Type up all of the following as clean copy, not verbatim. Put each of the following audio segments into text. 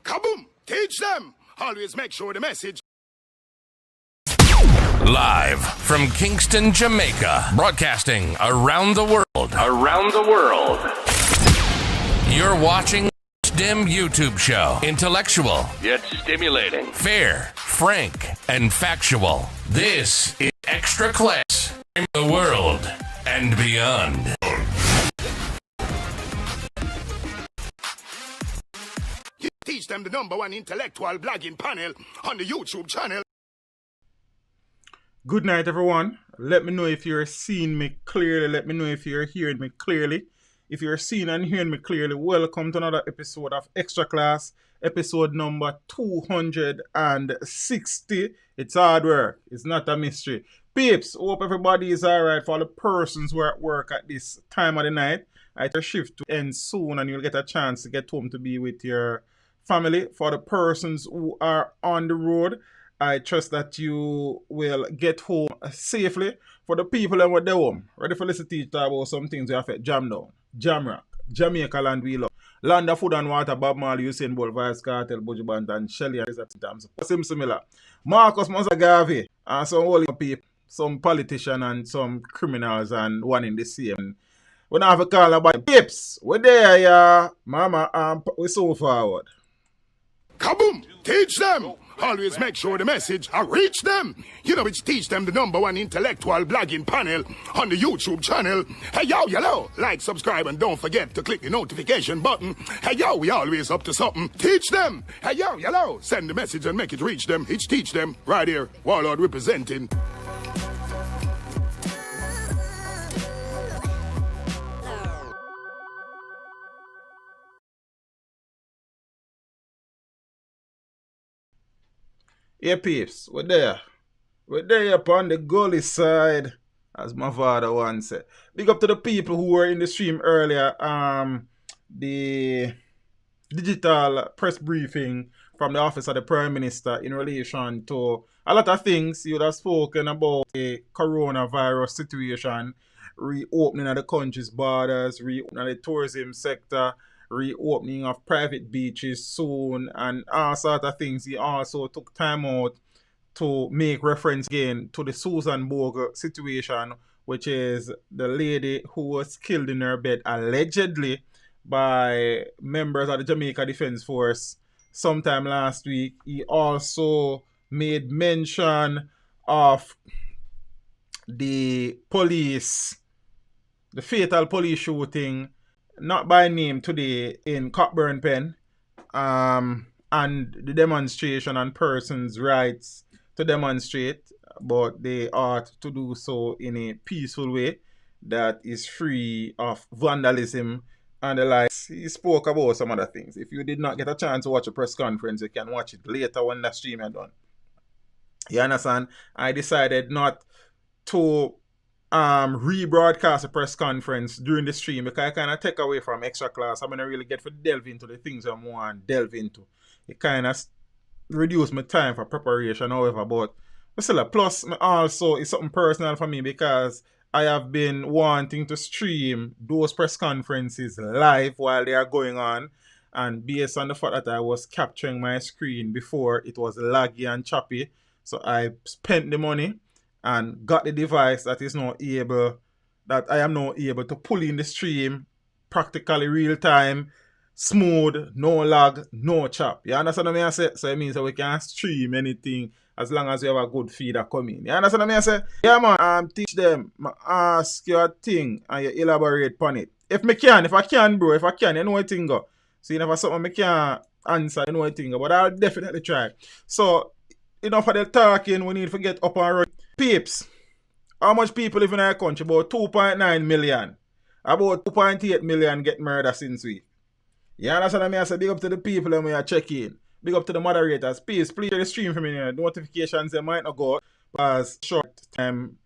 Kaboom! Teach them! Always make sure the message. Live from Kingston, Jamaica, broadcasting around the world. You're watching Dim YouTube show. Intellectual, yet stimulating. fair, frank, and factual. This is Extra Class in the world and beyond. Teach them the #1 intellectual blogging panel on the YouTube channel. Good night, everyone. Let me know if you're seeing me clearly. Let me know if you're hearing me clearly. If you're seeing and hearing me clearly, welcome to another episode of Extra Class, episode number 260. It's hard work. It's not a mystery. Peeps, hope everybody is all right. For the persons who are at work at this time of the night, your shift to end soon and you'll get a chance to get home to be with your family. For the persons who are on the road, I trust that you will get home safely. For the people that were there home, ready for listen to teach about some things that affect Jam Down, Jamrock, Jamaica land we love. Land of Food and Water, Bob Marley, Usain Bolt, Vice Cartel, Buju Banton, and Shelly and times. Similar. Marcus Mozagavi, and some holy people, some politicians and some criminals and one in the same. We don't have a call about pips. We're there, yeah. Mama, we're so forward. Kaboom! Teach them! Always make sure the message reach them. You know, it's teach them the #1 intellectual blogging panel on the YouTube channel. Hey, yo, hello. Like, subscribe, and don't forget to click the notification button. Hey, yo, we always up to something. Teach them. Hey, yo, hello. Send the message and make it reach them. It's teach them. Right here. Warlord representing. Yeah, peeps, we're there. We're there upon the goalie side, as my father once said. Big up to the people who were in the stream earlier. The digital press briefing from the office of the Prime Minister in relation to a lot of things. You would have spoken about the coronavirus situation, reopening of the country's borders, reopening of the tourism sector, reopening of private beaches soon, and all sort of things. He also took time out to make reference again to the Susan Bogle situation, which is the lady who was killed in her bed allegedly by members of the Jamaica Defense Force sometime last week. He also made mention of the fatal police shooting, not by name today, in Cockburn Pen, and the demonstration and persons' rights to demonstrate, but they ought to do so in a peaceful way that is free of vandalism and the likes. He spoke about some other things. If you did not get a chance to watch a press conference, you can watch it later when the stream is done. You understand? I decided not to rebroadcast a press conference during the stream because I kind of take away from Extra Class. I'm going to really get to delve into the things I want to delve into. It kind of reduce my time for preparation, however, but still, plus also it's something personal for me because I have been wanting to stream those press conferences live while they are going on, and based on the fact that I was capturing my screen before, it was laggy and choppy, so I spent the money and got the device that I am now able to pull in the stream practically real time, smooth, no lag, no chop. You understand what I say? So it means that we can stream anything as long as we have a good feeder coming. You understand what I say? Yeah, man, teach them, ask you a thing and you elaborate upon it. If I can, bro, you know what thing go. So if it's something I can't answer, you know what thing go. But I'll definitely try. So, enough of the talking, we need to get up and run. Peeps, how much people live in our country? About 2.9 million. About 2.8 million get murdered since week. You understand what I say? Big up to the people that we are checking. Big up to the moderators. Please share the stream for me. Notifications they might not go as short time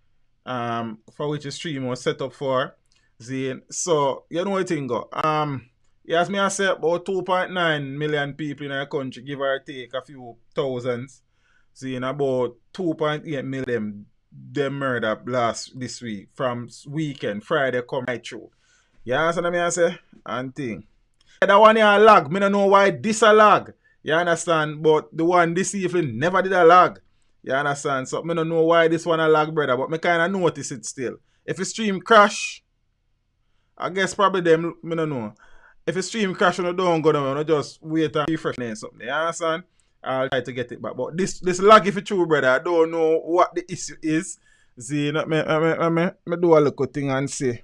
for which the stream was set up for. So you know what thing go. As me I say, about 2.9 million people in our country, give or take a few thousands. About 2.8 million them murdered this week from weekend, Friday come right through. You understand what I say? And thing. That one here lag. Me don't know why this a lag. You understand? But the one this evening never did a lag. You understand? So I don't know why this one a lag, brother, but I kind of notice it still. If a stream crash, I guess probably them, I don't know. If a stream crash and I don't go down, I just wait and refresh and something. You understand? I'll try to get it back. But this lag, if it's true, brother, I don't know what the issue is. See, me do a little thing and see.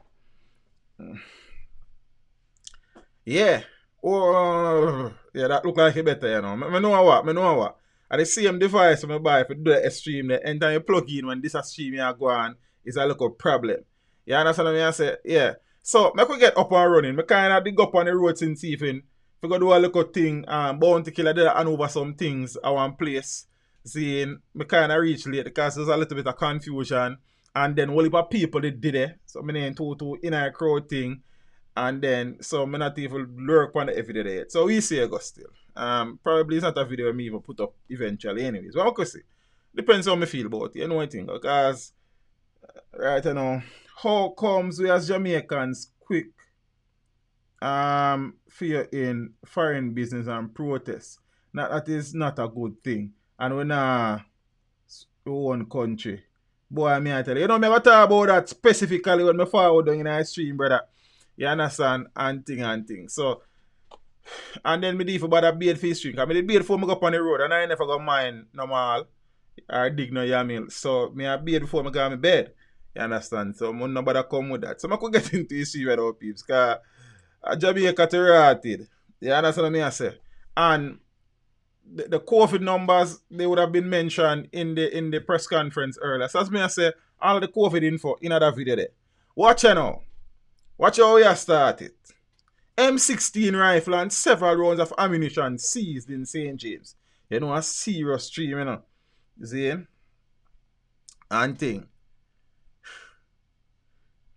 Yeah. Oh, yeah, that look like it better, you know. I know what. At the same device I buy if you do the stream, the anytime you plug in when this a stream you go on, it's a little problem. You understand what I say? Yeah. So I could get up and running. I kind of dig up on the road since even. If I go do a little thing, bounty killer did and over some things at one place. Seeing me kind of reach late because there's a little bit of confusion. And then whole heap of people they did it. So I name to in a crowd thing. And then, so I'm not even lurk on the video there. So we see go still. Probably it's not a video me even put up eventually anyways. But I could see. Depends on how I feel about it. You know what I think? Because, right now, how comes we as Jamaicans quick fear in foreign business and protest? That is not a good thing. And when one country. Boy, I tell you. You know, me talk about that specifically when I forward down in our stream, brother. You understand? And thing. So, and then me do for bother beard for stream. Because I did beard before I go up on the road and I never go mine normal or dig no yamil. So, me a beard before I go on my bed. You understand? So, I'm not bother come with that. So, I could get into the stream right now, peeps. Because Jamaica terrorated. You understand what I say? And the COVID numbers, they would have been mentioned in the press conference earlier. So, as me I say, all of the COVID info in that video there. Watch it now. Watch how we have started. M16 rifle and several rounds of ammunition seized in St. James. You know, a serious stream, you know. See? And thing.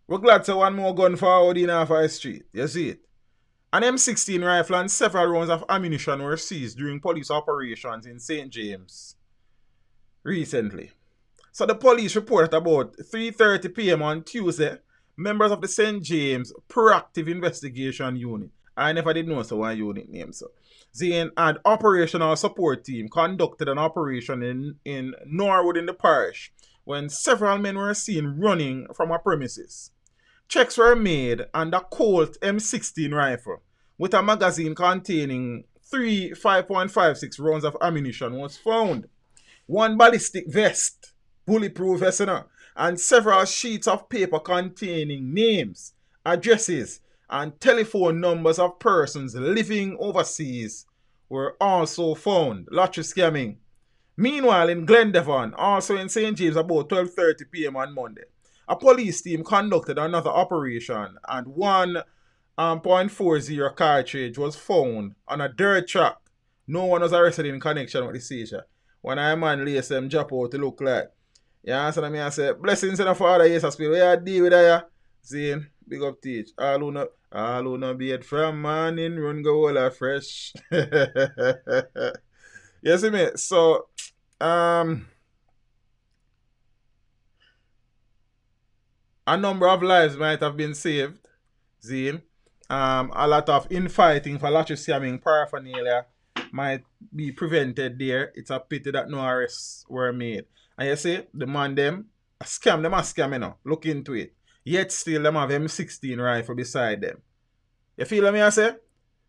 We're glad to one more gun forward in off our street. You see it? An M16 rifle and several rounds of ammunition were seized during police operations in St. James recently. So the police reported about 3:30 p.m. on Tuesday. Members of the St. James Proactive Investigation Unit. I never did know so one unit name so. Zane and operational support team conducted an operation in Norwood in the parish when several men were seen running from a premises. Checks were made and a Colt M16 rifle with a magazine containing 3 5.56 rounds of ammunition was found. One ballistic vest, bulletproof vest, and several sheets of paper containing names, addresses, and telephone numbers of persons living overseas were also found. Lottery scamming. Meanwhile, in Glendevon, also in St. James, about 12:30 p.m. on Monday, a police team conducted another operation and 1.40 cartridge was found on a dirt track. No one was arrested in connection with the seizure. When I man lace them drop out to look like. You understand me? I say, blessings in the Father, yes, I where you deal with that, see, big up teach. All who no beard from morning, run go all fresh. You see me? So, a number of lives might have been saved, see. A lot of infighting for lottery scamming paraphernalia might be prevented there. It's a pity that no arrests were made. And you see, the man them a scam, you know. Look into it. Yet still them have M16 rifle beside them. You feel what I say?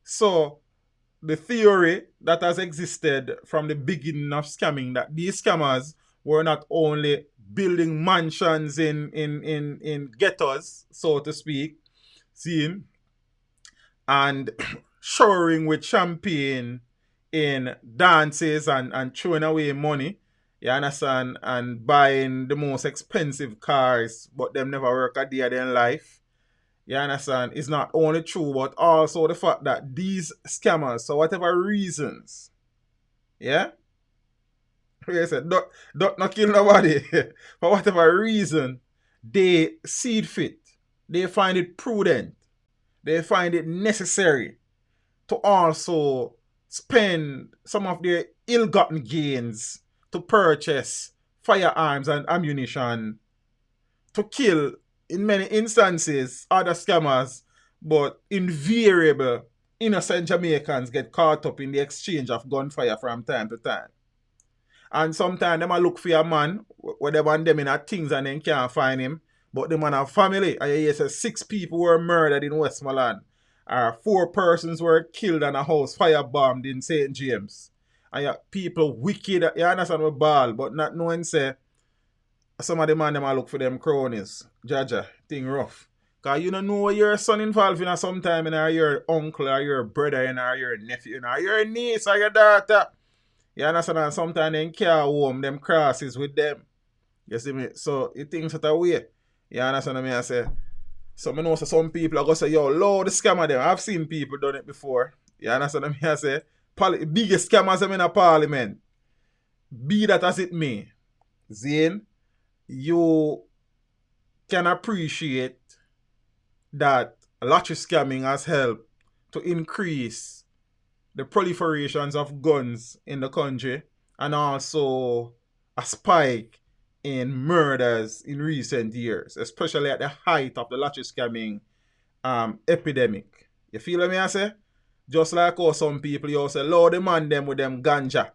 So the theory that has existed from the beginning of scamming that these scammers were not only building mansions in ghettos, so to speak, seeing, and showering with champagne in dances and throwing away money. You understand? And buying the most expensive cars, but them never work a day of their life. You understand? It's not only true, but also the fact that these scammers, for whatever reasons, yeah? Like I said, don't not kill nobody. For whatever reason, they see it fit. They find it prudent. They find it necessary to also spend some of their ill-gotten gains to purchase firearms and ammunition to kill, in many instances, other scammers, but invariable innocent Jamaicans get caught up in the exchange of gunfire from time to time. And sometimes them a look for a man, where they want them in a things and then can't find him. But the man have family. And you hear say 6 people were murdered in Westmoreland. 4 persons were killed and a house firebombed in St. James. And people wicked, you understand what ball, but not knowing say some of the man them a look for them cronies. Jaja, thing rough. Cause you don't know your son involved in sometime in or your uncle or your brother in or your nephew in or your niece or your daughter. You understand? And sometimes they can't home them crosses with them. You see me? So it things that way. You understand what I say? So I know some people are going to say, yo, Lord, the scammer them. I've seen people done it before. You understand what I say? Biggest scammers them in a parliament. Be that as it may. Zane, you can appreciate that lottery scamming has helped to increase the proliferations of guns in the country and also a spike in murders in recent years, especially at the height of the lottery scamming epidemic. You feel what I say? Just like how some people you say, Lord, demand them with them ganja.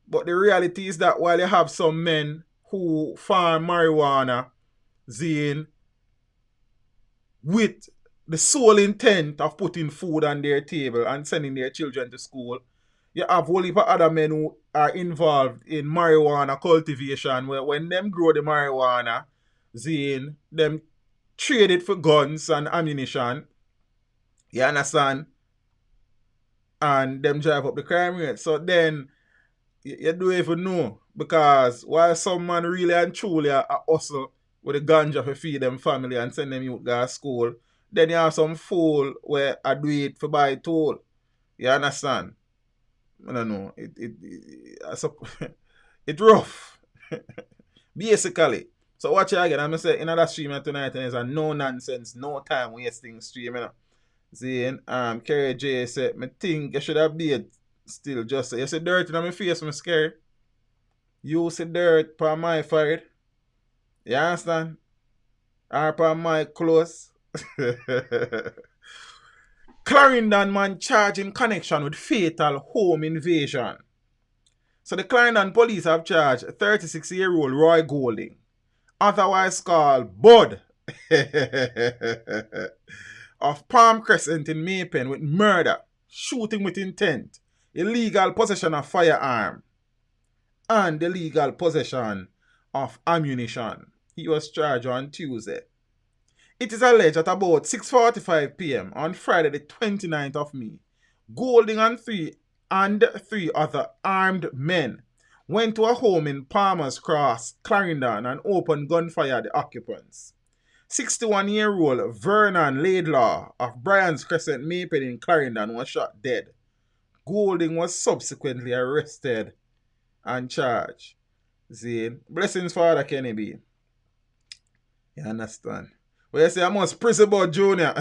But the reality is that while you have some men who farm marijuana, Zane, with the sole intent of putting food on their table and sending their children to school, you have whole heap of other men who are involved in marijuana cultivation, where when them grow the marijuana, Zane, them trade it for guns and ammunition. You understand? And them drive up the crime rate. So then, you don't even know. Because while some man really and truly are hustle with the ganja to feed them family and send them youth to school, then you have some fool where I do it for buy toll. You understand? I don't know. It's rough. Basically. So watch it again. I'm going to say another stream tonight and it's a no nonsense, no time wasting stream. You know? See, Kerry J said, I think you should have been still just say, you see dirt in my face, I'm scared. You see dirt on my forehead. You understand? Or upon my clothes. Clarendon man charged in connection with fatal home invasion. So the Clarendon police have charged 36-year-old Roy Golding, otherwise called Bud, of Palm Crescent in Maypen with murder, shooting with intent, illegal possession of firearm, and illegal possession of ammunition. He was charged on Tuesday. It is alleged at about 6:45 p.m. on Friday the 29th of May, Golding and three other armed men went to a home in Palmer's Cross, Clarendon, and opened gunfire at the occupants. 61-year-old Vernon Laidlaw of Bryans Crescent, Maypen in Clarendon was shot dead. Golding was subsequently arrested and charged. Zane, blessings Father Kenny B. You understand? Well, you say I must prison about Junior.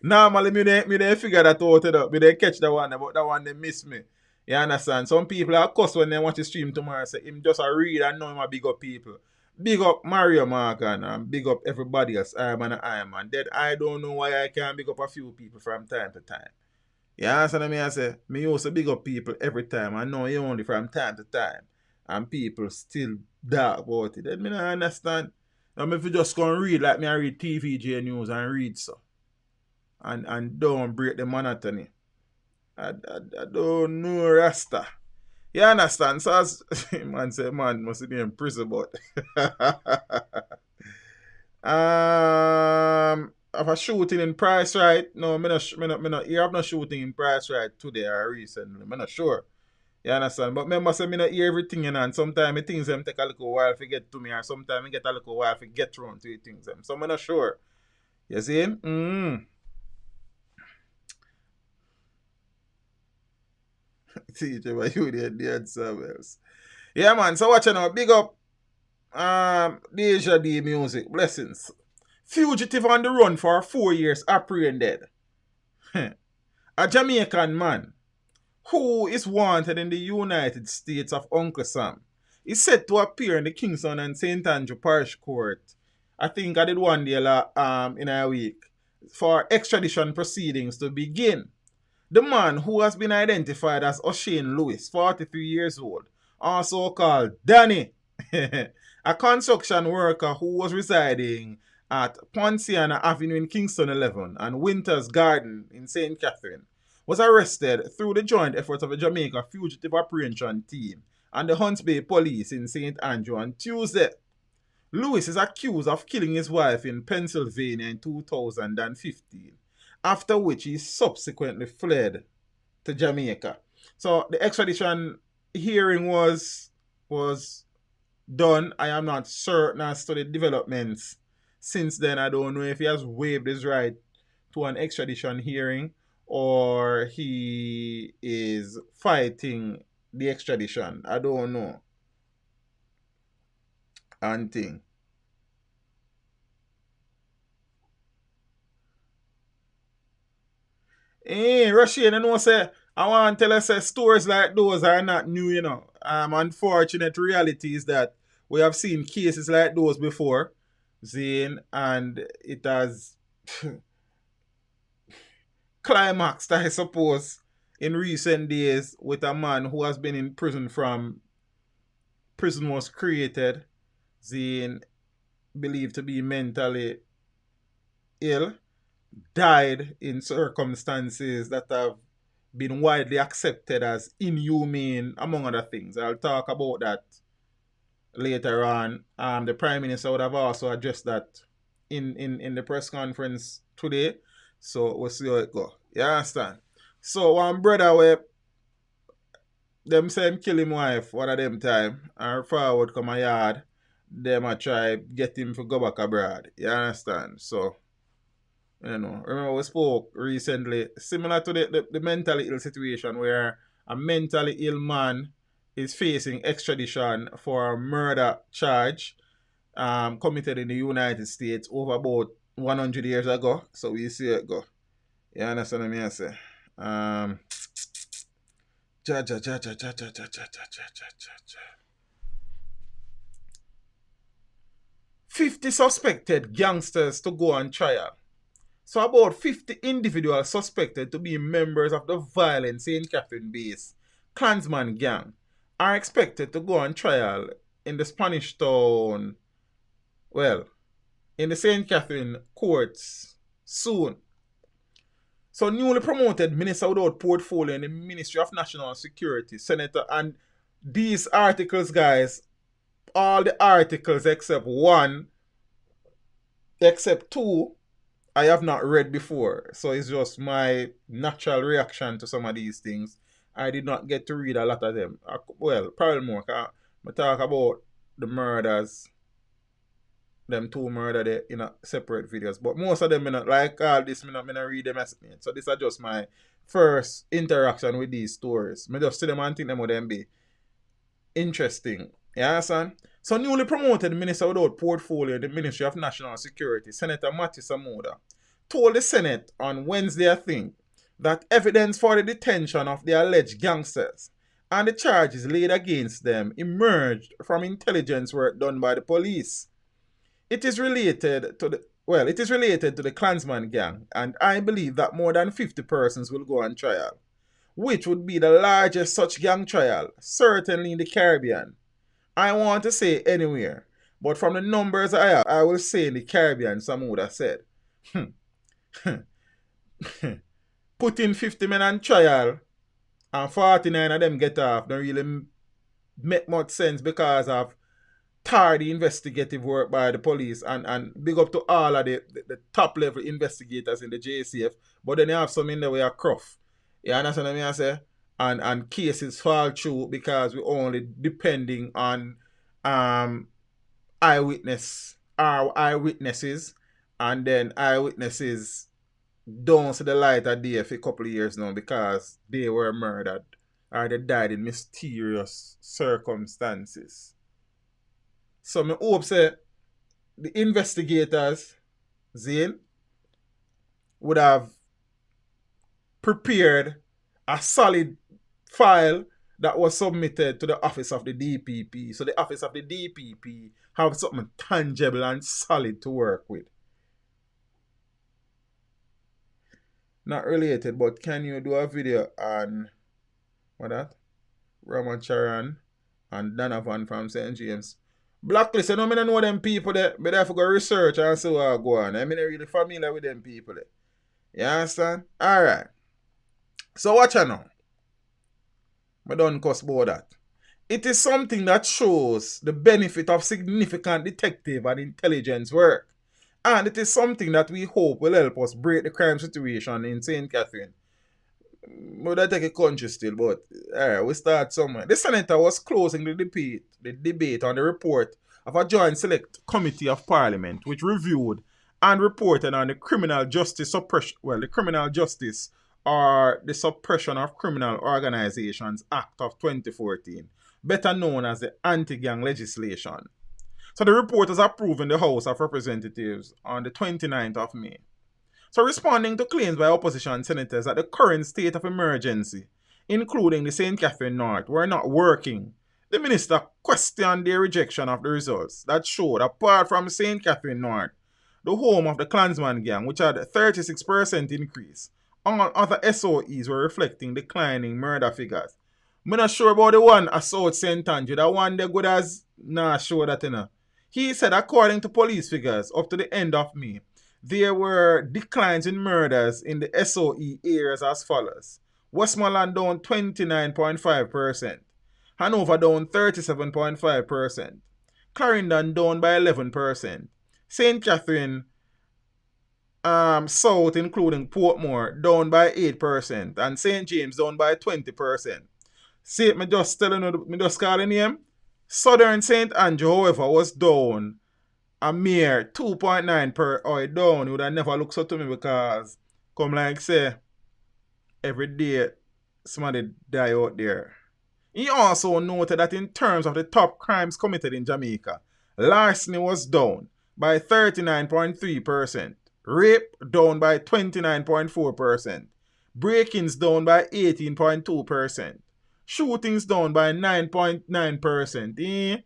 Normally, me they figure that out. Me they catch that one, but that one they miss me. You understand? Some people are cuss when they watch the stream tomorrow. Say him just a read and know him a big up people. Big up Mario Morgan and big up everybody else. I am and I am. And then I don't know why I can't big up a few people from time to time. You understand what I say? Me used to big up people every time. I know you only from time to time. And people still dark about it. Then me don't understand. Now, if you just go and read like me, I read TVJ News and read so. And don't break the monotony. I don't know Rasta. You understand? So as man say, man must be in prison, but of a shooting in Price Right. No, me not hear of no shooting in Price Right today or recently. I'm not sure. You understand? But remember, say, me not hear everything, you know, and sometimes things them take a little while to get to me, or sometimes I get a little while to get around to the things them. So I'm not sure. You see? Teacher, but you did somewhere else. Yeah, man. So watch now. Big up Deja D Music. Blessings. Fugitive on the run for 4 years apprehended. A Jamaican man who is wanted in the United States of Uncle Sam is set to appear in the Kingston and St. Andrew Parish Court. I think I did one day in a week. for extradition proceedings to begin. The man, who has been identified as O'Shane Lewis, 43 years old, also called Danny, a construction worker who was residing at Ponciana Avenue in Kingston 11 and Winters Garden in St. Catherine, was arrested through the joint efforts of the Jamaica Fugitive Apprehension Team and the Hunts Bay Police in St. Andrew on Tuesday. Lewis is accused of killing his wife in Pennsylvania in 2015, after which he subsequently fled to Jamaica. So the extradition hearing was done. I am not certain as to the developments since then. I don't know if he has waived his right to an extradition hearing or he is fighting the extradition. I don't know. And thing. Rasheen, you know, say, I want to tell us stories like those are not new, you know. Unfortunate reality is that we have seen cases like those before, Zane, and it has climaxed, I suppose, in recent days with a man who has been in prison from prison was created, Zane, believed to be mentally ill, died in circumstances that have been widely accepted as inhumane, among other things. I'll talk about that later on. The Prime Minister would have also addressed that in the press conference today. So we'll see how it go. You understand? So one brother where them say him kill him wife one of them time and forward come a yard, them a try get him to go back abroad. You understand? So, you know, remember we spoke recently, similar to the mentally ill situation where a mentally ill man is facing extradition for a murder charge committed in the United States over about 100 years ago. So we see it go. You understand what I say? 50 suspected gangsters to go on trial. So about 50 individuals suspected to be members of the violent St. Catherine-based Clansman gang are expected to go on trial in the Spanish town, in the St. Catherine courts soon. So newly promoted Minister without portfolio in the Ministry of National Security, Senator, and these articles, guys, all the articles except two, I have not read before. So it's just my natural reaction to some of these things. I did not get to read a lot of them. Well, probably more. I talk about the murders, them two murder in a separate videos. But most of them, like all this, I not read them as me. So this is just my first interaction with these stories. I just see them and think them would them be interesting. You understand? So newly promoted Minister without portfolio in the Ministry of National Security, Senator Matthew Samoda, told the Senate on Wednesday, I think, that evidence for the detention of the alleged gangsters and the charges laid against them emerged from intelligence work done by the police. It is related to the Clansman gang, and I believe that more than 50 persons will go on trial, which would be the largest such gang trial, certainly in the Caribbean. I want to say anywhere, but from the numbers I have, I will say in the Caribbean, some would have said. Putting 50 men on trial and 49 of them get off don't really make much sense because of tardy investigative work by the police, and big up to all of the top level investigators in the JCF, but then you have some in the way of cruff. You understand what I say? And cases fall through because we're only depending on eyewitnesses, and then eyewitnesses don't see the light of day for a couple of years now because they were murdered or they died in mysterious circumstances. So I hope say the investigators, Zane, would have prepared a solid file that was submitted to the office of the DPP. So the office of the DPP have something tangible and solid to work with. not related, but can you do a video on what that? Ramacharan and Donovan from St. James. Blacklist, I don't know them people there, but I have to go research and see what go on. I mean, I'm really familiar with them people there. You understand? Alright. So watch out now. I don't cuss about that. It is something that shows the benefit of significant detective and intelligence work. And it is something that we hope will help us break the crime situation in St. Catherine. Would I take a country still, but alright, we start somewhere. The senator was closing the debate on the report of a joint select committee of parliament which reviewed and reported on the criminal justice suppression, the criminal justice or the Suppression of Criminal Organizations Act of 2014, better known as the anti-gang legislation. So the report was approved in the House of Representatives on the 29th of May. So responding to claims by opposition senators that the current state of emergency, including the St. Catherine North, were not working, the minister questioned their rejection of the results that showed, apart from St. Catherine North, the home of the Clansman gang, which had a 36% increase, all other SOEs were reflecting declining murder figures. I'm not sure about the one at South St. Andrew, that one they good as, nah, sure that you know. He said according to police figures up to the end of May, there were declines in murders in the SOE areas as follows. Westmoreland down 29.5%, Hanover down 37.5%, Clarendon down by 11%, St. Catherine South including Portmore down by 8%, and St. James down by 20%. See, me just telling you, me just calling name. Southern St. Andrew, however, was down a mere 2.9 per oil down. You would have never looked so to me because, come like say, every day somebody die out there. He also noted that in terms of the top crimes committed in Jamaica, larceny was down by 39.3%, rape down by 29.4%, break-ins down by 18.2%, shootings down by 9.9%.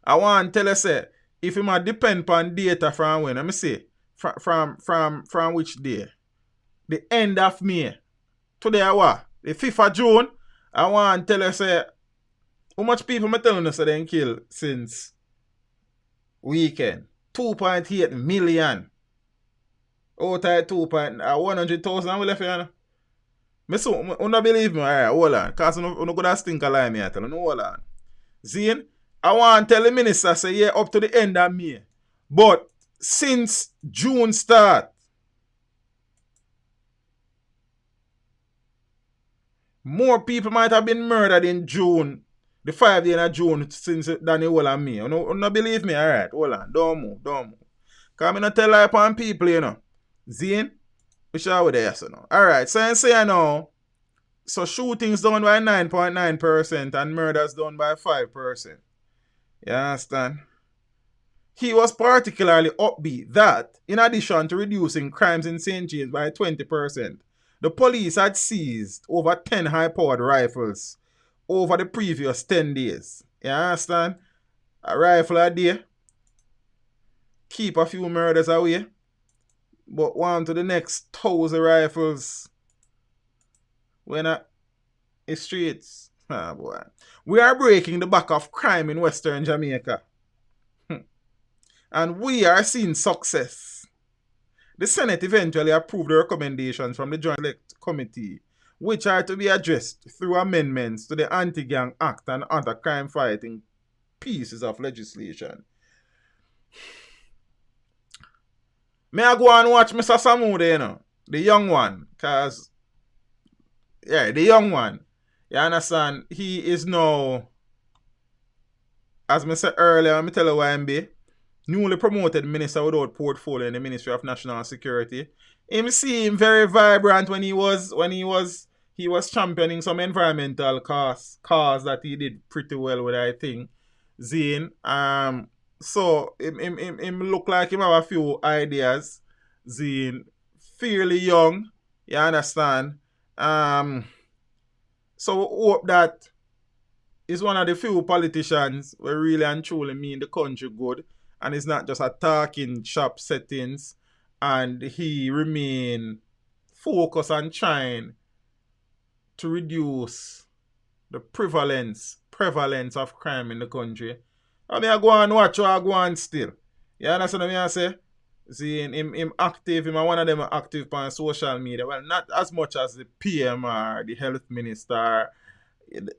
I want to tell you, say, if you might depend upon data from when, let me see, from which day? The end of May. Today, what? The 5th of June. I want to tell you, say, how much people am I telling you say they kill since weekend? 2.8 million. Out of 100,000 I will left here. I don't believe me. Alright, hold on. Because I'm not going to stink a lie me. I tell you, hold on. Zine, I want to tell the minister, say, yeah, up to the end of May. But since June start, more people might have been murdered in June, the 5 days of June, since than the whole of May. You don't believe me? Alright, hold on. Don't move. Because I don't tell lie upon people, you know. Zine, we shall with there, so now. Alright, so I say now, so shootings down by 9.9% and murders down by 5%. You understand? He was particularly upbeat that, in addition to reducing crimes in St. James by 20%, the police had seized over 10 high-powered rifles over the previous 10 days. You understand? A rifle a day, keep a few murders away, but one to the next 1,000 rifles when the streets. Ah, boy. We are breaking the back of crime in Western Jamaica. And we are seeing success. The Senate eventually approved the recommendations from the Joint Select Committee, which are to be addressed through amendments to the Anti-Gang Act and other crime-fighting pieces of legislation. May I go and watch Mr. Samude, you know? The young one. Because, yeah, the young one. You understand? He is now, as I said earlier, let me tell you why I'm be. Newly promoted minister without portfolio in the Ministry of National Security. Him seemed very vibrant when he was championing some environmental cause that he did pretty well with, I think. Zane. So him look like him have a few ideas. Zane. Fairly young. You understand? So we hope that he's one of the few politicians who really and truly mean the country good. And it's not just a talking shop settings, and he remain focus on trying to reduce the prevalence of crime in the country. I mean, I go and watch or I go on still. You understand what I say? See, him active, him one of them active on social media. Well, not as much as the PM or the health minister,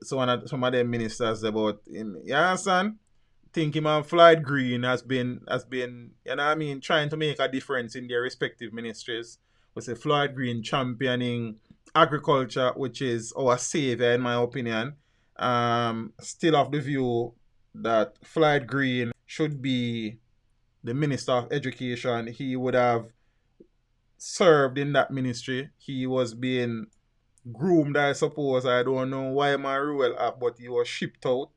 some of them ministers about him. You understand? Think him and Floyd Green has been, you know what I mean, trying to make a difference in their respective ministries. We say Floyd Green championing agriculture, which is our savior in my opinion. Still of the view that Floyd Green should be the Minister of Education. He would have served in that ministry. He was being groomed, I suppose. I don't know why my rule up, but he was shipped out.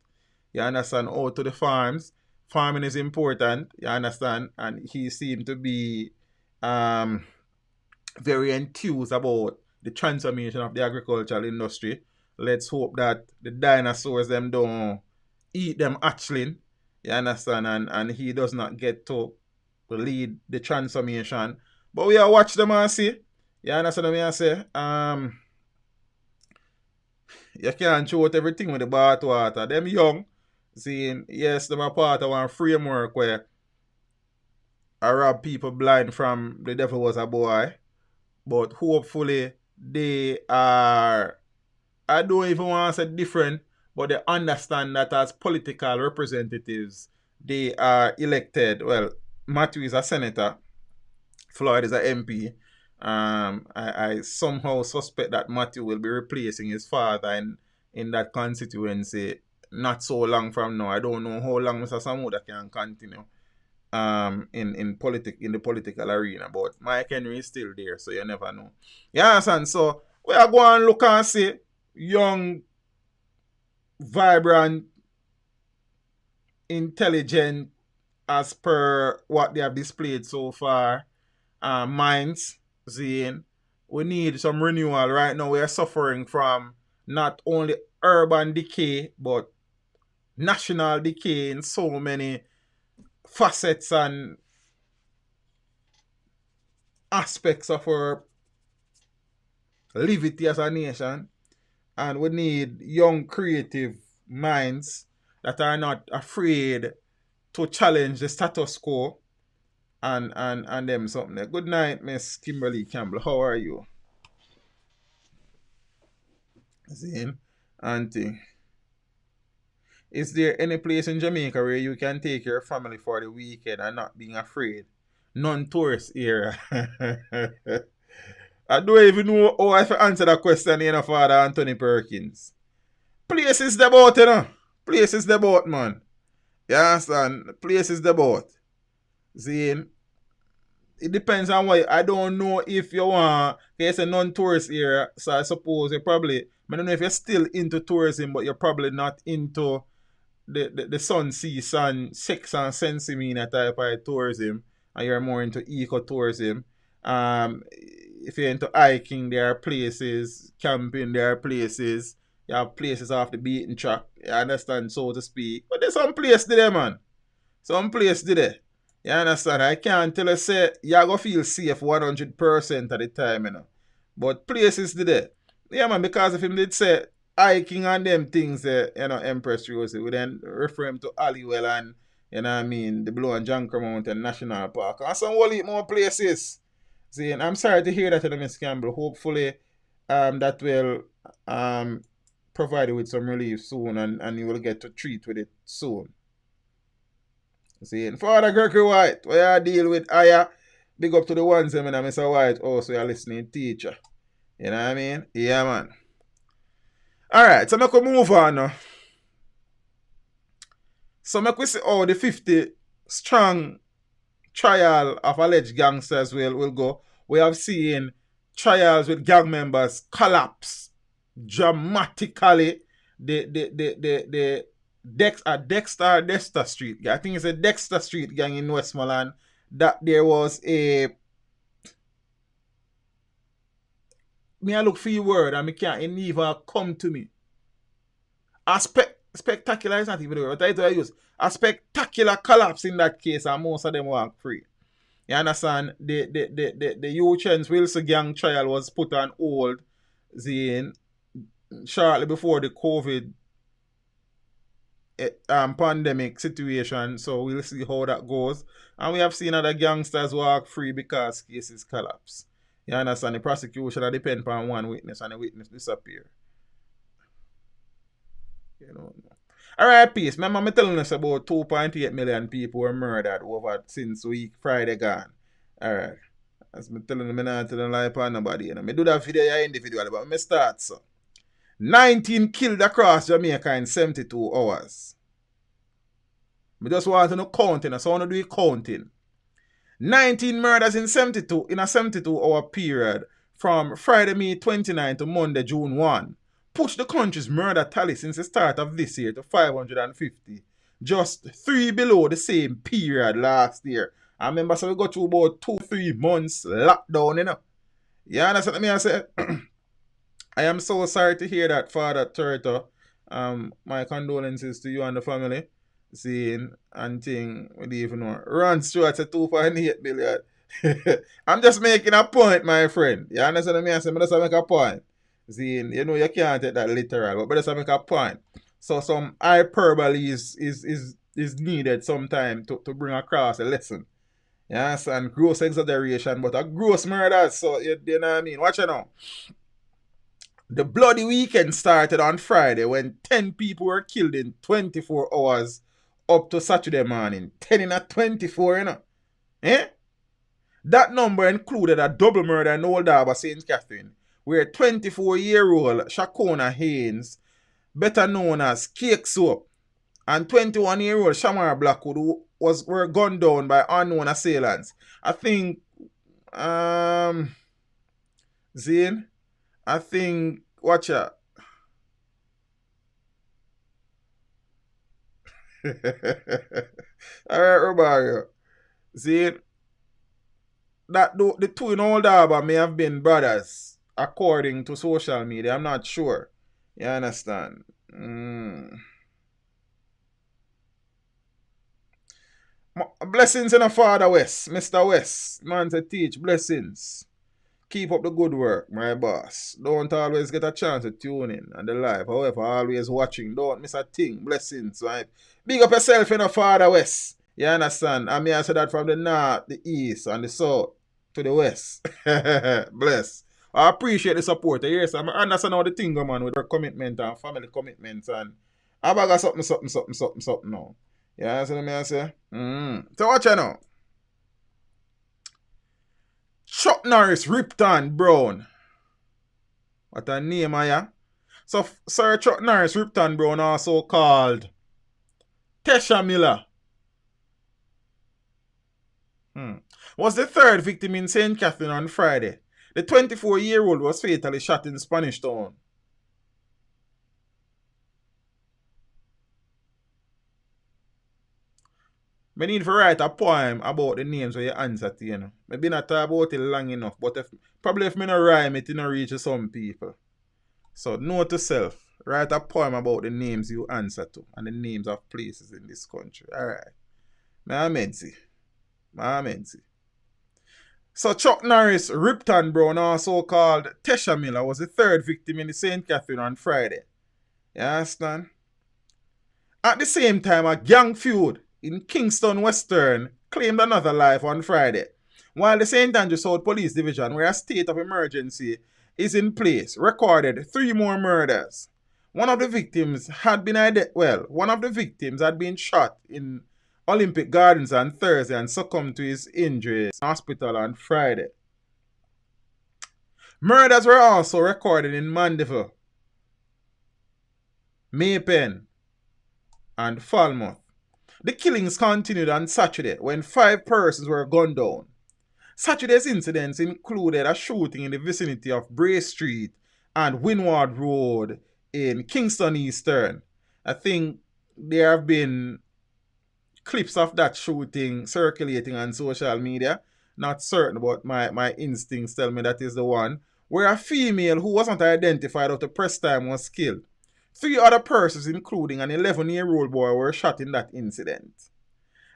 You understand? Out to the farms. Farming is important. You understand? And he seemed to be very enthused about the transformation of the agricultural industry. Let's hope that the dinosaurs them don't eat them hatchling. You understand? And he does not get to lead the transformation. But we are watch them and see. You understand what I say? You can't show out everything with the bath water. Them young, seeing, yes, them are part of one framework where I rob people blind from the devil was a boy. But hopefully they are, I don't even want to say different, but they understand that as political representatives, they are elected. Well, Matthew is a senator, Floyd is an MP. I somehow suspect that Matthew will be replacing his father in that constituency not so long from now. I don't know how long Mr. Samuda can continue in the political arena, but Mike Henry is still there, so you never know. You understand? So we are going to look and see young, vibrant, intelligent, as per what they have displayed so far, minds, Zane. We need some renewal. Right now we are suffering from not only urban decay, but national decay in so many facets and aspects of our livity as a nation. And we need young creative minds that are not afraid to challenge the status quo and them something there. Good night, Miss Kimberly Campbell. How are you? Zane, auntie. Is there any place in Jamaica where you can take your family for the weekend and not being afraid? Non-tourist area. I don't even know how I answer that question, you know, Father Anthony Perkins. Places the boat, you know. Places the boat, man. You understand? Places the boat. Zane, it depends on what. I don't know if you want. It's a non-tourist area, so I suppose you probably. I don't know if you're still into tourism, but you're probably not into the sun, sea, sun, sex and sensimina type of tourism, and you're more into ecotourism. If you're into hiking, there are places. Camping, there are places. You have places off the beaten track. You understand, so to speak. But there's some place there, man. Some place there. You understand? I can't tell you, say, you're going to feel safe 100% at the time, you know. But places there. Yeah, man, because if him did say hiking and them things, you know, Empress Rosie, we then refer him to Halliwell and, you know what I mean, the Blue and Junker Mountain National Park. And some whole heap more places. See, and I'm sorry to hear that, you know, Miss Campbell. Hopefully, that will provide you with some relief soon and you will get to treat with it soon. See, and Father Gregory White, where I deal with Aya, big up to the ones, I mean, Mr. White, also you're listening teacher. You know what I mean? Yeah, man. Alright, so I'm going to move on now. So I'm going to see how the 50 strong trial of alleged gangsters will go. We have seen trials with gang members collapse dramatically. The Dexter Street. I think it's a Dexter Street gang in Westmoreland. That there was a. Me I look for your word and me can't even come to me. Spectacular is not even the word. What I use. A spectacular collapse in that case and most of them walk free. You understand? The Uchen's Wilson gang trial was put on hold shortly before the COVID pandemic situation. So we'll see how that goes. And we have seen other gangsters walk free because cases collapse. You understand? The prosecution depend upon one witness and the witness disappear. You know. Alright, peace. Remember me telling us about 2.8 million people were murdered over since week Friday gone. Alright. As me telling them, I not telling lie upon nobody. You know. Me do that video individually, but me start so. 19 killed across Jamaica in 72 hours. Me just want to know counting, so I want to do counting. 19 murders in a 72-hour period from Friday, May 29 to Monday, June 1. Push the country's murder tally since the start of this year to 550. Just 3 below the same period last year. I remember so we got through about 2-3 months lockdown, you know. You understand what I say? I am so sorry to hear that, Father Turtle. My condolences to you and the family. Seeing and thing, we don't even know. Ron Stewart at 2.8 billion. I'm just making a point, my friend. You understand what I say? I just make a point. Seeing, you know, you can't take that literal, but I just make a point. So some hyperbole is needed sometime to bring across a lesson. You understand? Gross exaggeration, but a gross murder. So, you know what I mean? Watch it now. The bloody weekend started on Friday when 10 people were killed in 24 hours up to Saturday morning. 10 in a 24, you know. Eh? That number included a double murder in Old Harbour, St. Catherine, where 24-year-old Shakona Haynes, better known as Cake Soap, and 21-year-old Shamar Blackwood were gunned down by unknown assailants. I think, Zane, watch out. Alright, Robario. See, the two in Old Harbour may have been brothers, according to social media. I'm not sure. You understand? Blessings in the Father West, Mr. West. Man to teach blessings. Keep up the good work, my boss. Don't always get a chance to tune in on the live. However, always watching. Don't miss a thing. Blessings, right? Big up yourself in the Father West. You understand? I mean, I say that from the north, the east, and the south to the west. Bless. I appreciate the support. Yes, I understand all the thing, man, with our commitment and family commitments. And I got something now. You understand what I say? So watch out now. Chuck Norris, Ripton Brown. What a name, yeah? So, Sir Chuck Norris, Ripton Brown, also called Tesha Miller, was the third victim in St. Catherine on Friday. The 24-year-old was fatally shot in Spanish Town. I need to write a poem about the names where you answer to, you know. Maybe not talk about it long enough, but probably if I don't rhyme it, it don't reach some people. So, note to self, write a poem about the names you answer to and the names of places in this country. Alright. Mahamensi. So, Chuck Norris, Ripton Brown, also called Tesha Miller, was the third victim in the St. Catherine on Friday. You understand? At the same time, a gang feud in Kingston Western claimed another life on Friday, while the St. Andrew South Police Division, where a state of emergency is in place, recorded 3 more murders. One of the victims had been shot in Olympic Gardens on Thursday and succumbed to his injuries in hospital on Friday. Murders were also recorded in Mandeville, Maypen, and Falmouth. The killings continued on Saturday when 5 persons were gunned down. Saturday's incidents included a shooting in the vicinity of Bray Street and Windward Road in Kingston Eastern. I think there have been clips of that shooting circulating on social media. Not certain, but my instincts tell me that is the one, where a female who wasn't identified after press time was killed. 3 other persons, including an 11-year-old boy, were shot in that incident.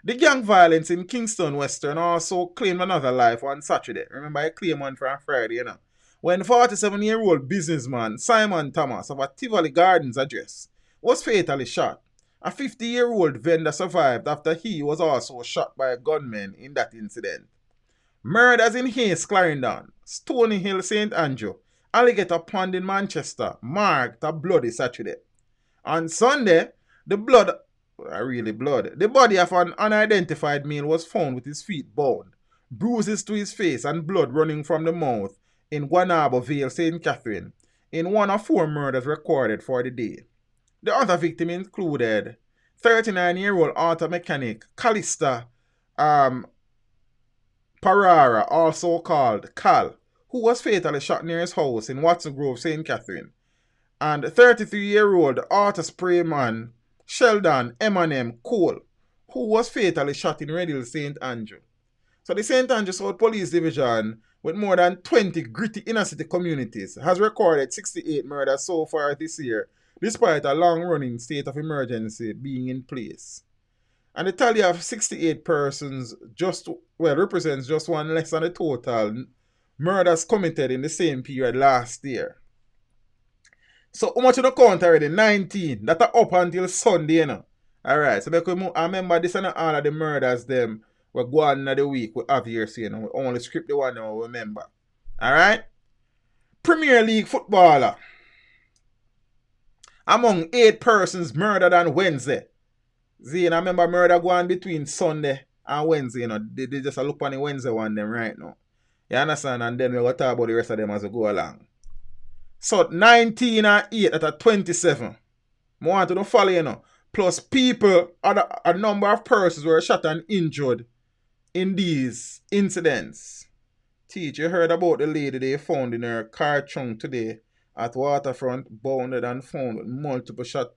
The gang violence in Kingston Western also claimed another life on Saturday. Remember, I claimed one for Friday, you know. When 47-year-old businessman Simon Thomas of a Tivoli Gardens address was fatally shot. A 50-year-old vendor survived after he was also shot by a gunman in that incident. Murders in Hayes, Clarendon, Stony Hill, St. Andrew, Alligator Pond in Manchester marked a bloody Saturday. On Sunday, the body of an unidentified male was found with his feet bound, bruises to his face and blood running from the mouth in Guanabo Vale, St. Catherine, in one of 4 murders recorded for the day. The other victim included 39-year-old auto mechanic Callista Parara, also called Cal, who was fatally shot near his house in Watson Grove, St. Catherine, and 33-year-old auto sprayman Sheldon M&M Cole, who was fatally shot in Red Hill, St. Andrew. So the St. Andrew South Police Division, with more than 20 gritty inner-city communities, has recorded 68 murders so far this year, despite a long-running state of emergency being in place. And the tally of 68 persons represents just one less than the total murders committed in the same period last year. So how much you don't count already? 19. That are up until Sunday, you know. Alright, so I remember this and all of the murders them were going on the week we have here, so you know, we only script the one now we remember. Alright? Premier League footballer. Among 8 persons murdered on Wednesday. See, and I remember murder going between Sunday and Wednesday, you know. They just look on the Wednesday one them right now. You understand? And then we'll talk about the rest of them as we go along. So 19 and 8 at a 27. I want to follow, you know. Plus people, a number of persons were shot and injured in these incidents. Teach, you heard about the lady they found in her car trunk today at Waterfront, bounded and found with multiple shots.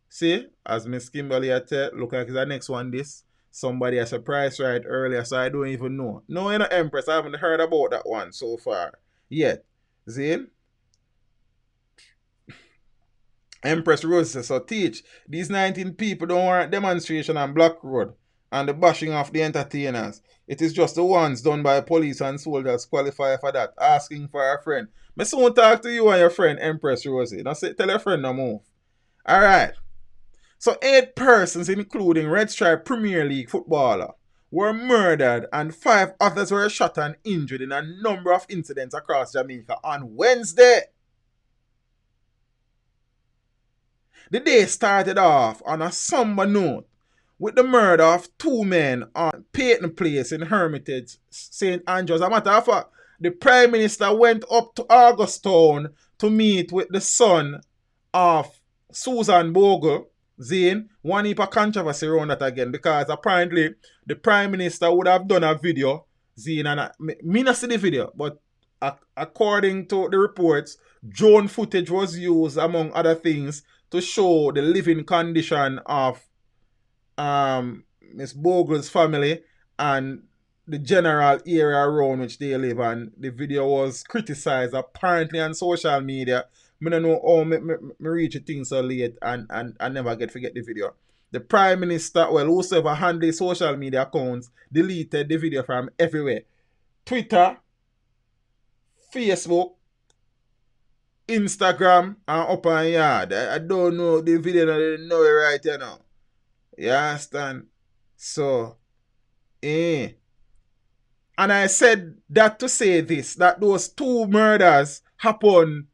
See, as Miss Kimberly had said, look like it's the next one this. Somebody has surprised right earlier, so I don't even know. No, you know, Empress, I haven't heard about that one so far yet. See? Empress Rose says, so teach, these 19 people don't want demonstration on Black Road and the bashing of the entertainers. It is just the ones done by police and soldiers qualify for that. Asking for a friend. Me soon talk to you and your friend, Empress Rosie. Now say, tell your friend to move. Alright. So 8 persons, including Red Stripe Premier League footballer, were murdered and 5 others were shot and injured in a number of incidents across Jamaica on Wednesday. The day started off on a somber note with the murder of 2 men on Peyton Place in Hermitage, St. Andrews. As a matter of fact, the Prime Minister went up to Augustown to meet with the son of Susan Bogle. Zane, one heap of controversy around that again because apparently the Prime Minister would have done a video. Zane, and me not see the video, but according to the reports, drone footage was used among other things to show the living condition of Miss Bogle's family and the general area around which they live, and the video was criticized apparently on social media. I don't know how me reach the thing so late and I never forget the video. The Prime Minister, whosoever handles social media accounts, deleted the video from everywhere. Twitter, Facebook, Instagram, and up and yard. I don't know the video, I don't know it right you know. You understand? So, And I said that to say this, that those 2 murders happened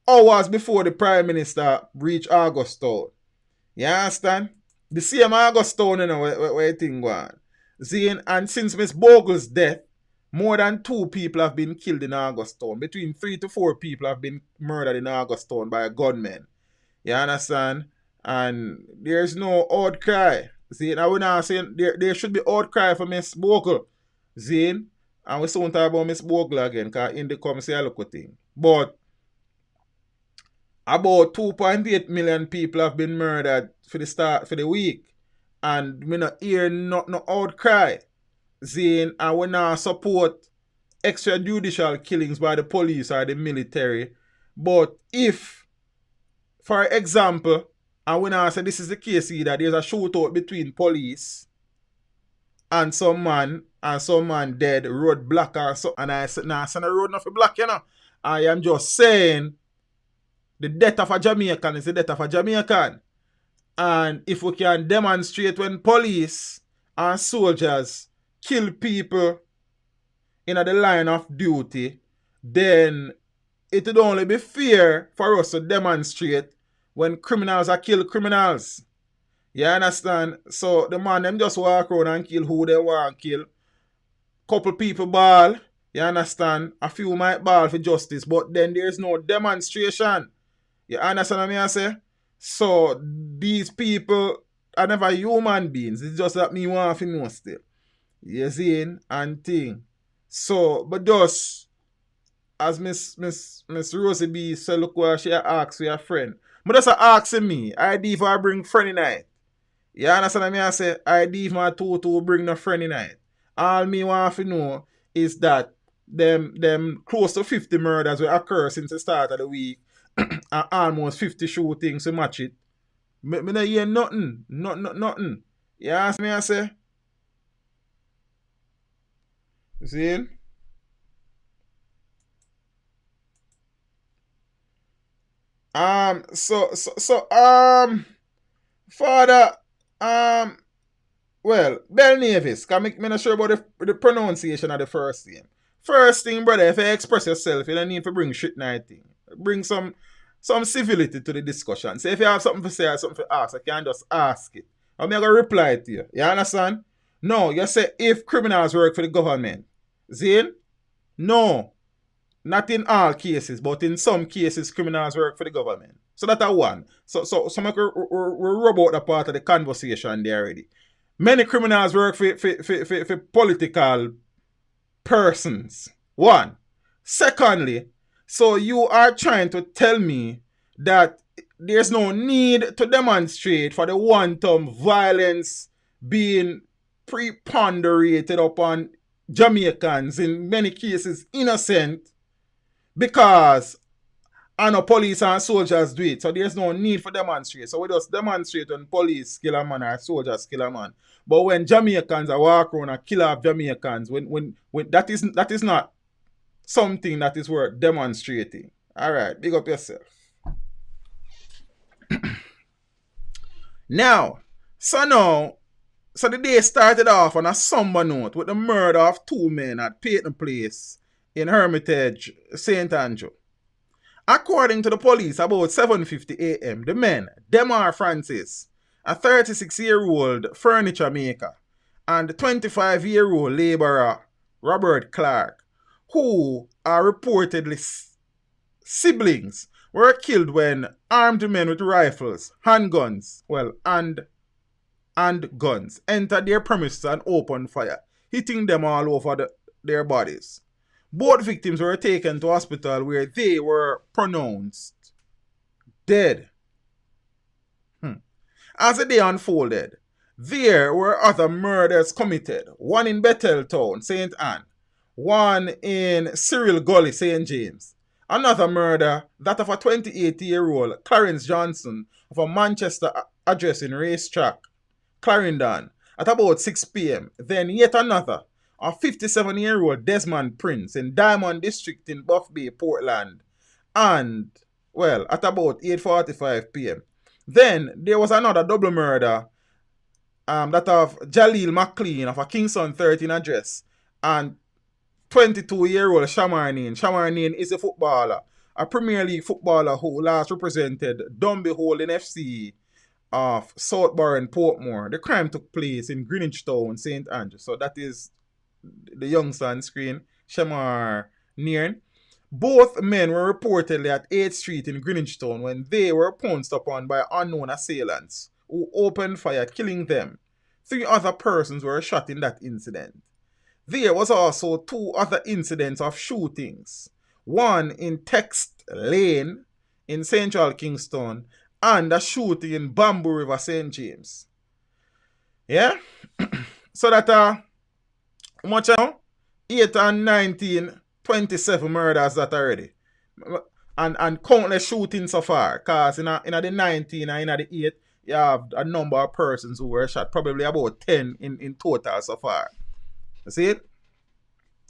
hours before the Prime Minister reached Augustown. You understand? The same Augustown, you know, where you think going. Zane, and since Miss Bogle's death, more than 2 people have been killed in Augustown. Between 3 to 4 people have been murdered in Augustown by a gunman. You understand? And there's no outcry. Zane, I will not say there should be outcry for Miss Bogle. Zane, and we soon talk about Miss Bogle again, because in the come say a look thing. But about 2.8 million people have been murdered for the week. And we not hear no outcry. Zane, and we not support extrajudicial killings by the police or the military. But if, for example, and we not say this is the case either, there's a shootout between police and some man dead, road block or so. And I said, nah, the road not for black, you know. I am just saying the death of a Jamaican is the death of a Jamaican. And if we can demonstrate when police and soldiers kill people in the line of duty, then it would only be fair for us to demonstrate when criminals are kill criminals. You understand? So the man them just walk around and kill who they want to kill. Couple people ball, you understand? A few might ball for justice, but then there's no demonstration. You understand what I say? So these people are never human beings. It's just that me want to know still. You see? And thing. So, but just as Miss Rosie B said, look what she asked for your friend. But just asking me, I if I bring friend in it. You understand what I say? I if my two bring no friend in it. All me want to know is that them close to 50 murders will occur since the start of the week and almost 50 shootings to match it. Me not hear nothing. Nothing. You ask me I say? You see? Father, well, Belnavis, can me not sure about the pronunciation of the first name. First thing, brother, if you express yourself, you don't need to bring shit night thing. Bring some civility to the discussion. So if you have something to say or something to ask, I can just ask it. I'm going to reply to you. You understand? No, you say if criminals work for the government. Zane? No. Not in all cases, but in some cases, criminals work for the government. So that's one. So we're rub out the part of the conversation there already. Many criminals work for political persons. One. Secondly, so you are trying to tell me that there's no need to demonstrate for the one-time violence being preponderated upon Jamaicans, in many cases innocent, because I know police and soldiers do it. So there's no need for demonstrate. So we just demonstrate when police kill a man or soldiers kill a man. But when Jamaicans are walk around and kill off Jamaicans, when that is not something that is worth demonstrating. Alright, big up yourself. Now the day started off on a somber note with the murder of two men at Peyton Place in Hermitage, St. Andrew. According to the police, about 7:50 a.m., the men, Demar Francis, a 36-year-old furniture maker, and 25-year-old laborer, Robert Clark, who are reportedly siblings, were killed when armed men with rifles, handguns, and guns entered their premises and opened fire, hitting them all over their bodies. Both victims were taken to hospital where they were pronounced dead. As the day unfolded, there were other murders committed, one in Betheltown, St. Anne, one in Cyril Gully, St. James. Another murder, that of a 28-year-old Clarence Johnson of a Manchester address in Racetrack, Clarendon, at about 6 p.m. Then yet another, a 57-year-old Desmond Prince in Diamond District in Buff Bay, Portland, and, well, at about 8:45 p.m. Then there was another double murder, that of Jaleel McLean of a Kingston 13 address, and 22-year-old Shamarnine. Shamarnine is a footballer, a Premier League footballer who last represented Dunby Holding FC of Southborough and Portmore. The crime took place in Greenwich Town, St. Andrew. So that is the youngster on screen, Shamar Nearn. Both men were reportedly at 8th Street in Greenwich Town when they were pounced upon by unknown assailants who opened fire, killing them. 3 other persons were shot in that incident. There was also 2 other incidents of shootings, one in Text Lane in Central Kingston and a shooting in Bamboo River, St. James. Yeah? So that much now? 8 and 19, 27 murders that already. And countless shootings so far. Because in the 19 and in the 8, you have a number of persons who were shot, probably about 10 in total so far. You see it?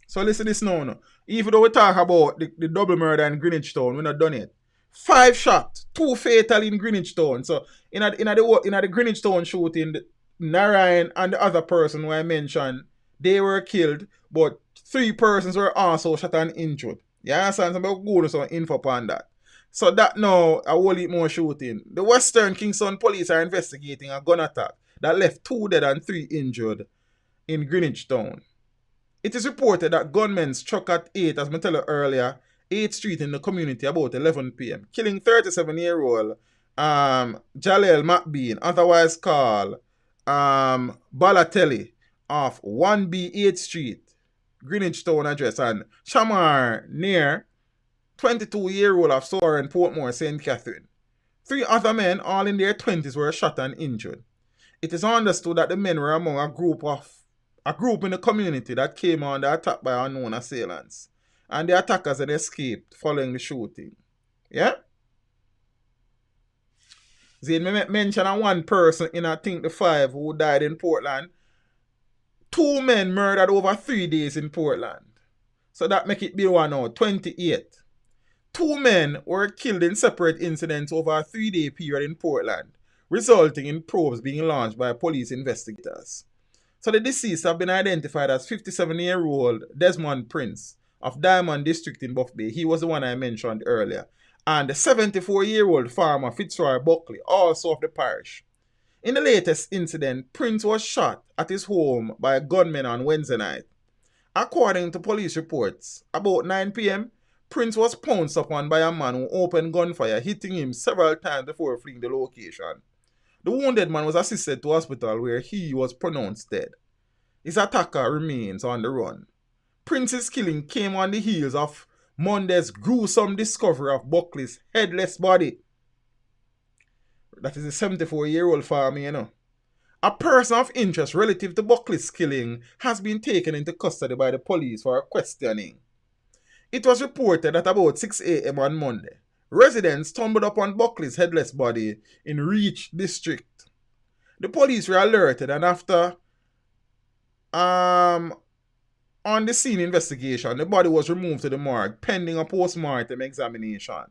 So listen this now. No. Even though we talk about the double murder in Greenwich Town, we're not done yet. 5 shots, 2 fatal in Greenwich Town. So in the Greenwich Town shooting, Narayan and the other person who I mentioned, they were killed, but 3 persons were also shot and injured. You understand? So I'm going to some info on that. So that now a whole heap more shooting. The Western Kingston police are investigating a gun attack that left 2 dead and 3 injured in Greenwich Town. It is reported that gunmen struck at 8, as I told you earlier, 8th Street in the community about 11 p.m., killing 37-year-old Jaleel McBean, otherwise called Balatelli, of 1B 8th Street, Greenwich Town address, and Shamar near 22-year-old of Soren Portmore, St. Catherine. 3 other men, all in their 20s, were shot and injured. It is understood that the men were among a group in the community that came under attack by unknown assailants. And the attackers had escaped following the shooting. Yeah? Zane, me mention one person in, I think, the 5 who died in Portland. 2 men murdered over 3 days in Portland. So that make it be 28. 2 men were killed in separate incidents over a 3-day period in Portland, resulting in probes being launched by police investigators. So the deceased have been identified as 57-year-old Desmond Prince of Diamond District in Buff Bay. He was the one I mentioned earlier. And the 74-year-old farmer Fitzroy Buckley, also of the parish. In the latest incident, Prince was shot at his home by gunmen on Wednesday night. According to police reports, about 9 p.m., Prince was pounced upon by a man who opened gunfire, hitting him several times before fleeing the location. The wounded man was assisted to hospital where he was pronounced dead. His attacker remains on the run. Prince's killing came on the heels of Monday's gruesome discovery of Buckley's headless body. That is a 74-year-old farmer, you know. A person of interest relative to Buckley's killing has been taken into custody by the police for questioning. It was reported at about 6 a.m. on Monday. Residents stumbled upon Buckley's headless body in Reach District. The police were alerted, and after on the scene investigation, the body was removed to the morgue pending a post-mortem examination.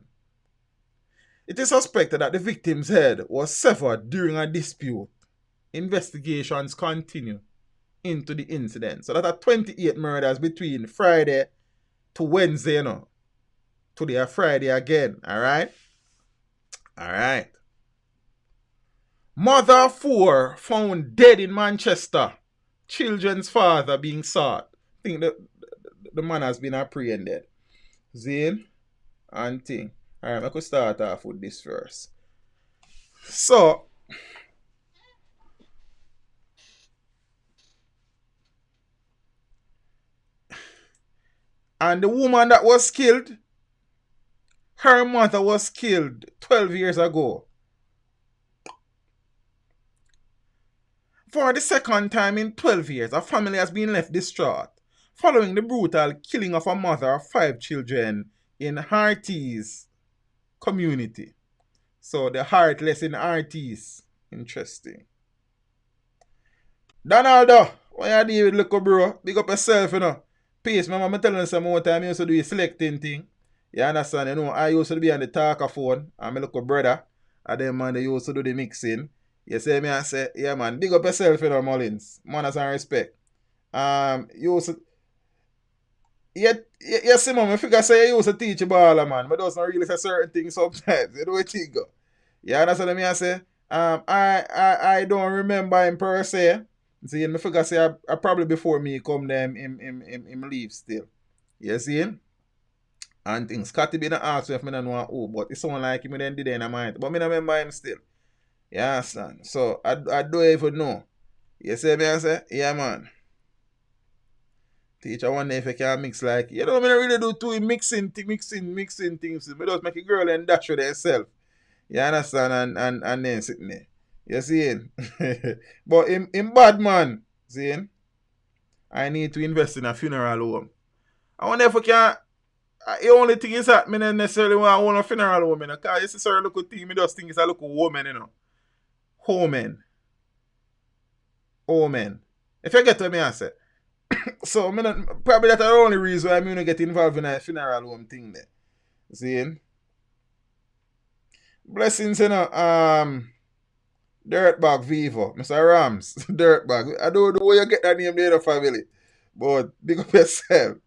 It is suspected that the victim's head was severed during a dispute. Investigations continue into the incident. So that are 28 murders between Friday to Wednesday, you know. Today are Friday again, alright? Alright. Mother of 4 found dead in Manchester. Children's father being sought. I think the man has been apprehended. Zane and thing. Alright, I could start off with this first. So, and the woman that was killed, her mother was killed 12 years ago. For the second time in 12 years, a family has been left distraught following the brutal killing of a mother of 5 children in Hearties community. So the heartless in Hearties. Interesting. Donaldo, what you do with little bro? Big up yourself, you know. Peace, my mama telling you some more time I used to do a selecting thing. You understand? You know, I used to be on the talker phone, and my little brother, and then man, they used to do the mixing. You see me, I say, yeah man, big up yourself, you know, Mullins. Manners and respect. You used to, you see, man, I figure say you used to teach a baller, man, but those not really say certain things sometimes. You know what you go. You understand me, I say? I don't remember him per se. See, I figure say I probably before me come there, him leave still. You see him? And things. Scotty be not ask if I don't know who, but it's someone like him then did in my mind. But I don't remember him still. You understand? So I don't even know. You see me, I say? Yeah, man. Teacher, I wonder if I can mix like, you know, I don't really do too mixing things. I just make a girl and dash with herself. You understand? And then sitting there. You see? But in bad man, see? I need to invest in a funeral home. I wonder if I can. The only thing is that I don't necessarily want a funeral home, you know, because you see, sir, look at team, I just think it's a local woman, you know. Omen. Omen. If you get what me I say. So probably that's the only reason why I'm gonna get involved in a funeral home thing there. See? Blessings, Dirtbag Vivo, Mr. Rams, Dirtbag. I don't know where you get that name there, family. But big up yourself.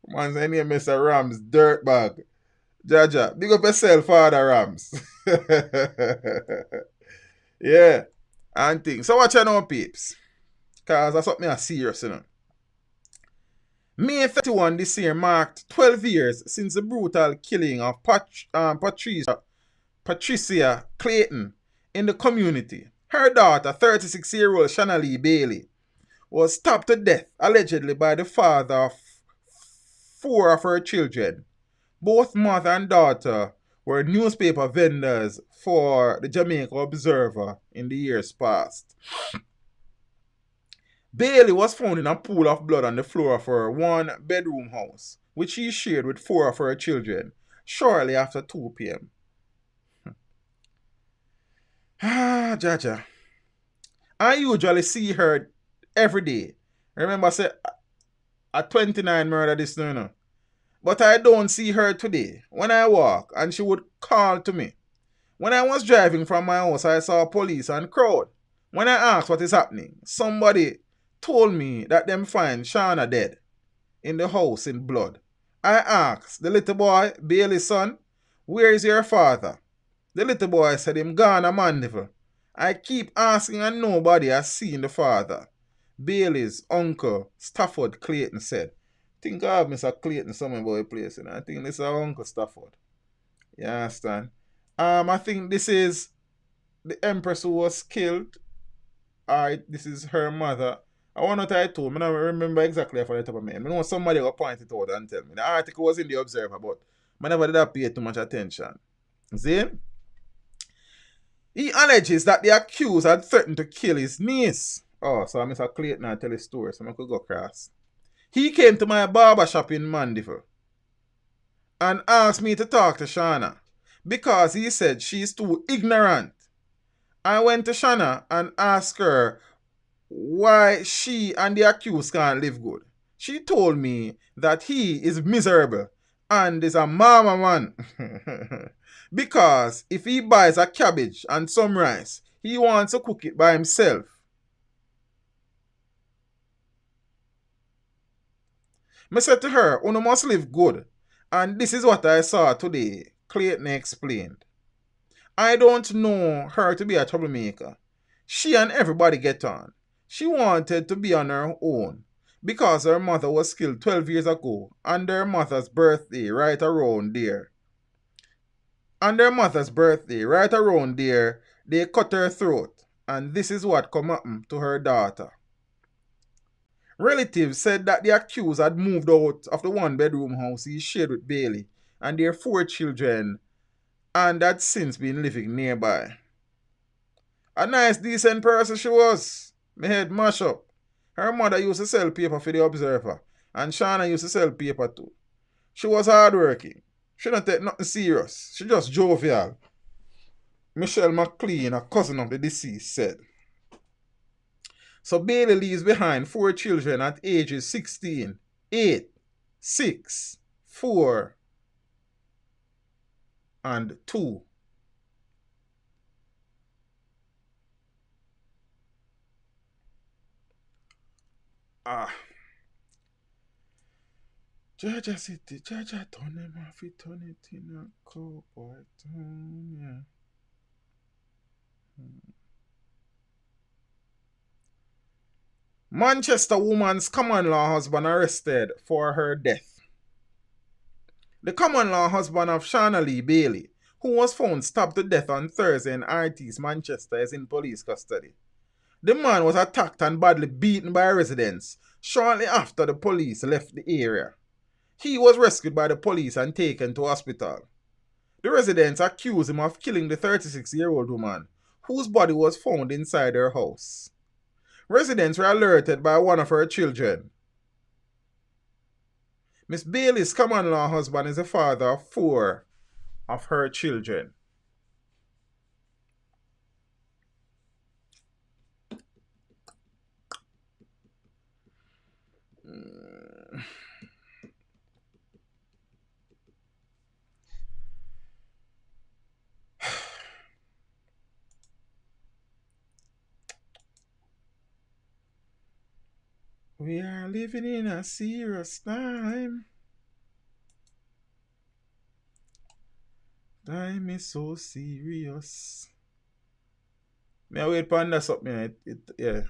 Man's name Mr. Rams, Dirtbag. Jaja, big up yourself, Father Rams. Yeah. And things. So watch out now, peeps. Cause that's something I serious, May 31 this year marked 12 years since the brutal killing of Patricia Clayton in the community. Her daughter, 36-year-old Shanna Lee Bailey, was stabbed to death allegedly by the father of 4 of her children. Both mother and daughter were newspaper vendors for the Jamaica Observer in the years past. Bailey was found in a pool of blood on the floor of her 1-bedroom house, which she shared with 4 of her children, shortly after 2 p.m. Jaja. I usually see her every day. Remember, I said, at 29 murder this now. But I don't see her today. When I walk, and she would call to me. When I was driving from my house, I saw police and crowd. When I asked what is happening, somebody told me that them find Shauna dead in the house in blood. I asked the little boy, Bailey's son, where is your father? The little boy said him gone a Mandeville. I keep asking and nobody has seen the father. Bailey's uncle, Stafford Clayton, said. Think I have Mr. Clayton somewhere about a place, I think this is our Uncle Stafford. You understand? I think this is the Empress who was killed. This is her mother. I want what I told. I don't remember exactly off the top of my head. I know somebody will point it out and tell me. The article was in the Observer, but I never did pay too much attention. See? He alleges that the accused had threatened to kill his niece. Oh, so Mr. Clayton and tell his story, so I could go across. He came to my barber shop in Mandeville and asked me to talk to Shauna because he said she's too ignorant. I went to Shauna and asked her why she and the accused can't live good. She told me that he is miserable and is a mama man. Because if he buys a cabbage and some rice, he wants to cook it by himself. I said to her, "Uno must live good." And this is what I saw today, Clayton explained. I don't know her to be a troublemaker. She and everybody get on. She wanted to be on her own because her mother was killed 12 years ago on her mother's birthday right around there. On their mother's birthday, right around there, they cut her throat, and this is what come happen to her daughter. Relatives said that the accused had moved out of the 1-bedroom house he shared with Bailey and their 4 children, and had since been living nearby. A nice, decent person she was. My head mash up. Her mother used to sell paper for the Observer, and Shauna used to sell paper too. She was hardworking. She don't take nothing serious. She just jovial. Michelle McLean, a cousin of the deceased, said. So Bailey leaves behind 4 children at ages 16, 8, 6, 4, and 2. Georgia City, Georgia turn them off, turn it in a cowboy town, yeah. Manchester woman's common-law husband arrested for her death. The common-law husband of Shauna Lee Bailey, who was found stabbed to death on Thursday in Artis, Manchester, is in police custody. The man was attacked and badly beaten by residents shortly after the police left the area. He was rescued by the police and taken to hospital. The residents accused him of killing the 36-year-old woman, whose body was found inside her house. Residents were alerted by one of her children. Miss Bailey's common-law husband is the father of 4 of her children. We are living in a serious time. Time is so serious. May I wait for that something? Yeah.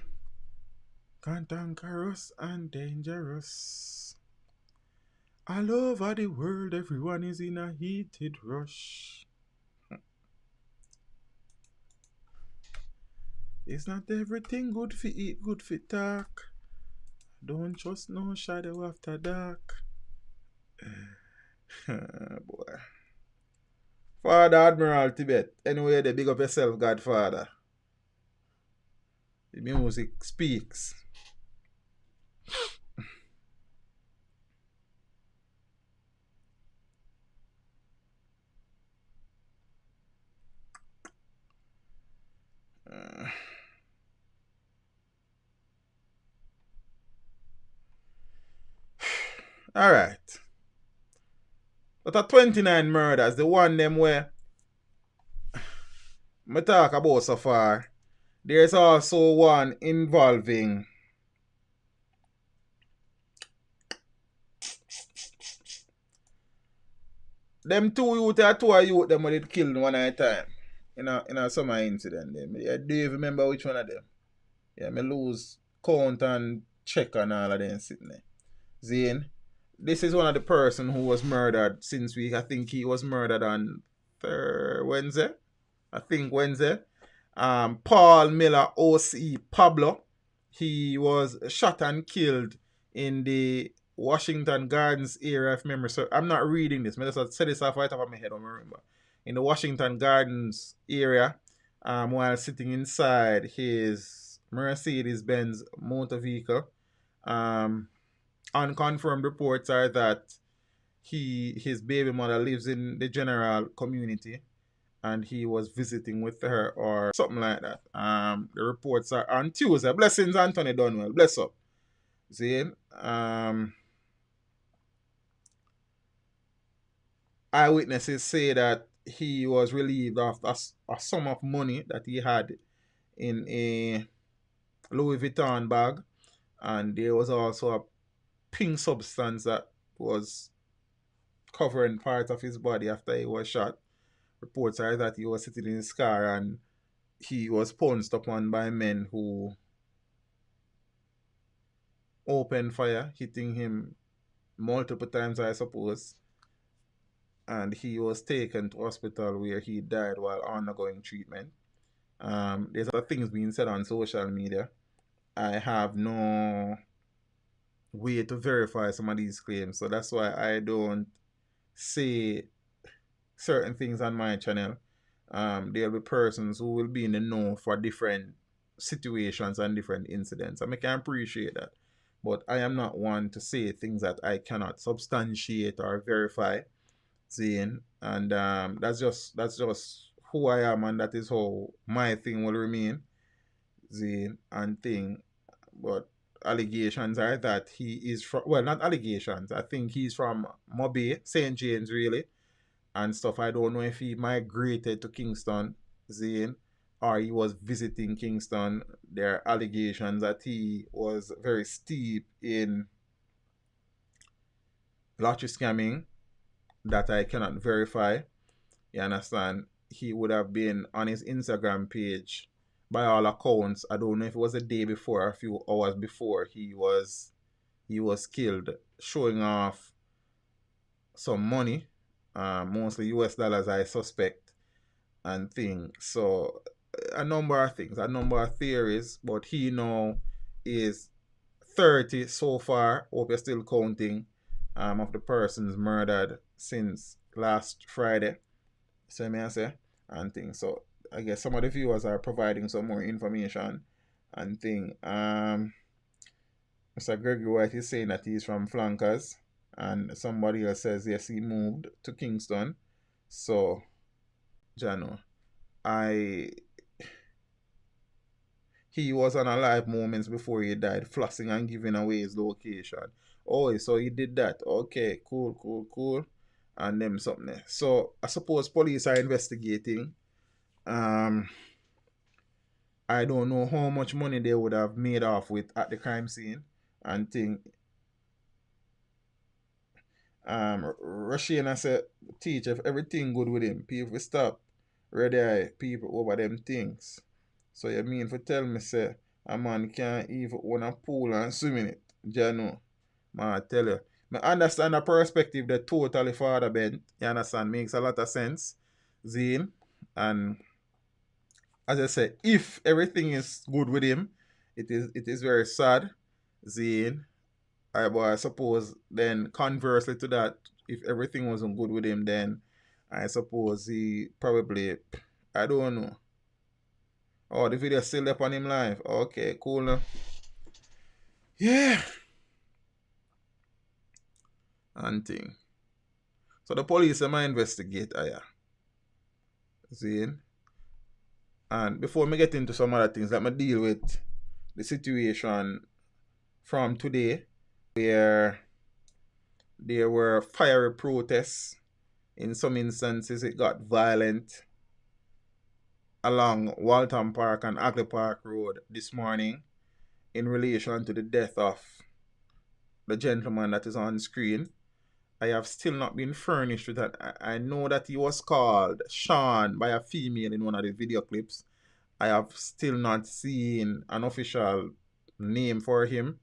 Cantankerous and dangerous. All over the world, everyone is in a heated rush. It's not everything good for eat, good for talk. Don't trust no shadow after dark. Boy. Father Admiral Tibet. Anyway, they big up yourself, Godfather. The music speaks. Alright. But at 29 murders, the one them where I talk about so far, there's also one involving them two youth or two youth them when it killed one at a time. In a summer incident. I do you remember which one of them? Yeah, me lose count and check and all of them sitting there. Zane, this is one of the person who was murdered since week. I think he was murdered on Wednesday. I think Wednesday. Paul Miller OC Pablo. He was shot and killed in the Washington Gardens area, if memory. So I'm not reading this. I just said this off right top of my head, I don't remember. In the Washington Gardens area, while sitting inside his Mercedes-Benz motor vehicle. Unconfirmed reports are that his baby mother lives in the general community and he was visiting with her or something like that. The reports are on Tuesday. Blessings, Anthony Dunwell. Bless up. See? Eyewitnesses say that he was relieved of a sum of money that he had in a Louis Vuitton bag, and there was also a pink substance that was covering part of his body after he was shot. Reports are that he was sitting in his car and he was pounced upon by men who opened fire, hitting him multiple times, I suppose. And he was taken to hospital where he died while undergoing treatment. There's other things being said on social media. I have no way to verify some of these claims, so that's why I don't say certain things on my channel. There'll be persons who will be in the know for different situations and different incidents. I can appreciate that. But I am not one to say things that I cannot substantiate or verify. Seeing, and that's just who I am, and that is how my thing will remain. Seeing and thing. But allegations are that he is from, well, not allegations. I think he's from Mobay, St. James, really, and stuff. I don't know if he migrated to Kingston, Zane, or he was visiting Kingston. There are allegations that he was very steep in lottery scamming that I cannot verify. You understand? He would have been on his Instagram page. By all accounts, I don't know if it was a day before or a few hours before he was killed, showing off some money, mostly US dollars, I suspect, and things. So a number of things, a number of theories, but he now is 30 so far. Hope you're still counting, of the persons murdered since last Friday. So may I say, and things. So I guess some of the viewers are providing some more information and thing. Mr. Gregory White is saying that he's from Flankers, and somebody else says yes, he moved to Kingston. So, Jano, he was on alive moments before he died, flossing and giving away his location. Oh, so he did that. Okay, cool. And them something there. So I suppose police are investigating. I don't know how much money they would have made off with at the crime scene and thing. Rashina said, teach if everything good with him, people stop ready eye people over them things. So you mean for tell me say a man can't even own a pool and swim in it? Jano, man, I tell you. I understand the perspective that totally father bent. You understand? Makes a lot of sense. Zine. And as I said, if everything is good with him, it is very sad. Zine. I suppose then conversely to that, if everything wasn't good with him, then I suppose he probably, I don't know. Oh, the video still up on him live. Okay, cool now. Yeah. And thing. So the police might investigate, yeah. See? And before me get into some other things, let me deal with the situation from today, where there were fiery protests. In some instances, it got violent along Waltham Park and Agley Park Road this morning in relation to the death of the gentleman that is on screen. I have still not been furnished with that. I know that he was called Sean by a female in one of the video clips. I have still not seen an official name for him.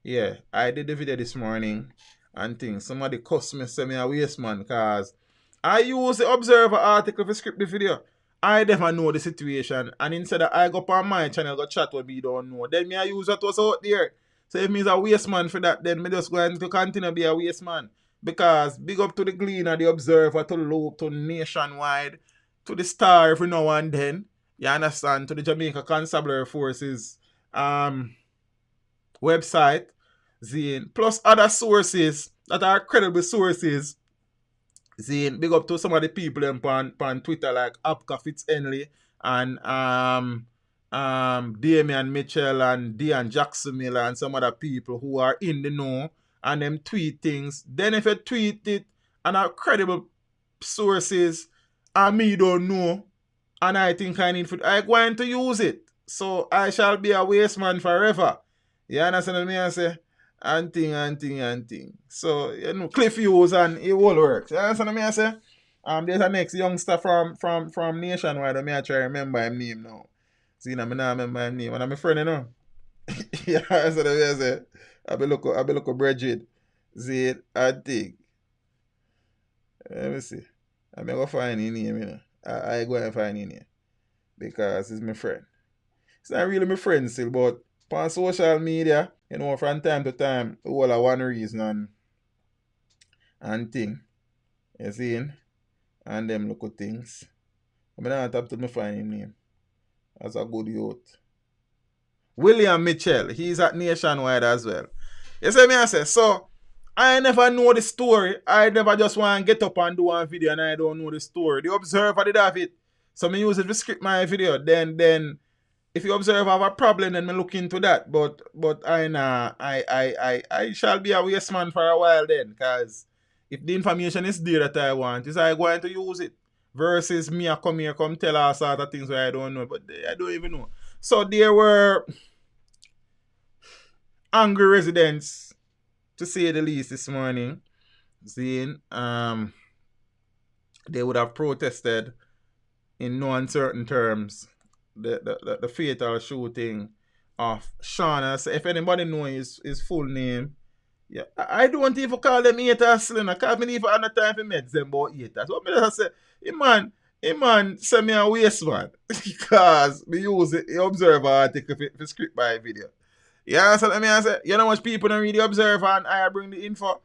Yeah, I did the video this morning and things. Somebody cussed me, say me a waste man, because I use the Observer article for script the video. I never know the situation, and instead of I go up on my channel, go chat what me don't know. Then me I use what was out there. So if me's a waste man for that, then me just going to continue to be a waste man. Because big up to the Gleaner, the Observer, to Loop, to Nationwide, to the Star every now and then. You understand? To the Jamaica Constabulary Forces website, Zine, plus other sources that are credible sources. Zine, big up to some of the people them on Twitter like Apka Fitzhenley and Damian Mitchell and Dion Jackson Miller and some other people who are in the know and them tweet things. Then if you tweet it and are credible sources and me don't know and I think I need food, I'm going to use it. So I shall be a waste man forever. You understand what I say? And thing. So, you know, Cliff Hughes and it all works. You understand what I say? There's a next youngster from Nationwide. I try to remember his name now. See, I not remember his name. And I'm a friend, you know. Yeah, that's what I say. I be look at Bridget. See it, I think. Let me see. I'm going to find his name, you know. I go and find his name. Because he's my friend. It's not really my friend still, but on social media, you know, from time to time, all are one reason and thing. You see? And them look at things. I'm not have to find his name. That's a good youth. William Mitchell, he's at Nationwide as well. You see me I say, so I never know the story. I never just want to get up and do one video and I don't know the story. The Observer did have it. So me use it to script my video. Then if you observe I have a problem, then me look into that. But I shall be a waste man for a while then, because if the information is there that I want, is I going to use it? Versus me I come here, come tell all sort of things where I don't know, but I don't even know. So there were angry residents, to say the least, this morning. Saying they would have protested in no uncertain terms the fatal shooting of Shauna. So if anybody knows his full name, yeah, I don't even call them haters, because I even have no time for meds them about haters. What me just say, a man say me a waste man, because we use the Observer article for script by video. You understand what I say? You know how much people don't read the Observer and I bring the info?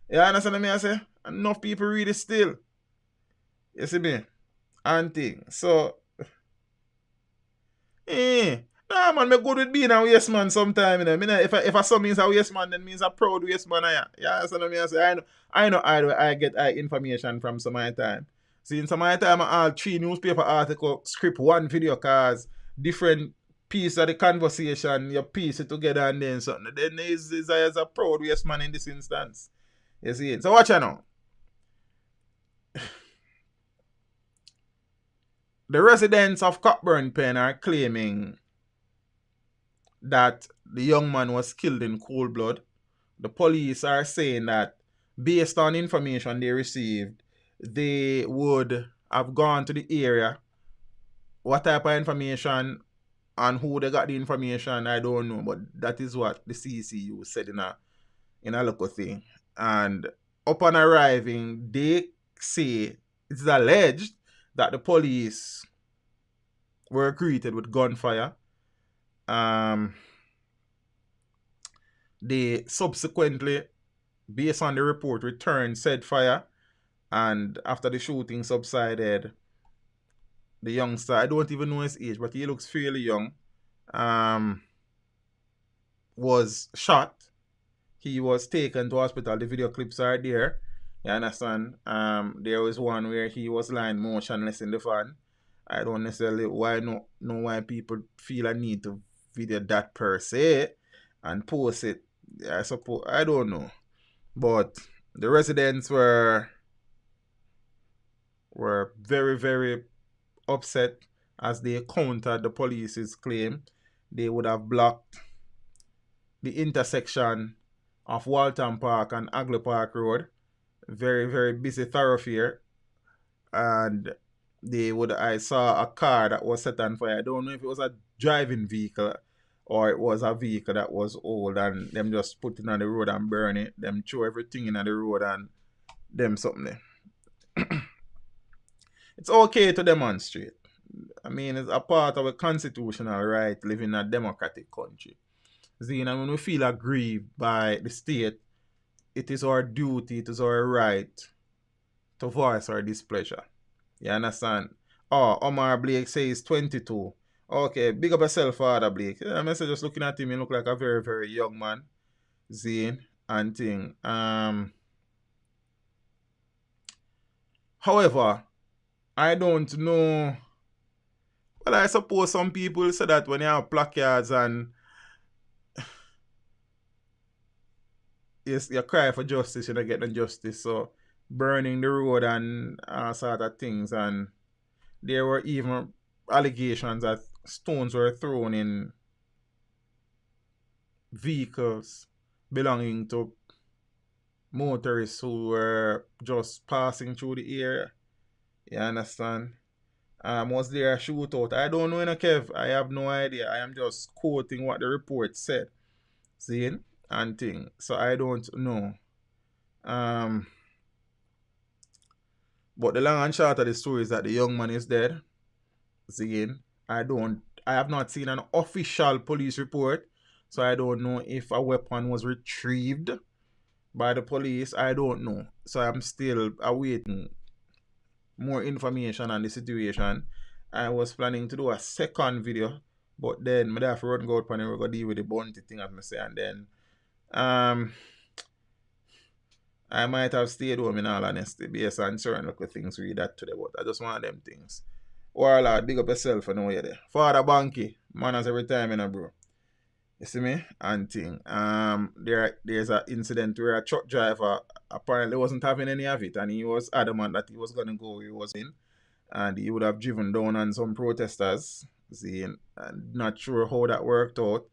You understand what I say? Enough people read it still. You see me? And thing. So, nah man, me good with being a waste man sometime, you know. If I saw means a waste man, then means a proud waste man. You understand what I say? I know I get information from some of my time. See, in some of the time, I all 3 newspaper article script 1 video cause different piece of the conversation, you piece it together and then something. Then is a proud waste man in this instance. You see it. So watch out now. The residents of Cockburn Pen are claiming that the young man was killed in cold blood. The police are saying that based on information they received, they would have gone to the area. What type of information and who they got the information, I don't know, but that is what the CCU said in a local thing. And upon arriving, they say it's alleged that the police were greeted with gunfire. They subsequently, based on the report, returned said fire, and after the shooting subsided, the youngster, I don't even know his age, but he looks fairly young, was shot. He was taken to hospital. The video clips are there. You understand? There was one where he was lying motionless in the van. I don't necessarily know why people feel a need to video that per se and post it. I suppose, I don't know. But the residents were very, very upset as they countered the police's claim. They would have blocked the intersection of Walton Park and Agley Park Road. Very, very busy thoroughfare. And I saw a car that was set on fire. I don't know if it was a driving vehicle or it was a vehicle that was old and them just put it on the road and burn it. Them throw everything in on the road and them something there. It's okay to demonstrate. I mean, it's a part of a constitutional right living in a democratic country. See, and when we feel aggrieved by the state, it is our duty, it is our right to voice our displeasure. You understand? Oh, Omar Blake says 22. Okay, big up yourself, Father Blake. I'm just looking at him, he look like a very, very young man. Zane and thing. However, I don't know. Well, I suppose some people say that when you have placards and you cry for justice, you don't get no justice. So burning the road and all sort of things. And there were even allegations that stones were thrown in vehicles belonging to motorists who were just passing through the area. You understand? Was there a shootout? I don't know, Kev. I have no idea. I am just quoting what the report said. See? And thing. So I don't know. But the long and short of the story is that the young man is dead. See? I have not seen an official police report. So I don't know if a weapon was retrieved by the police. I don't know. So I'm still awaiting more information on the situation. I was planning to do a second video, but then I have to run out and we're going to deal with the bounty thing, as I say, and then I might have stayed home in all honesty based on certain local things read that today, but I just want them things. Warlord, big up yourself and know you're there. Father Banky, manners every time, bro. You see me? And thing. There's an incident where a truck driver apparently wasn't having any of it, and he was adamant that he was gonna go where he was in, and he would have driven down on some protesters. See, and not sure how that worked out.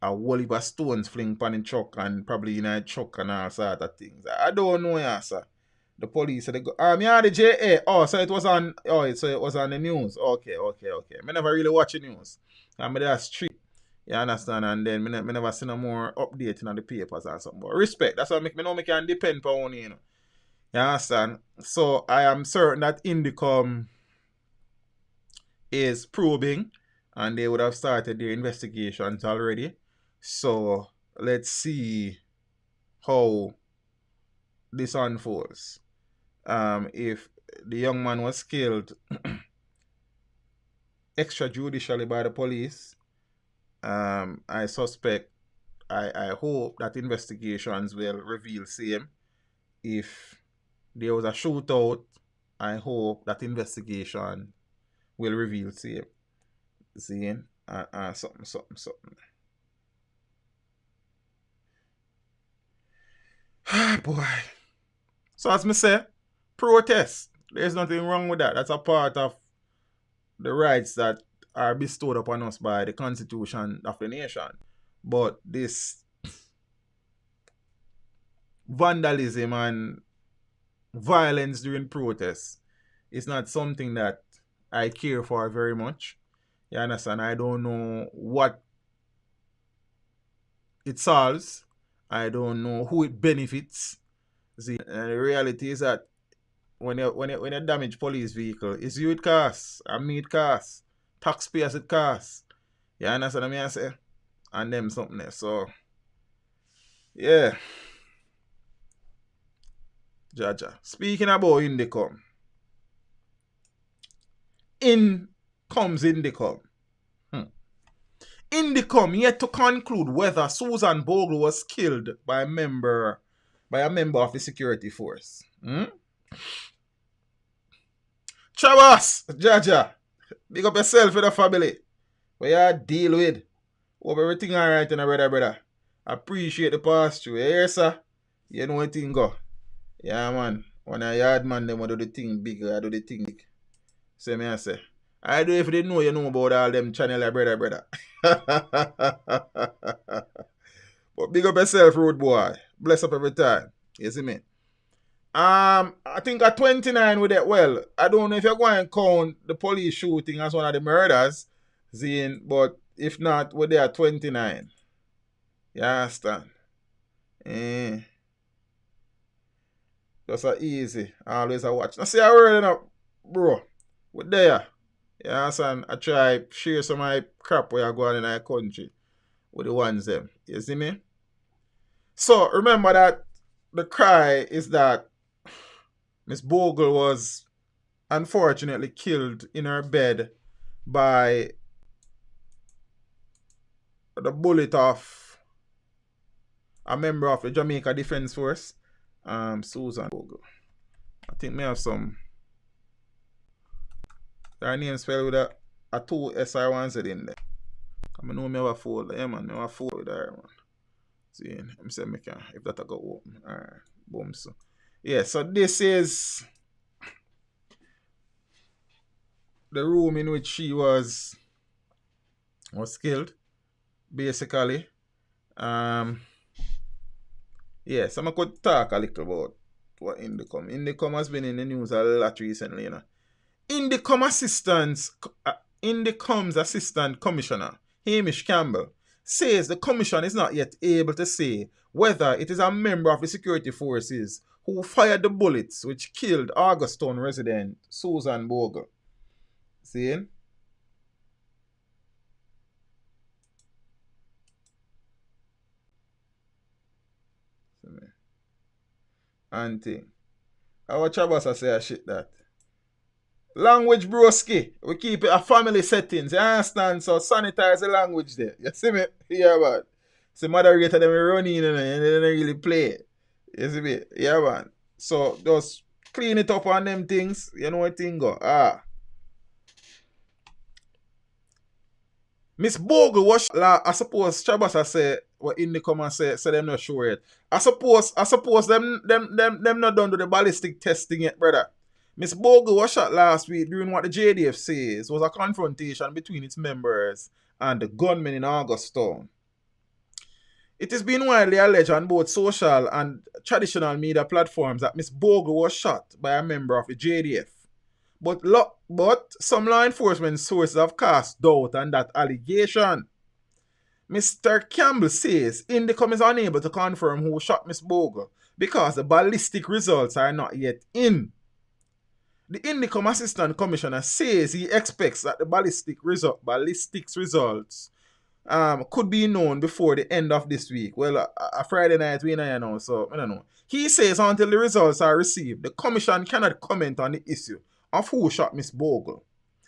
A whole heap of stones fling pan in truck and probably in a truck and all sort of things. I don't know, yeah, sir. The police said they go. Yeah, the JA. Oh, so it was on. Oh, so it was on the news. Okay. I never really watch the news. I'm there street. You understand? And then me never see no more updating on the papers or something. But respect. That's what make me know me can depend on you know. You understand? So I am certain that Indicom is probing and they would have started their investigations already. So let's see how this unfolds. If the young man was killed extrajudicially by the police, I suspect, I hope that investigations will reveal same. If there was a shootout I hope that investigation will reveal same. Seeing something. Boy. So as me say, protest. There's nothing wrong with that. That's a part of the rights that are bestowed upon us by the Constitution of the nation. But this vandalism and violence during protests is not something that I care for very much. You understand? I don't know what it solves. I don't know who it benefits. See, and the reality is that when you damage police vehicle, it's you it costs, and me it costs, taxpayers it costs. You understand what I say? And them something else. So yeah. Jaja. Speaking about Indicom. In comes Indicom. Indicom yet to conclude whether Susan Bogle was killed by a member of the security force. Chavas, Jaja, big up yourself and the family. What you deal with? Hope everything alright, brother. Appreciate the pass through. Yes, sir. You know what thing go. Yeah, man. When a yard man, them do the thing big, I do the thing big. Say me I say. I do if they know you know about all them channel, brother. But big up yourself, road boy. Bless up every time. You see me? I think at 29 with that. Well, I don't know if you're going to count the police shooting as one of the murders, Zine, but if not, we're there at 29. You understand? Just a easy. Always a watch. Now see I word enough, bro. We're there. You understand? I try share some of my crap where I go on in our country with the ones them. You see me? So remember that the cry is that Miss Bogle was unfortunately killed in her bed by the bullet of a member of the Jamaica Defense Force, Susan Bogle. I think may have some. Her name spelled with a 2 SR 1 Z in there. I know me have a folder. Yeah, man, me have a folder with her, man. See, let me see if I can, if that I go open. Alright, boom, so. Yeah, so this is the room in which she was killed, basically. Yeah, so I could talk a little about what Indicom. Indicom has been in the news a lot recently, you know. Indicom's assistant commissioner, Hamish Campbell, says the commission is not yet able to say whether it is a member of the security forces who fired the bullets which killed Augustown resident Susan Bogle. See? Auntie. Our Chabasa say a shit that. Language broski. We keep it a family settings. You understand? So sanitize the language there. You see me? Yeah, man. See, moderator them run in and they don't really play. You see me? Yeah, man. So just clean it up on them things. You know what thing go? Miss Bogle was I suppose Chabasa say what in the comment say them not sure yet. I suppose them not done to the ballistic testing yet, brother. Miss Bogle was shot last week during what the JDF says was a confrontation between its members and the gunmen in Augustown. It has been widely alleged on both social and traditional media platforms that Miss Bogle was shot by a member of the JDF. But some law enforcement sources have cast doubt on that allegation. Mr. Campbell says Indicom is unable to confirm who shot Miss Bogle because the ballistic results are not yet in. The Indicom Assistant Commissioner says he expects that the ballistics results could be known before the end of this week. Well, a Friday night we know, so I don't know. He says until the results are received, the Commission cannot comment on the issue of who shot Miss Bogle.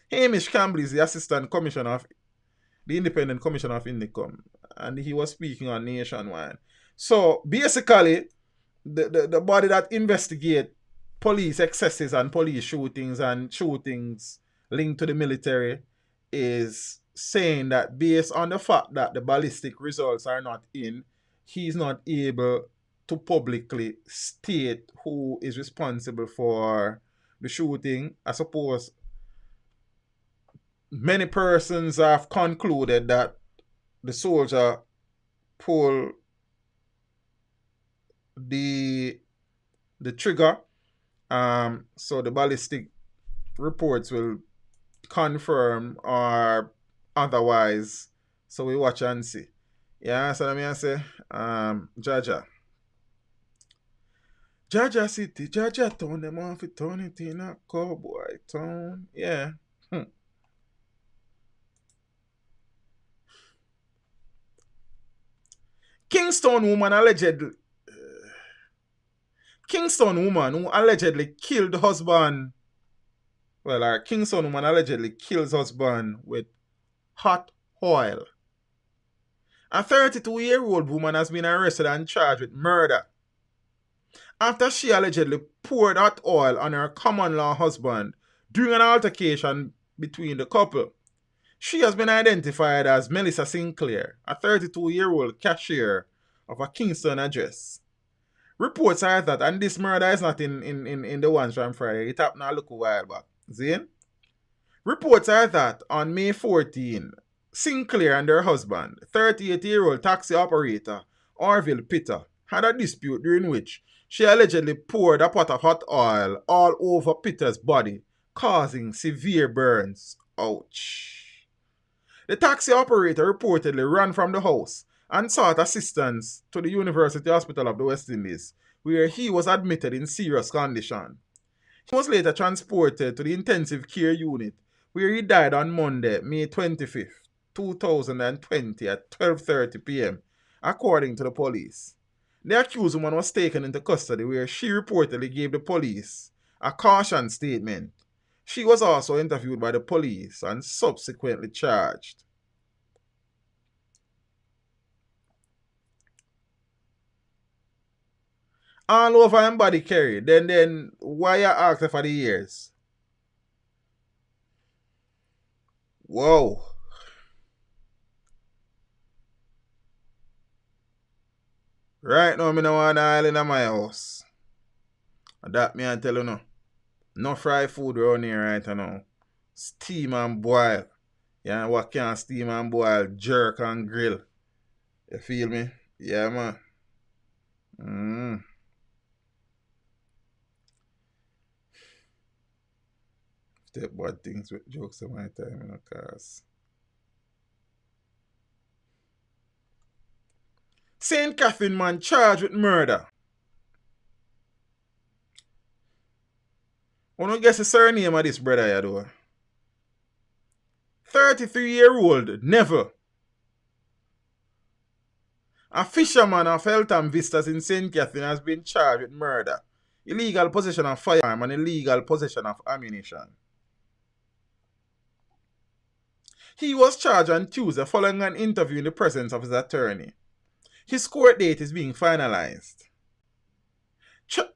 Hamish Campbell is the Assistant Commissioner of the Independent Commissioner of Indicom, and he was speaking on Nationwide. So basically, the body that investigate police excesses and police shootings and shootings linked to the military is saying that based on the fact that the ballistic results are not in, he's not able to publicly state who is responsible for the shooting. I suppose many persons have concluded that the soldier pulled the trigger. So the ballistic reports will confirm or otherwise. So we watch and see. Yeah, so let me say, Jaja. Jaja City, Jaja Town, them off it turn it in a cowboy town. Yeah. Kingston woman who allegedly killed husband. Well, our Kingston woman allegedly kills husband with hot oil. A 32-year-old woman has been arrested and charged with murder after she allegedly poured hot oil on her common-law husband during an altercation between the couple. She has been identified as Melissa Sinclair, a 32-year-old cashier of a Kingston address. Reports are that, and this murder is not in the ones from Friday, it happened a little while back. Zane? Reports are that on May 14, Sinclair and her husband, 38-year-old taxi operator Orville Pitter, had a dispute during which she allegedly poured a pot of hot oil all over Pitter's body, causing severe burns. Ouch. The taxi operator reportedly ran from the house and sought assistance to the University Hospital of the West Indies, where he was admitted in serious condition. He was later transported to the intensive care unit, where he died on Monday, May 25th, 2020 at 12:30 p.m., according to the police. The accused woman was taken into custody, where she reportedly gave the police a caution statement. She was also interviewed by the police and subsequently charged. All over him body carry. Then why you ask her for the years? Whoa. Right now, me no want oil in my house. That me I tell you no. No fried food around here right now. Steam and boil. Yeah, what can steam and boil? Jerk and grill. You feel me? Yeah, man. Step bad things with jokes of my time in a cause. St. Catherine man charged with murder. Wanna guess the surname of this brother you do? 33-year-old Never. A fisherman of Eltham Vistas in St. Catherine has been charged with murder, illegal possession of firearm, and illegal possession of ammunition. He was charged on Tuesday following an interview in the presence of his attorney. His court date is being finalized.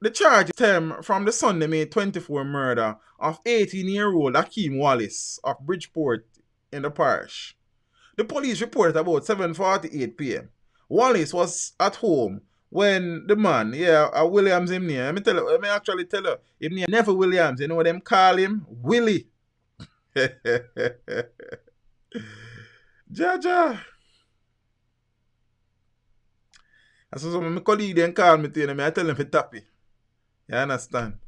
The charge stem from the Sunday, May 24 murder of 18-year-old Akeem Wallace of Bridgeport in the parish. The police reported about 7:48 p.m. Wallace was at home when the man, Williams him name. Let me actually tell you, him name Never Williams. You know what them call him? Willie. Jaja. That's what my colleague then call me to I tell him for tappy. You understand?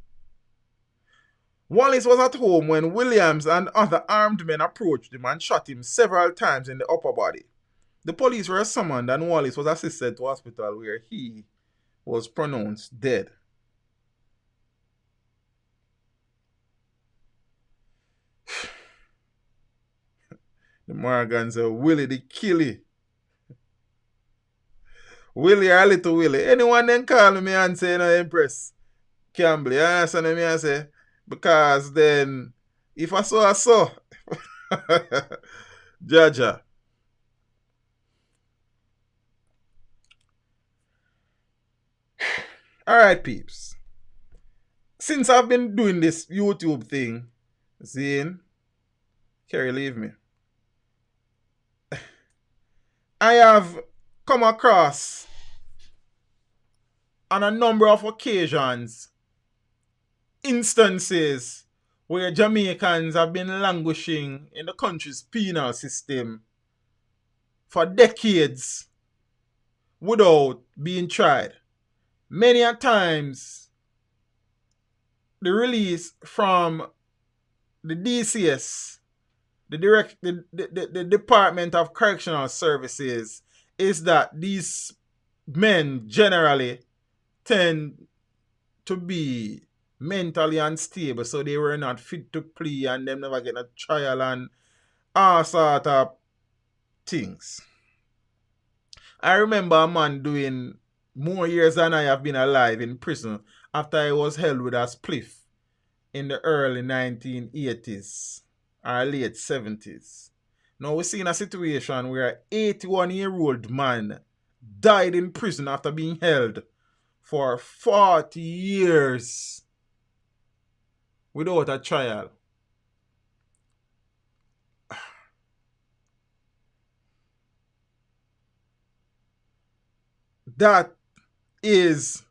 Wallace was at home when Williams and other armed men approached him and shot him several times in the upper body. The police were summoned and Wallace was assisted to hospital where he was pronounced dead. The Morgans are Willie the Killie. Willie or Little Willie. Anyone then call me and say, Empress Campbell. You understand what I say? Because then, if I saw. Jaja. Alright, peeps. since I've been doing this YouTube thing, Zane, Kerry, leave me. I have come across on a number of occasions instances where Jamaicans have been languishing in the country's penal system for decades without being tried. Many a times, the release from the DCS, the Department of Correctional Services, is that these men generally tend to be mentally unstable, so they were not fit to plea and them never get a trial and all sort of things. I remember a man doing more years than I have been alive in prison after I was held with a spliff in the early 1980s or late 70s. Now we're seeing a situation where an 81-year-old man died in prison after being held for 40 years without a trial. That is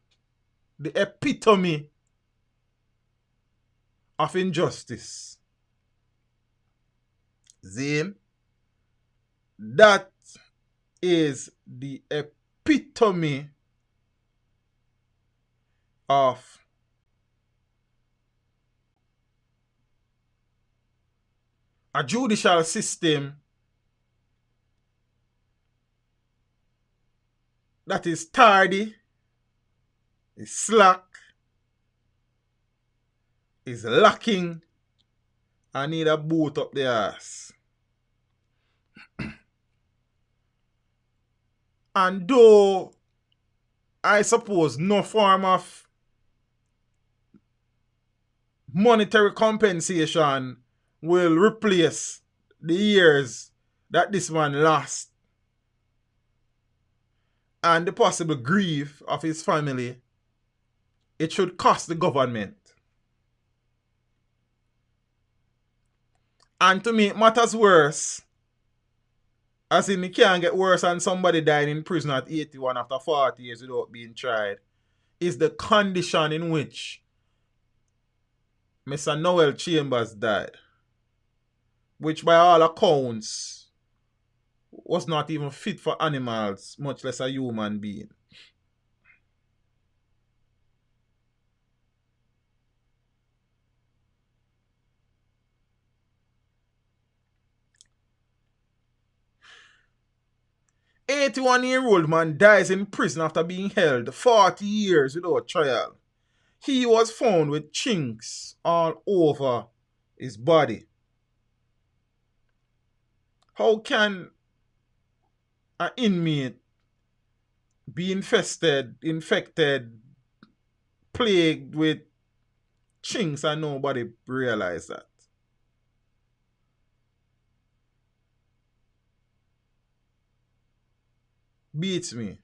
the epitome of injustice. Zane, that is the epitome of a judicial system that is tardy, is slack, is lacking, and need a boot up the ass. And though I suppose no form of monetary compensation will replace the years that this man lost and the possible grief of his family, it should cost the government. And to make matters worse, as in it can't get worse than somebody dying in prison at 81 after 40 years without being tried, is the condition in which Mr. Noel Chambers died, which by all accounts was not even fit for animals, much less a human being. An 81-year-old man dies in prison after being held 40 years without trial. He was found with chinks all over his body. How can an inmate be infected, plagued with chinks and nobody realize that? Beats me.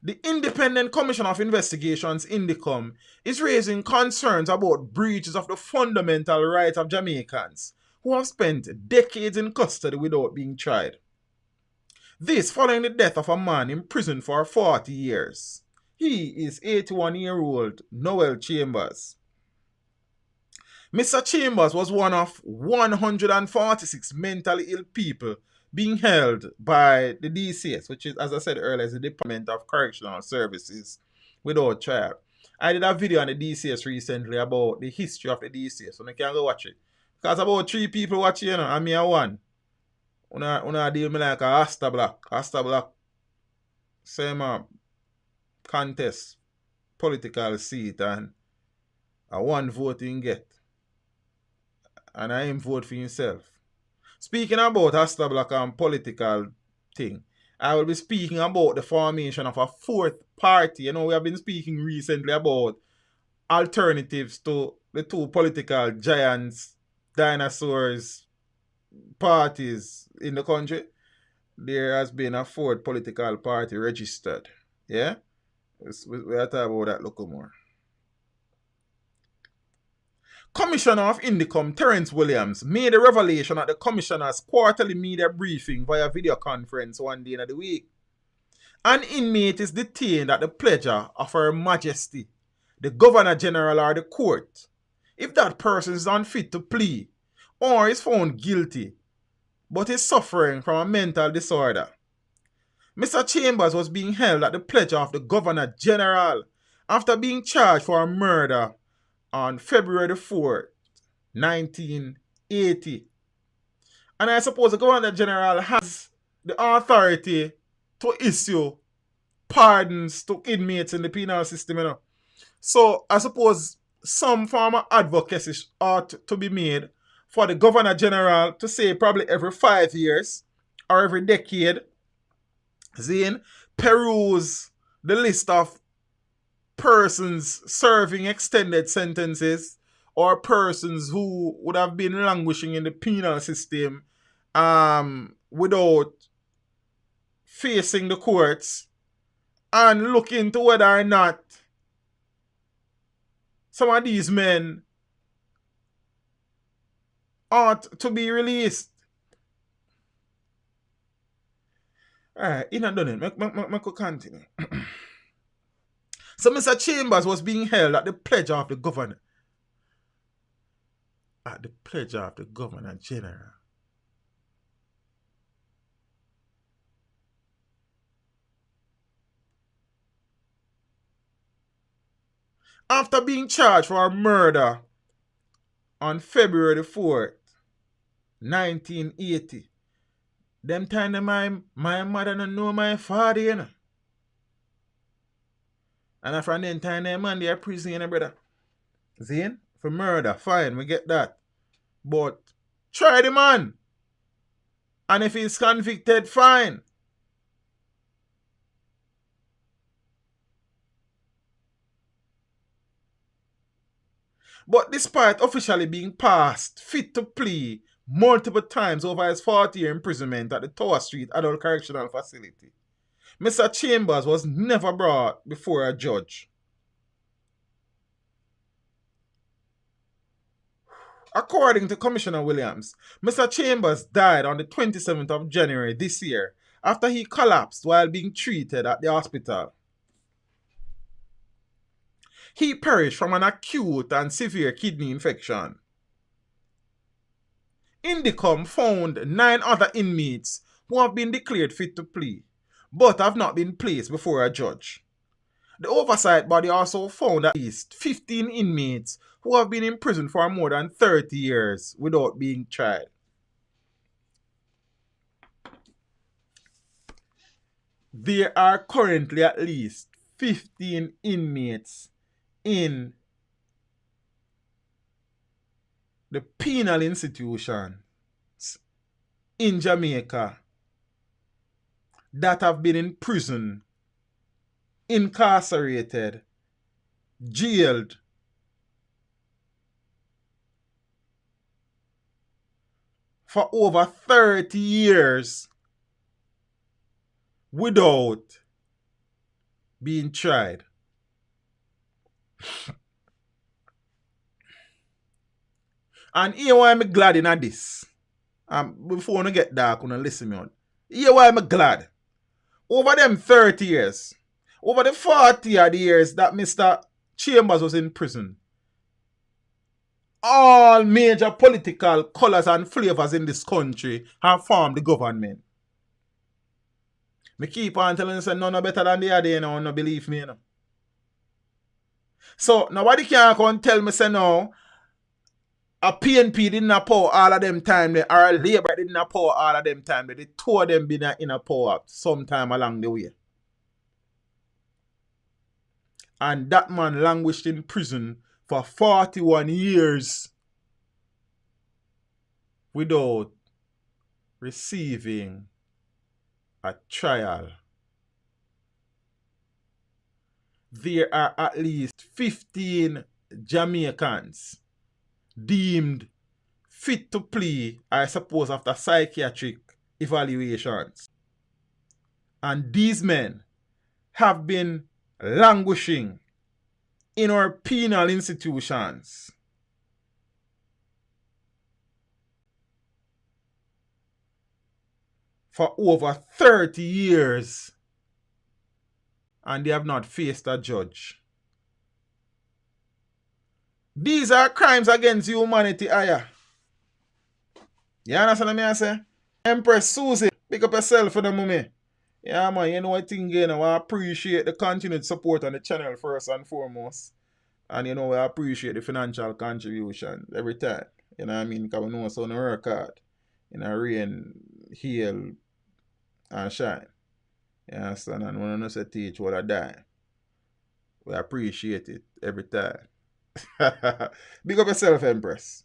The Independent Commission of Investigations, INDECOM, is raising concerns about breaches of the fundamental rights of Jamaicans who have spent decades in custody without being tried. This following the death of a man in prison for 40 years. He is 81-year-old Noel Chambers. Mr. Chambers was one of 146 mentally ill people being held by the DCS, which is, as I said earlier, is the Department of Correctional Services, without trial. I did a video on the DCS recently about the history of the DCS, so you can go watch it. Because about 3 people watching, and me a one. Una deal me like a Asta Black. Asta Black, same contest, political seat, and a one vote in get. And I ain't vote for himself. Speaking about Asta Black and political thing, I will be speaking about the formation of a 4th party. You know, we have been speaking recently about alternatives to the 2 political giants, dinosaurs, parties in the country. There has been a 4th political party registered. Yeah? We'll talk about that a little more. Commissioner of Indicom Terence Williams made a revelation at the Commissioner's quarterly media briefing via video conference one day in the week. An inmate is detained at the pleasure of Her Majesty, the Governor General or the court, if that person is unfit to plea or is found guilty but is suffering from a mental disorder. Mr. Chambers was being held at the pleasure of the Governor General after being charged for a murder on February 4th, 1980. And I suppose the Governor General has the authority to issue pardons to inmates in the penal system, you know. So I suppose some form of advocacy ought to be made for the Governor General to say probably every 5 years or every decade, Zane, peruse the list of persons serving extended sentences or persons who would have been languishing in the penal system without facing the courts, and look into whether or not some of these men ought to be released. Alright, you not done it. I could continue. So Mr. Chambers was being held at the pleasure of the governor. At the pleasure of the Governor General. After being charged for a murder on February 4th, 1980. Them time my mother don't know my father, you know. And from then time them man they are prison, you know, brother. Zane? For murder, fine, we get that. But try the man. And if he's convicted, fine. But despite officially being passed fit to plea multiple times over his 40-year imprisonment at the Tower Street Adult Correctional Facility, Mr. Chambers was never brought before a judge. According to Commissioner Williams, Mr. Chambers died on the 27th of January this year after he collapsed while being treated at the hospital. He perished from an acute and severe kidney infection. Indicom found 9 other inmates who have been declared fit to plea, but have not been placed before a judge. The oversight body also found at least 15 inmates who have been in prison for more than 30 years without being tried. There are currently at least 15 inmates in the penal institutions in Jamaica that have been in prison, incarcerated, jailed, for over 30 years without being tried. And here why I'm glad in this. Before I get dark, I listen me on. Here why I'm glad. Over them 30 years, over the 40 odd years that Mr. Chambers was in prison, all major political colors and flavors in this country have formed the government. Me keep on telling you, say none are better than the other, you know, no believe me, you know. So nobody can come tell me, say no, a PNP didn't have power all of them time, or a Labour didn't have power all of them time. The two of them been in a power sometime along the way. And that man languished in prison for 41 years without receiving a trial. There are at least 15 Jamaicans deemed fit to plea, I suppose, after psychiatric evaluations. And these men have been languishing in our penal institutions for over 30 years and they have not faced a judge. These are crimes against humanity, Aya. You understand what I say? Empress Susie, pick up yourself for the moment. Yeah, man, you know what thing again. I appreciate the continued support on the channel first and foremost. And you know, I appreciate the financial contribution every time. You know what I mean? Because we know it's on the work hard. You know, rain, hail, and shine. You understand? And when I say teach what I die, we appreciate it every time. Big up yourself, Empress.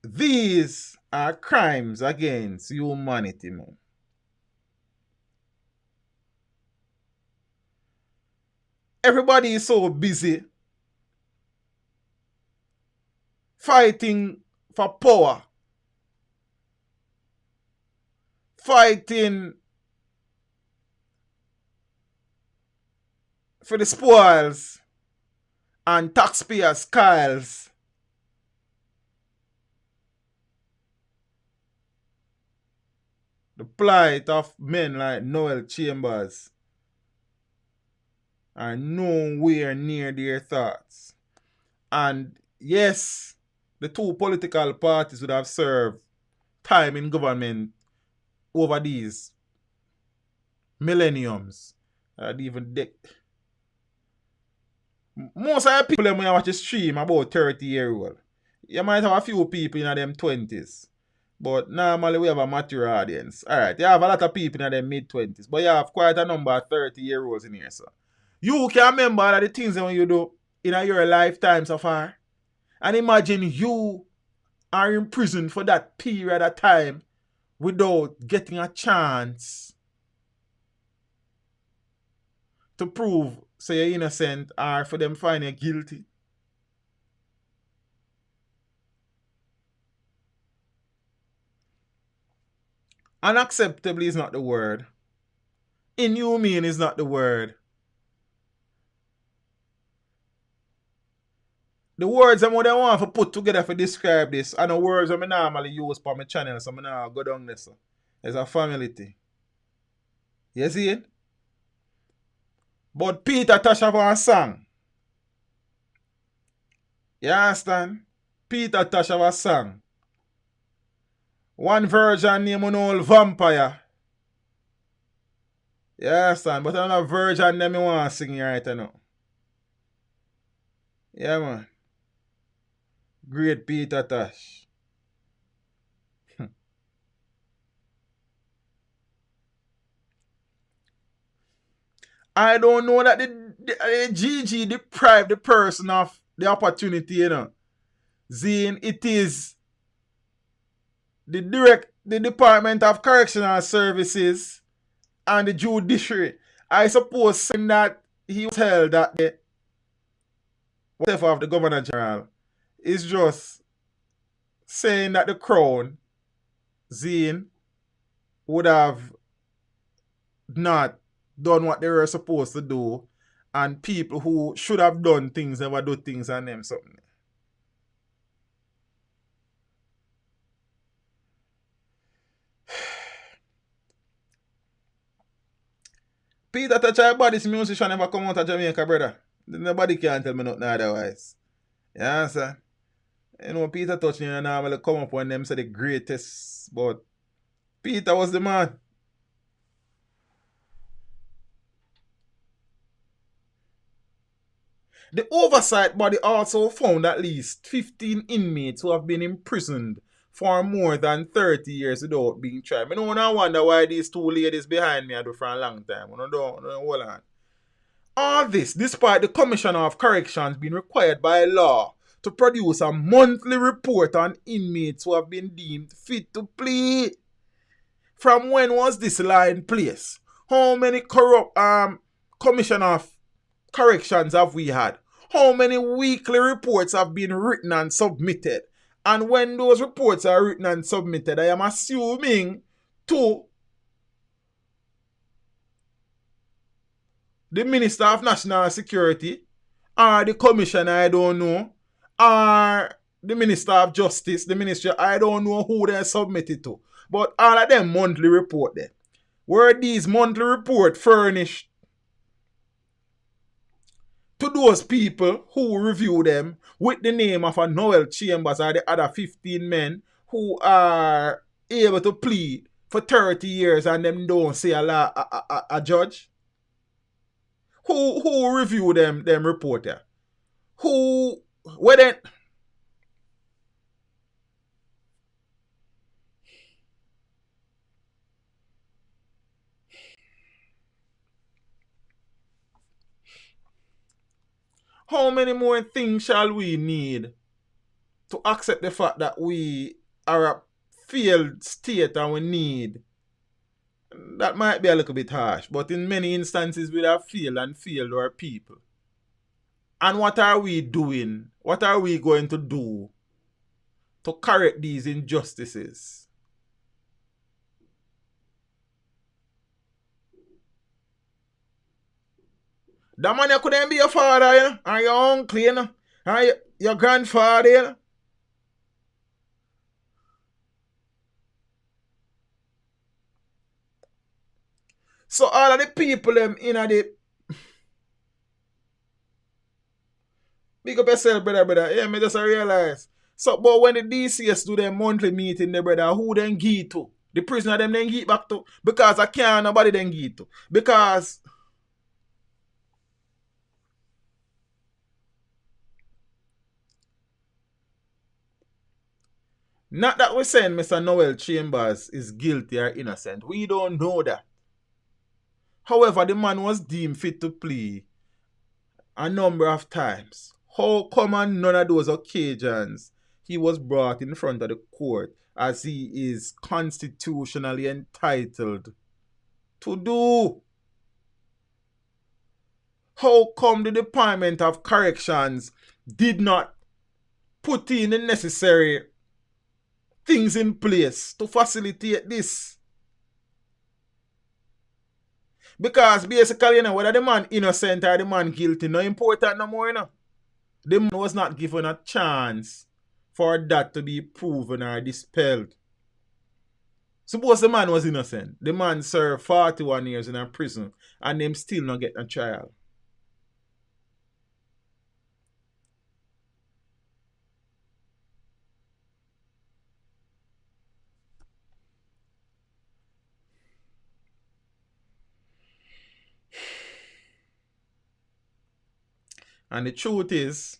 These are crimes against humanity, man. Everybody is so busy fighting for power, fighting for the spoils and taxpayers' skulls. The plight of men like Noel Chambers are nowhere near their thoughts. And yes, the two political parties would have served time in government over these millenniums. Most of the people when you watch the stream about 30 years old. You might have a few people in them 20s. But normally we have a mature audience. Alright, you have a lot of people in their mid-20s. But you have quite a number of 30-year-olds in here, so. You can remember all of the things that you do in your lifetime so far. And imagine you are in prison for that period of time without getting a chance to prove say you're innocent or for them find you guilty. Unacceptably is not the word. Inhumane is not the word. The words I'm what I want to put together to describe this are the words I normally use for my channel, so I now go down this. It's a family thing. You see it? But Peter Tosh have a song. You understand? Peter Tosh have a song. One version named Noel Vampire. You understand? But another version name I want to sing right now. Yeah, man. Great Peter Tosh. I don't know that the GG deprived the person of the opportunity, you know. Zine, it is the Department of Correctional Services and the judiciary. I suppose saying that he was held that the whatever of the Governor General is just saying that the Crown, Zine, would have not done what they were supposed to do, and people who should have done things never do things and them something. Peter Touch, this musician never come out of Jamaica, brother. Nobody can tell me nothing otherwise. You understand? You know, Peter Touch normally come up when them say the greatest, but Peter was the man. The oversight body also found at least 15 inmates who have been imprisoned for more than 30 years without being tried. I don't wonder why these two ladies behind me are doing for a long time. I don't hold on. All this, despite the Commissioner of Corrections being required by law to produce a monthly report on inmates who have been deemed fit to plead. From when was this law in place? How many corrupt Commissioner of Corrections have we had? How many weekly reports have been written and submitted? And when those reports are written and submitted, I am assuming to the Minister of National Security or the Commissioner, I don't know, or the Minister of Justice, the Ministry, I don't know who they submitted to. But all of them monthly report there. Were these monthly report furnished to those people who review them with the name of a Noel Chambers or the other 15 men who are able to plead for 30 years and them don't say a judge? Who review them report there? Who, where then? How many more things shall we need to accept the fact that we are a failed state and we need? That might be a little bit harsh, but in many instances we have failed our people. And what are we doing? What are we going to do to correct these injustices? That man, you couldn't be your father, you know? Or your uncle, you know? Or your grandfather, you know? So all of the people them in the big up yourself, brother. Yeah, me just realize. So, but when the DCS do their monthly meeting, the brother, who then give to? The prisoner them then give back to? Because I can't nobody then give to. Because not that we're saying Mr. Noel Chambers is guilty or innocent. We don't know that. However, the man was deemed fit to plea a number of times. How come on none of those occasions he was brought in front of the court as he is constitutionally entitled to do? How come the Department of Corrections did not put in the necessary things in place to facilitate this? Because basically, you know, whether the man innocent or the man guilty, no important no more, you know. The man was not given a chance for that to be proven or dispelled. Suppose the man was innocent. The man served 41 years in a prison and them still not get a trial. And the truth is,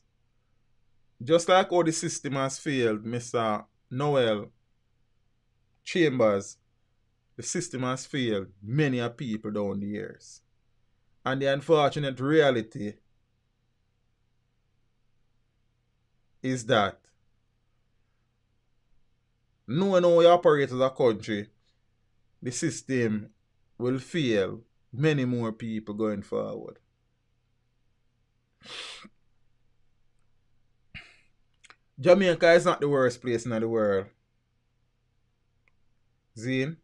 just like how the system has failed Mr. Noel Chambers, the system has failed many a people down the years. And the unfortunate reality is that knowing how we operate as a country, the system will fail many more people going forward. Jamaica is not the worst place in the world. Zine.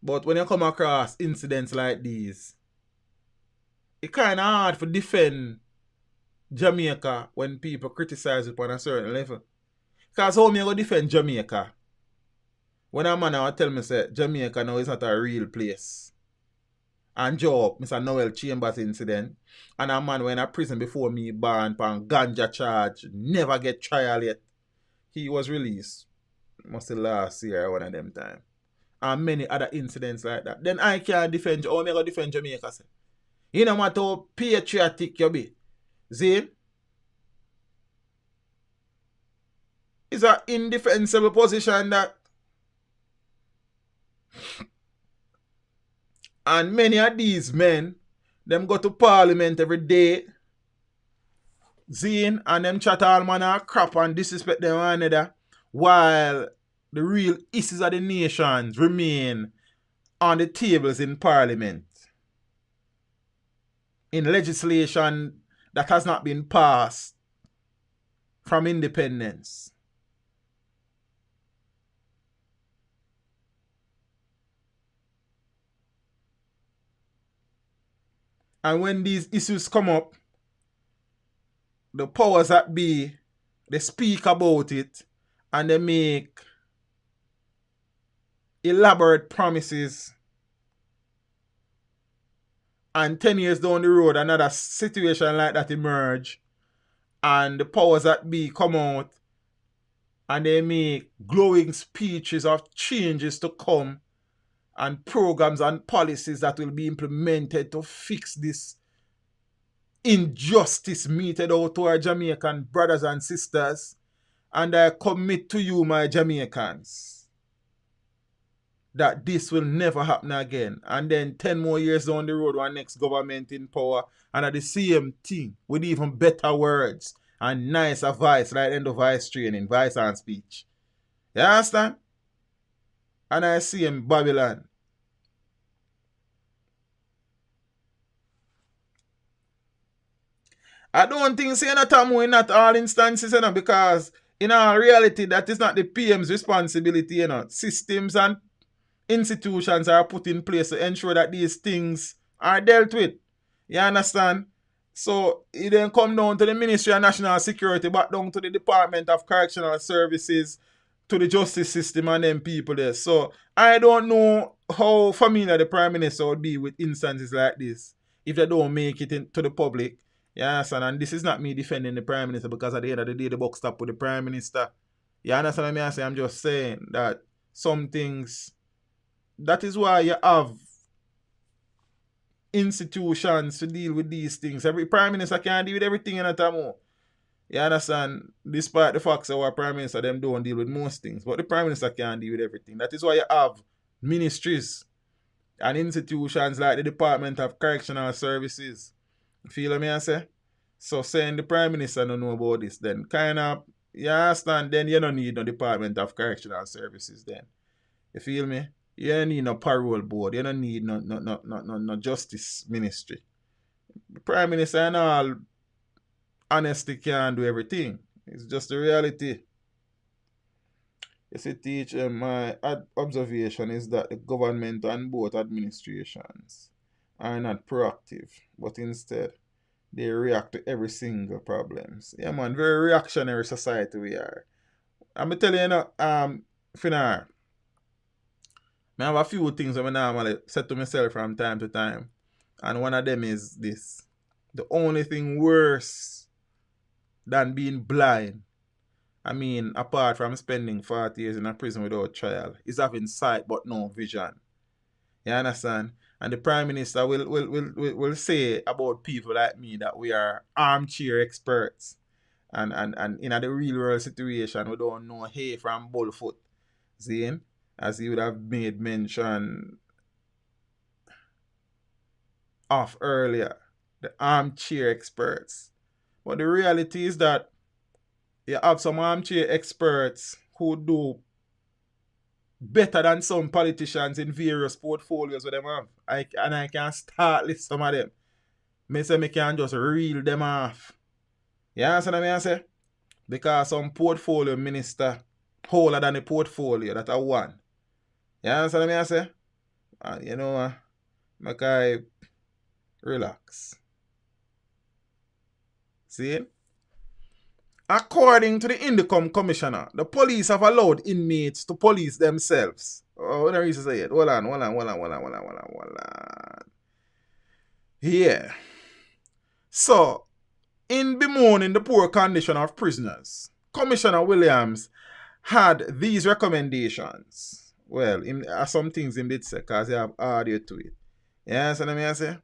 But when you come across incidents like these, it's kind of hard to defend Jamaica when people criticize it on a certain level. Because how me go defend Jamaica when a man will tell me say Jamaica now is not a real place? And job, Mr. Noel Chambers incident, and a man went in a prison before me born pan ganja charge, never get trial yet. He was released. Must have last year one of them time. And many other incidents like that. Then I can't defend you. How me go defend Jamaica? Say? You know matter how patriotic you be. See? It's an indefensible position that. And many of these men, them go to parliament every day, Zine, and them chat all manner of crap and disrespect them one another, while the real issues of the nations remain on the tables in parliament. In legislation that has not been passed from independence. And when these issues come up, the powers that be, they speak about it and they make elaborate promises. And 10 years down the road, another situation like that emerge. And the powers that be come out and they make glowing speeches of changes to come and programs and policies that will be implemented to fix this injustice meted out to our Jamaican brothers and sisters. And I commit to you, my Jamaicans, that this will never happen again. And then 10 more years down the road, our next government in power, and at the same thing, with even better words and nicer voice, like end of voice training, voice and speech. You understand? And I see him Babylon. I don't think saying that I'm in not all instances, you know, because in all reality, that is not the PM's responsibility, you know. Systems and institutions are put in place to ensure that these things are dealt with. You understand? So it then come down to the Ministry of National Security, back down to the Department of Correctional Services, to the justice system and them people there. So I don't know how familiar the Prime Minister would be with instances like this if they don't make it to the public. You understand? And this is not me defending the Prime Minister, because at the end of the day, the buck stop with the Prime Minister. You understand what I'm saying? I'm just saying that some things, that is why you have institutions to deal with these things. Every Prime Minister can't deal with everything in a time. You understand? Despite the fact that our Prime Minister them don't deal with most things, but the Prime Minister can't deal with everything. That is why you have ministries and institutions like the Department of Correctional Services. You feel what I say? So saying the Prime Minister don't know about this, then kind of, you understand, then you don't need no Department of Correctional Services then. You feel me? You don't need no parole board. You don't need no justice ministry. The Prime Minister and all honesty can't do everything. It's just the reality. You see, teacher, my observation is that the government and both administrations are not proactive, but instead they react to every single problem. Yeah, man, very reactionary society we are. I'm telling you, Finar, I have a few things that I normally say to myself from time to time. And one of them is this. The only thing worse than being blind, I mean, apart from spending 40 years in a prison without trial, is having sight but no vision. You understand? And the Prime Minister will say about people like me that we are armchair experts. And in the real world situation, we don't know hay from bullfoot. See? As he would have made mention of earlier, the armchair experts. But the reality is that you have some armchair experts who do better than some politicians in various portfolios with them have. And I can start list some of them. Me say me can just reel them off. You understand what I say? Because some portfolio minister taller than the portfolio that I want. You understand what I say? And you know, make I relax. See? According to the Indicom Commissioner, the police have allowed inmates to police themselves. Oh, what are you say it? Hold on. Yeah. So, in bemoaning the poor condition of prisoners, Commissioner Williams had these recommendations. Well, some things in did say, because he have audio to it. You understand what I say?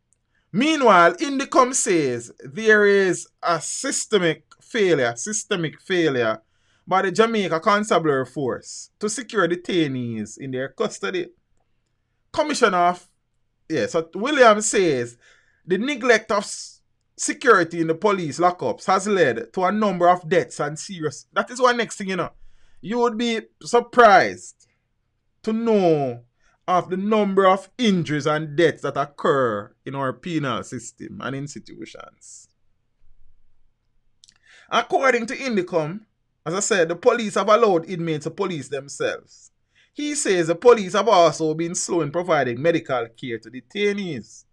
Meanwhile, Indicom says there is a systemic failure by the Jamaica Constabulary Force to secure detainees in their custody. So Williams says the neglect of security in the police lockups has led to a number of deaths and serious. That is one next thing, you know. You would be surprised to know of the number of injuries and deaths that occur in our penal system and institutions. According to Indicom, as I said, the police have allowed inmates to police themselves. He says the police have also been slow in providing medical care to detainees.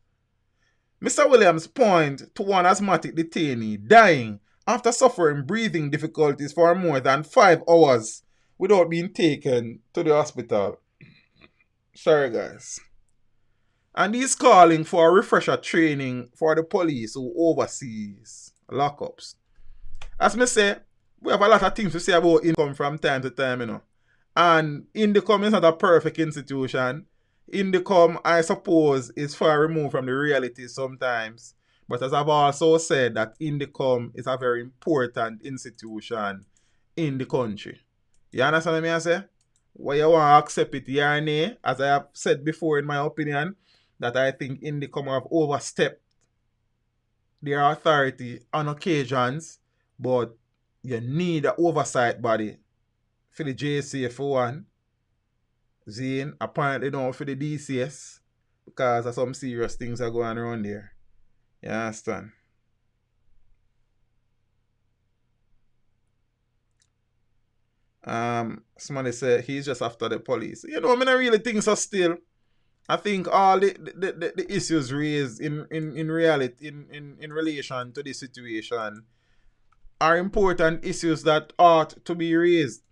Mr. Williams points to one asthmatic detainee dying after suffering breathing difficulties for more than 5 hours without being taken to the hospital. Sorry, guys. And he's calling for a refresher training for the police who oversees lockups. As me say, we have a lot of things to say about Indicom from time to time, you know. And Indicom is not a perfect institution. Indicom, I suppose, is far removed from the reality sometimes. But as I've also said, that Indicom is a very important institution in the country. You understand what I say? Why you want to accept it, yeah or nay? As I have said before, in my opinion, that I think Indicom have overstepped their authority on occasions, but you need an oversight body for the JCA for one. Zane, apparently not for the DCS, because of some serious things are going around there. You understand? Somebody said he's just after the police. You know, I mean, I really think so still. I think all the issues raised in reality, in relation to this situation are important issues that ought to be raised.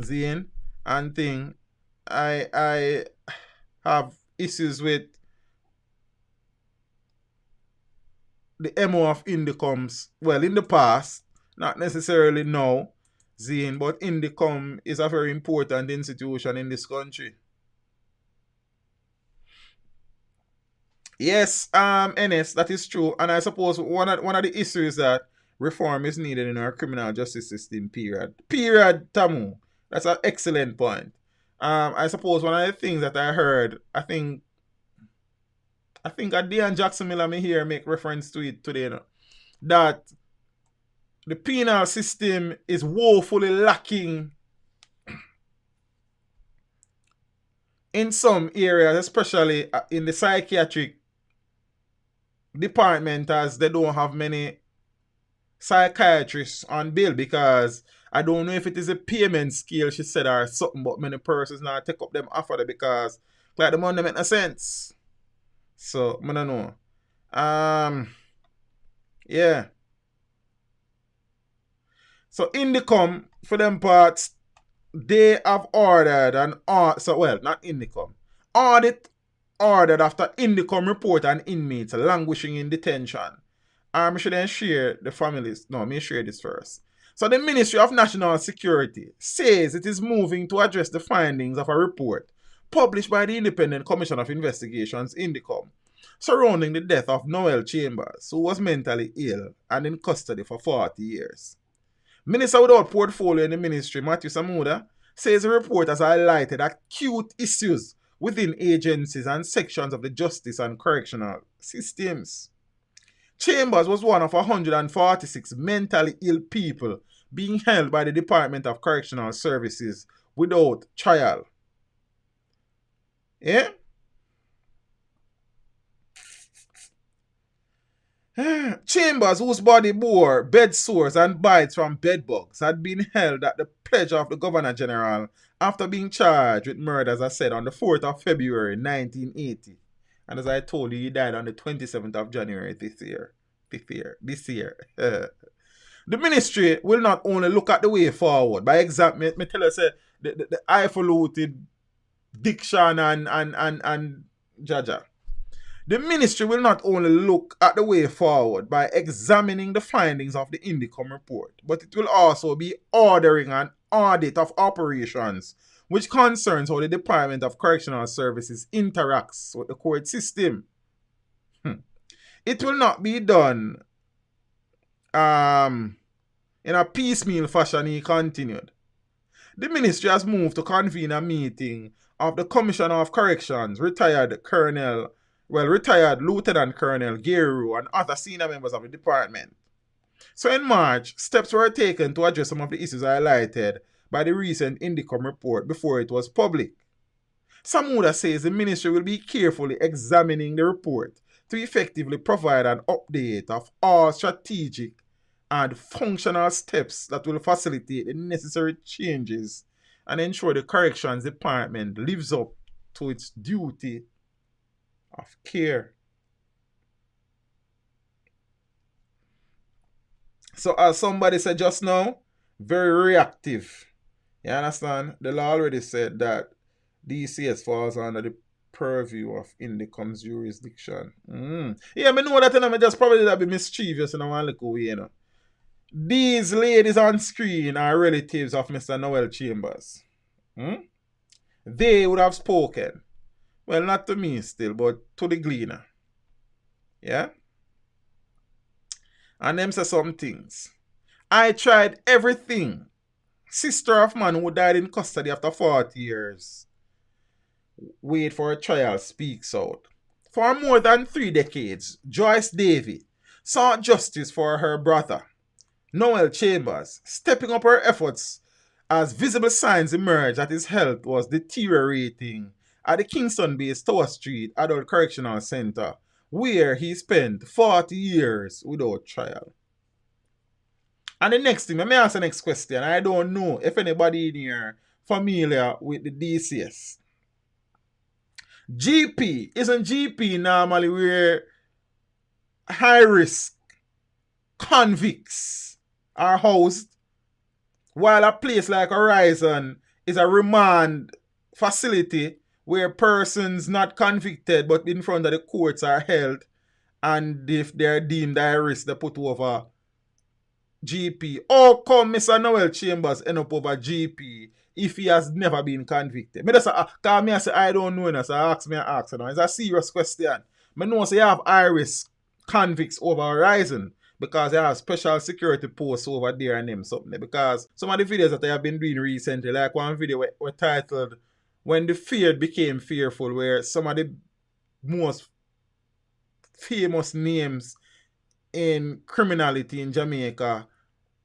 Zane, and thing. I have issues with the MO of Indicoms. Well, in the past, not necessarily now, Zane, but Indicom is a very important institution in this country. Yes, NS, that is true. And I suppose one of the issues that reform is needed in our criminal justice system, period. Period, Tamu. That's an excellent point. I suppose one of the things that I heard, I think Dean Jackson Miller me here make reference to it today, you know, that the penal system is woefully lacking in some areas, especially in the psychiatric department, as they don't have many psychiatrists on bill, because I don't know if it is a payment scale she said or something, but many persons now take up them offer it because like the money make no sense. So I don't know. Yeah. So Indicom, for them parts, they have ordered an not Indicom. Audit ordered after Indicom report an inmate languishing in detention. I should then share the families. No, me share this first. So the Ministry of National Security says it is moving to address the findings of a report published by the Independent Commission of Investigations, Indicom, surrounding the death of Noel Chambers, who was mentally ill and in custody for 40 years. Minister without portfolio in the ministry, Matthew Samuda, says the report has highlighted acute issues within agencies and sections of the justice and correctional systems. Chambers was one of 146 mentally ill people being held by the Department of Correctional Services without trial. Yeah? Chambers, whose body bore bed sores and bites from bed bugs, had been held at the pleasure of the Governor General after being charged with murder, as I said, on the 4th of February 1980. And as I told you, he died on the 27th of January this year. The ministry will not only look at the way forward by examining, me tell you, say, the highfalutin diction and Jaja. The ministry will not only look at the way forward by examining the findings of the Indicom report, but it will also be ordering an audit of operations which concerns how the Department of Correctional Services interacts with the court system. It will not be done in a piecemeal fashion, he continued. The ministry has moved to convene a meeting of the Commissioner of Corrections, retired Lieutenant Colonel Geru and other senior members of the department. So in March, steps were taken to address some of the issues highlighted by the recent Indicom report before it was public. Samuda says the ministry will be carefully examining the report to effectively provide an update of all strategic add functional steps that will facilitate the necessary changes and ensure the corrections department lives up to its duty of care. So as somebody said just now, very reactive. You understand? The law already said that DCS falls under the purview of INDECOM's jurisdiction. Yeah, I know that, and I just probably that be mischievous in one little way, you know. These ladies on screen are relatives of Mr. Noel Chambers. They would have spoken. Well, not to me still, but to the gleaner. Yeah? And them say some things. I tried everything. Sister of man who died in custody after 40 years. Wait for a trial speaks out. For more than 3 decades, Joyce Davy sought justice for her brother, Noel Chambers, stepping up her efforts as visible signs emerged that his health was deteriorating at the Kingston-based Tower Street Adult Correctional Center, where he spent 40 years without trial. And the next thing, let me ask the next question. I don't know if anybody in here familiar with the DCS. GP, isn't GP normally where high risk convicts are housed, while a place like Horizon is a remand facility where persons not convicted but in front of the courts are held, and if they're deemed high risk, they put over GP. How come Mr. Noel Chambers end up over GP if he has never been convicted? Me just call me and say I don't know, so I ask me and ask. It's a serious question. I know say you have high risk convicts over Horizon because they have special security posts over there and them something. Because some of the videos that I have been doing recently, like one video were titled When the Feared Became Fearful, where some of the most famous names in criminality in Jamaica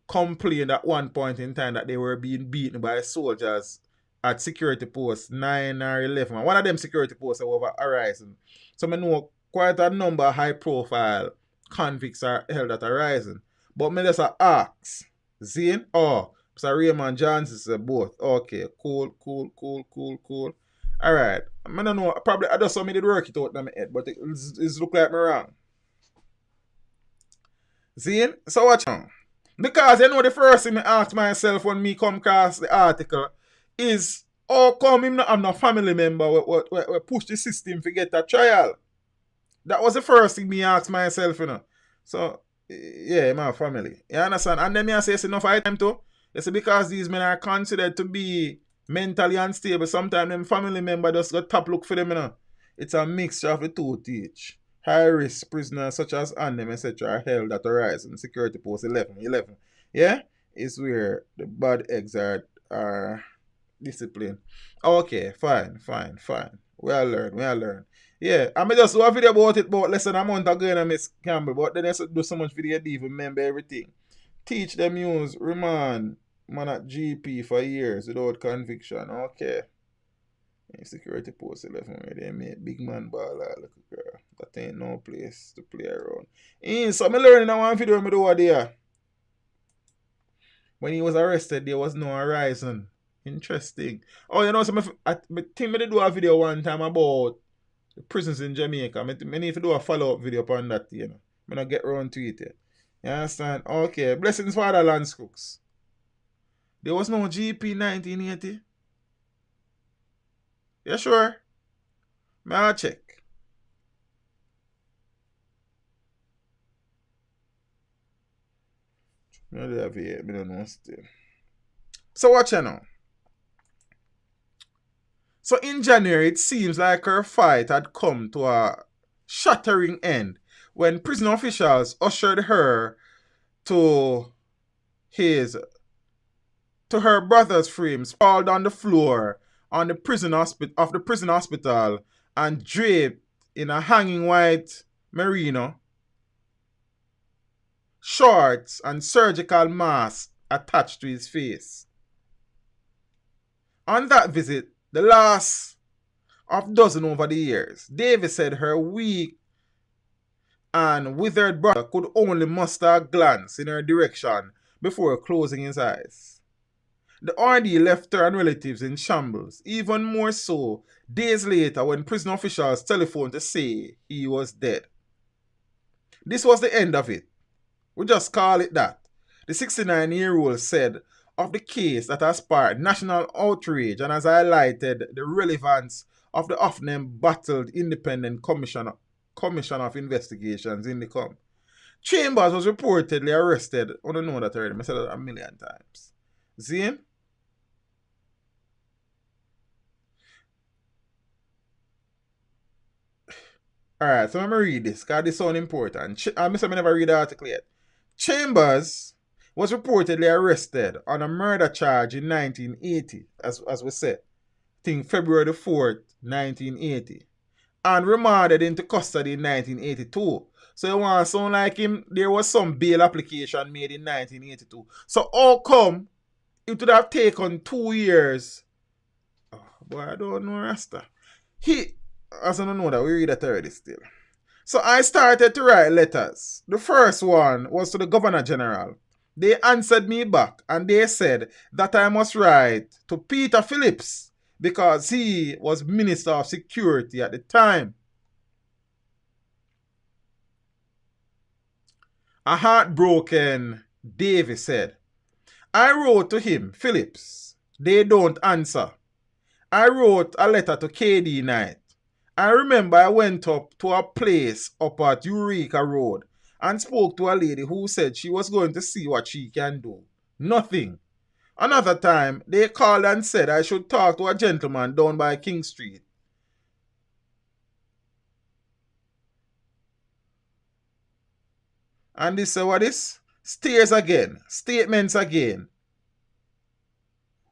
complained at one point in time that they were being beaten by soldiers at security posts 9 or 11. One of them security posts are over Horizon. So I know quite a number of high profile convicts are held at Horizon. But me just ask, Zane? Oh, Mr. Raymond Johnson said both. Okay, cool. Alright. I don't know, probably I just saw me did work it out in my head, but it look like me wrong. Zane? So watch now. Because you know the first thing I ask myself when me come across the article is how come him not have no family member we push the system to get a trial? That was the first thing me ask myself, you know. So, yeah, my family. You understand? And then me I say, it's enough time too. You see, because these men are considered to be mentally unstable, sometimes them family member just got top look for them, you know. It's a mixture of the two teach. High-risk prisoners such as Andem, etc. are held at Horizon Security Post 11. Yeah? It's where the bad eggs are disciplined. Okay, fine. We'll learn. Yeah, I may just do a video about it about less than a month ago and I Miss Campbell, but then I do so much video to even remember everything. Teach them use remand man at GP for years without conviction. Okay. Security Post 11 where they make big man ball like a girl. That ain't no place to play around. So I learning that one video I do over there. When he was arrested, there was no Horizon. Interesting. Oh, you know, so I think I do a video one time about the prisons in Jamaica. I need to do a follow-up video upon that, you know. I'm not get around to it yet. You understand? Okay. Blessings for the Lance Cooks. There was no GP 1980. You sure? May I check? I don't know still. So watch you now. So in January, it seems like her fight had come to a shattering end when prison officials ushered her to her brother's frame, sprawled on the floor of the prison hospital and draped in a hanging white merino, shorts and surgical mask attached to his face. On that visit, the last of dozen over the years, Davis said her weak and withered brother could only muster a glance in her direction before closing his eyes. The ordeal left her and relatives in shambles, even more so days later when prison officials telephoned to say he was dead. This was the end of it. We just call it that. The 69-year-old said of the case that has sparked national outrage and has highlighted the relevance of the often embattled Independent Commission of Investigations in the com. Chambers was reportedly arrested. I don't know that already. I said that a million times. Zane? Alright, so I'm going to read this because this sounds important. I never read the article yet. Chambers was reportedly arrested on a murder charge in 1980, as we said. I think February the 4th, 1980. And remanded into custody in 1982. So it want to sound like him, there was some bail application made in 1982. So how come it would have taken 2 years? Oh, boy, I don't know, Rasta. As I don't know that, we read that already still. So I started to write letters. The first one was to the Governor General. They answered me back and they said that I must write to Peter Phillips because he was Minister of Security at the time. A heartbroken Davy said, I wrote to him, Phillips. They don't answer. I wrote a letter to KD Knight. I remember I went up to a place up at Eureka Road and spoke to a lady who said she was going to see what she can do. Nothing. Another time, they called and said I should talk to a gentleman down by King Street. And this what is? Stairs again. Statements again.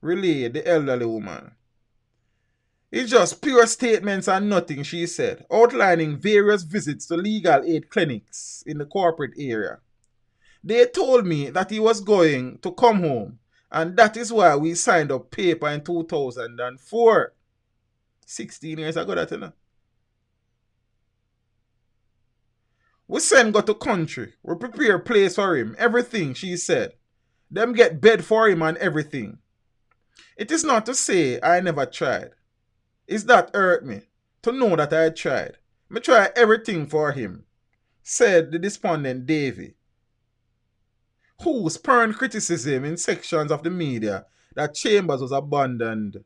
Relayed the elderly woman. It's just pure statements and nothing, she said, outlining various visits to legal aid clinics in the corporate area. They told me that he was going to come home, and that is why we signed up paper in 2004. 16 years ago, that, you know. We send go to country. We prepare place for him. Everything, she said. Them get bed for him and everything. It is not to say I never tried. It's that hurt me to know that I tried. Me try everything for him, said the despondent Davy, who spurned criticism in sections of the media that Chambers was abandoned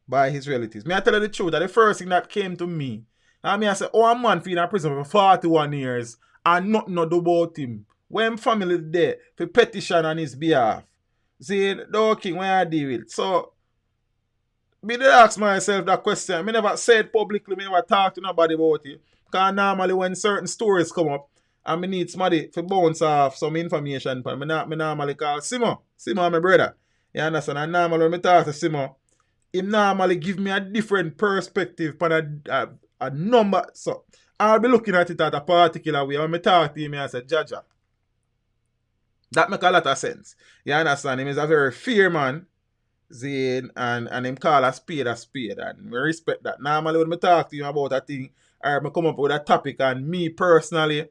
by his relatives. Me I tell you the truth, that the first thing that came to me, I said, oh, a man been in prison for 41 years and nothing to do about him. When family there for petition on his behalf. See, the king, when I deal with. So, me did ask myself that question. I never said publicly, me never talk to nobody about it. Because normally when certain stories come up, and me need somebody to bounce off some information, me normally call Simo. Simo my brother. You understand? And normally when I talk to Simo, he normally give me a different perspective on a number. So, I'll be looking at it at a particular way. When I talk to him, I say, Jaja. That make a lot of sense. You understand? Him is a very fair man. Zane, and him call a spade, and we respect that. Normally when I talk to him about a thing, or I come up with a topic, and me personally,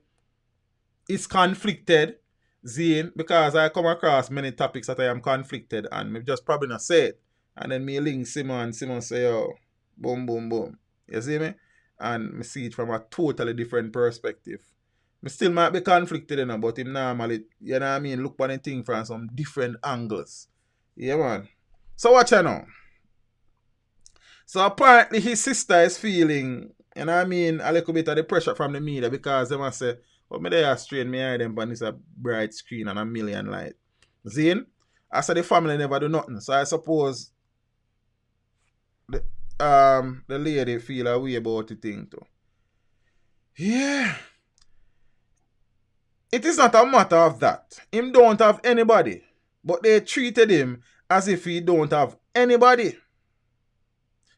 it's conflicted, Zane, because I come across many topics that I am conflicted, and me just probably not say it. And then me link Simon, and Simon say, oh, boom, boom, boom. You see me? And me see it from a totally different perspective. Me still might be conflicted, you know, but him normally, you know what I mean, look at the thing from some different angles. Yeah, man. So watch you now. So apparently his sister is feeling, you know what I mean, a little bit of the pressure from the media because they must say, well, me there strain me eye them but it's a bright screen and a million light. Zane, I said the family never do nothing. So I suppose the lady feel a way about the thing too. Yeah. It is not a matter of that. Him don't have anybody. But they treated him as if he don't have anybody.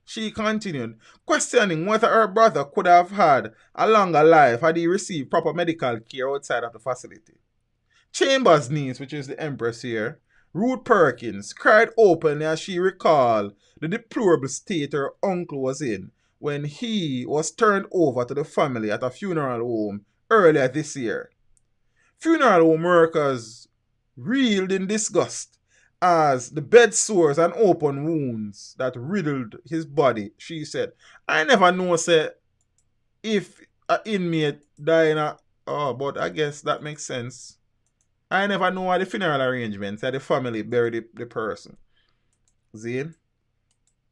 She continued, questioning whether her brother could have had a longer life had he received proper medical care outside of the facility. Chambers' niece, which is the Empress here, Ruth Perkins, cried openly as she recalled the deplorable state her uncle was in when he was turned over to the family at a funeral home earlier this year. Funeral home workers reeled in disgust as the bed sores and open wounds that riddled his body, she said. I never know, say, if an inmate die in a... Oh, but I guess that makes sense. I never know what the funeral arrangements that the family bury the person. See?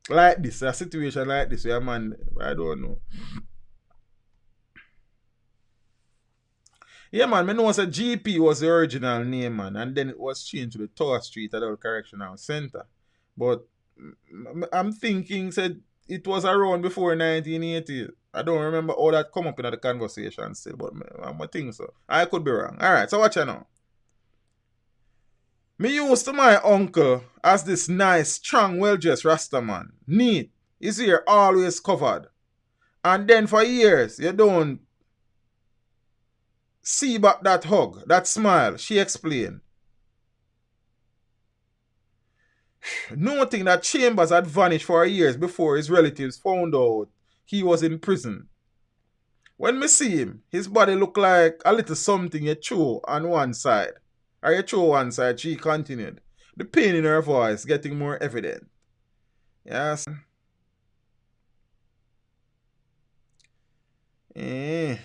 Like this, a situation like this, where a man, I don't know. Yeah, man, I know that GP was the original name, man, and then it was changed to the Tower Street Adult Correctional Center. But I'm thinking, said it was around before 1980. I don't remember all that come up in the conversation still, but I think so. I could be wrong. All right, so watch you now. Me used to my uncle as this nice, strong, well-dressed Rasta man. Neat. His hair always covered. And then for years, you don't see back that hug, that smile, she explained. Noting that Chambers had vanished for years before his relatives found out he was in prison. When me see him, his body looked like a little something you throw on one side. Or you throw one side, she continued. The pain in her voice getting more evident. Yes. If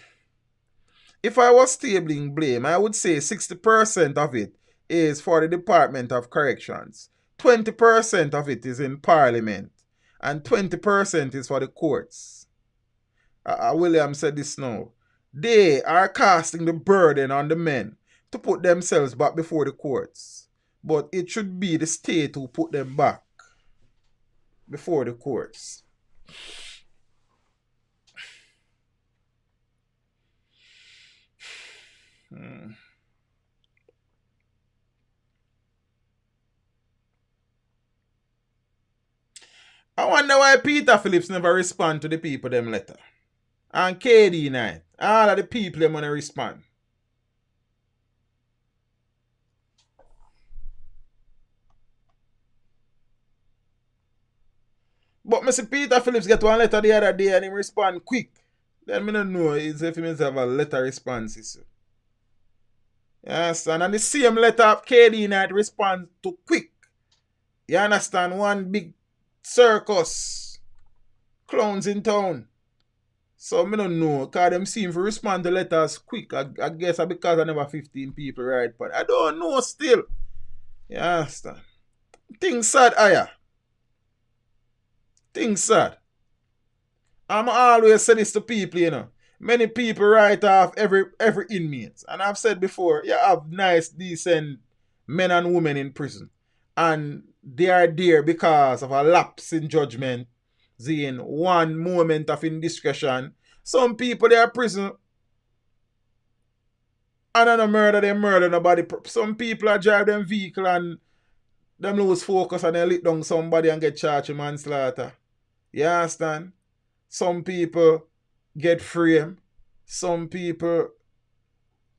I was tabling blame, I would say 60% of it is for the Department of Corrections. 20% of it is in Parliament. And 20% is for the courts. William said this now. They are casting the burden on the men to put themselves back before the courts. But it should be the state who put them back before the courts. I wonder why Peter Phillips never respond to the people them letter. And KD night. All of the people them wanna respond. But Mr. Peter Phillips get one letter the other day and he respond quick. Then I don't know if he have a letter responses. Yes, and the same letter KD night respond to quick. You understand? One big circus. Clowns in town. So I don't know. Because them seem to respond to letters quick. I guess because I never 15 people write. But I don't know still. You understand? Things sad, aya. Things sad. I'm always say this to people, you know. Many people write off every inmate. And I've said before, you have nice, decent men and women in prison. And they are there because of a lapse in judgment. In one moment of indiscretion. Some people they are prison. And on a murder, they murder nobody. Some people are drive them vehicle and them lose focus and they lit down somebody and get charged with manslaughter. You understand? Some people get framed. Some people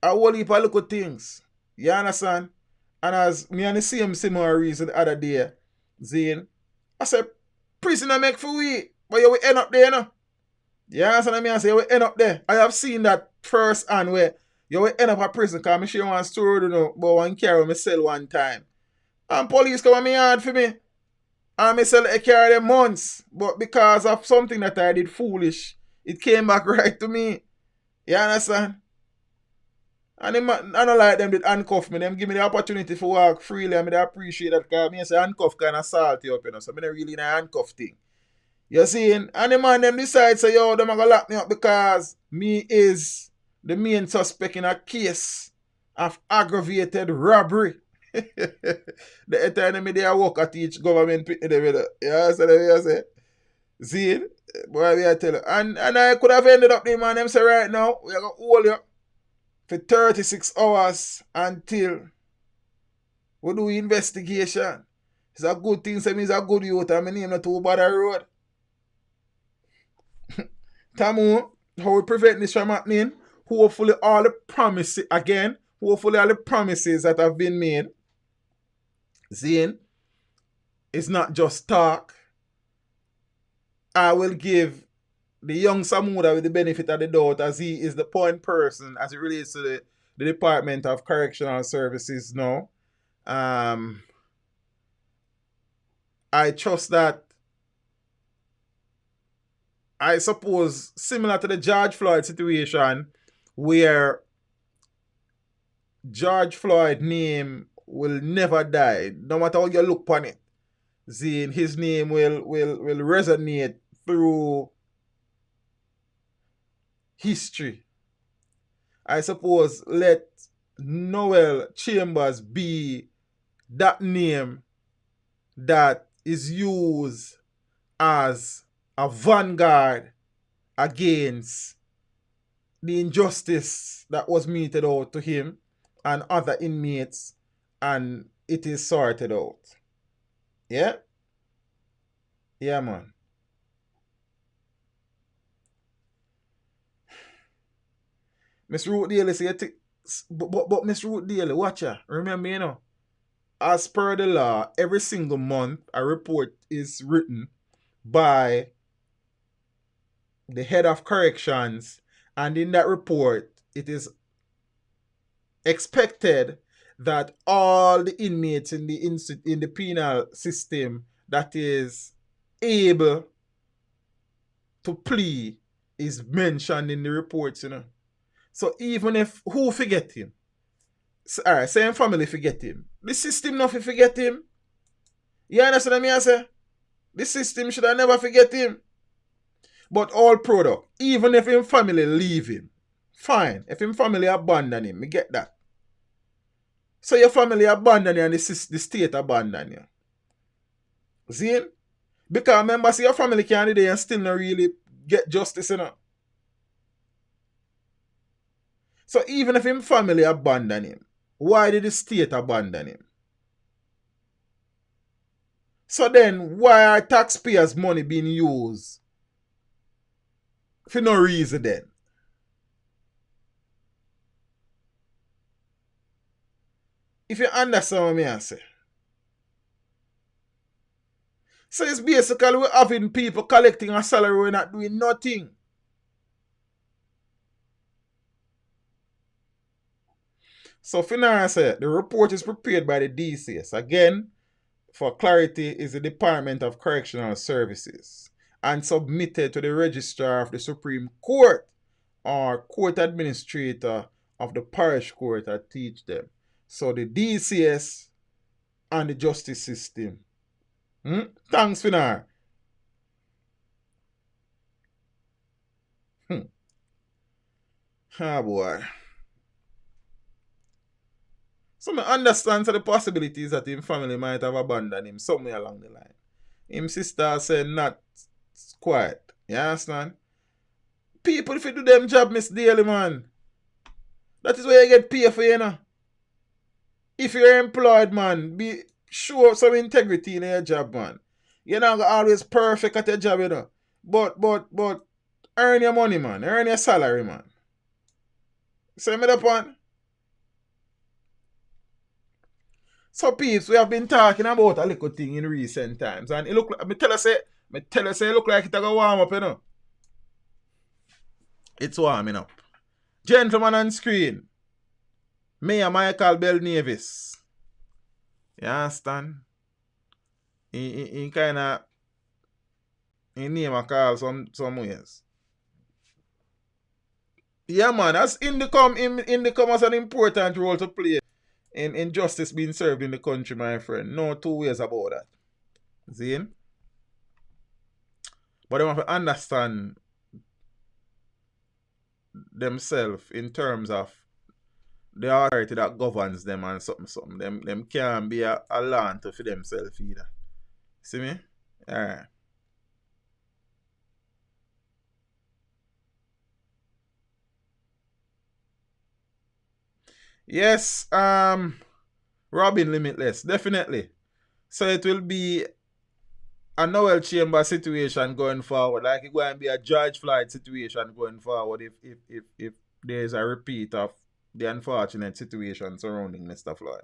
a whole heap of little things. You understand? And as me and the same similar reason the other day, Zane, I said, prisoner make for we, but you will end up there, you know? You understand what I mean? I say you will end up there. I have seen that first hand where you will end up at prison because I share one story, you know, about one car I sell one time. And police come at me hard for me. And I sell a car them months. But because of something that I did foolish, it came back right to me. You understand? And I don't like them did handcuff me. Them give me the opportunity to walk freely. I mean, I appreciate that because I say handcuff kind of salty up, you know. So I don't really in a handcuff thing. You see? And the man them decide say, yo, them are going to lock me up because me is the main suspect in a case of aggravated robbery. The time me there work at each government pitney them, you know. You understand what I say? See? Boy, I tell you. And I could have ended up there, man. Them say right now, we are going to hold you for 36 hours until we do investigation. It's a good thing, so means a good youth, and my name not too bad road. Tamu, how we prevent this from happening? Hopefully all the promises that have been made, Zane, it's not just talk. I will give the young Samuda with the benefit of the doubt, as he is the point person as it relates to the Department of Correctional Services now. I trust that, I suppose, similar to the George Floyd situation, where George Floyd's name will never die, no matter how you look upon it. His name will resonate through history. I suppose let Noel Chambers be that name that is used as a vanguard against the injustice that was meted out to him and other inmates, and it is sorted out. Yeah? Yeah, man. Miss Root Daly say, but Miss Root Daly, watch ya. Remember, you know, as per the law, every single month a report is written by the head of corrections, and in that report it is expected that all the inmates in the penal system that is able to plea is mentioned in the reports, you know. So even if who forget him, alright, same family forget him, the system not forget him. You understand what I say? The system should have never forget him. But all product, even if him family leave him, fine. If him family abandon him, me get that. So your family abandon you and the state abandon you. See? Because remember, see, your family can't do and still not really get justice, you know. So even if him family abandon him, why did the state abandon him? So then, why are taxpayers' money being used for no reason then? If you understand what I say. So it's basically we're having people collecting a salary, we're not doing nothing. So finance, the report is prepared by the DCS. Again, for clarity, is the Department of Correctional Services and submitted to the Registrar of the Supreme Court or Court Administrator of the Parish Court that teach them. So the DCS and the justice system. Thanks, Finar. Ah, boy. So I understand the possibilities that his family might have abandoned him somewhere along the line. His sister said not quiet. You understand? People, if you do them job, Miss Daly, man, that is where you get paid for, you know. If you're employed, man, be show some integrity in your job, man. You're not always perfect at your job, you know. But earn your money, man. Earn your salary, man. See me the point? So peeps, we have been talking about a little thing in recent times, and it look like, me tell you say it look like it's gonna warm up, you know. It's warming up. Gentleman on screen, Mayor Michael Belnavis. You understand? He kinda name a call some ways. Yeah, man, as Indicom has an important role to play in justice being served in the country, my friend. No two ways about that. See? But they want to understand themselves in terms of the authority that governs them and something. Them can't be a land for themselves either. See me? Alright. Yes, Robin Limitless, definitely. So it will be a Noel Chamber situation going forward. Like it's going to be a George Floyd situation going forward if there is a repeat of the unfortunate situation surrounding Mr. Floyd.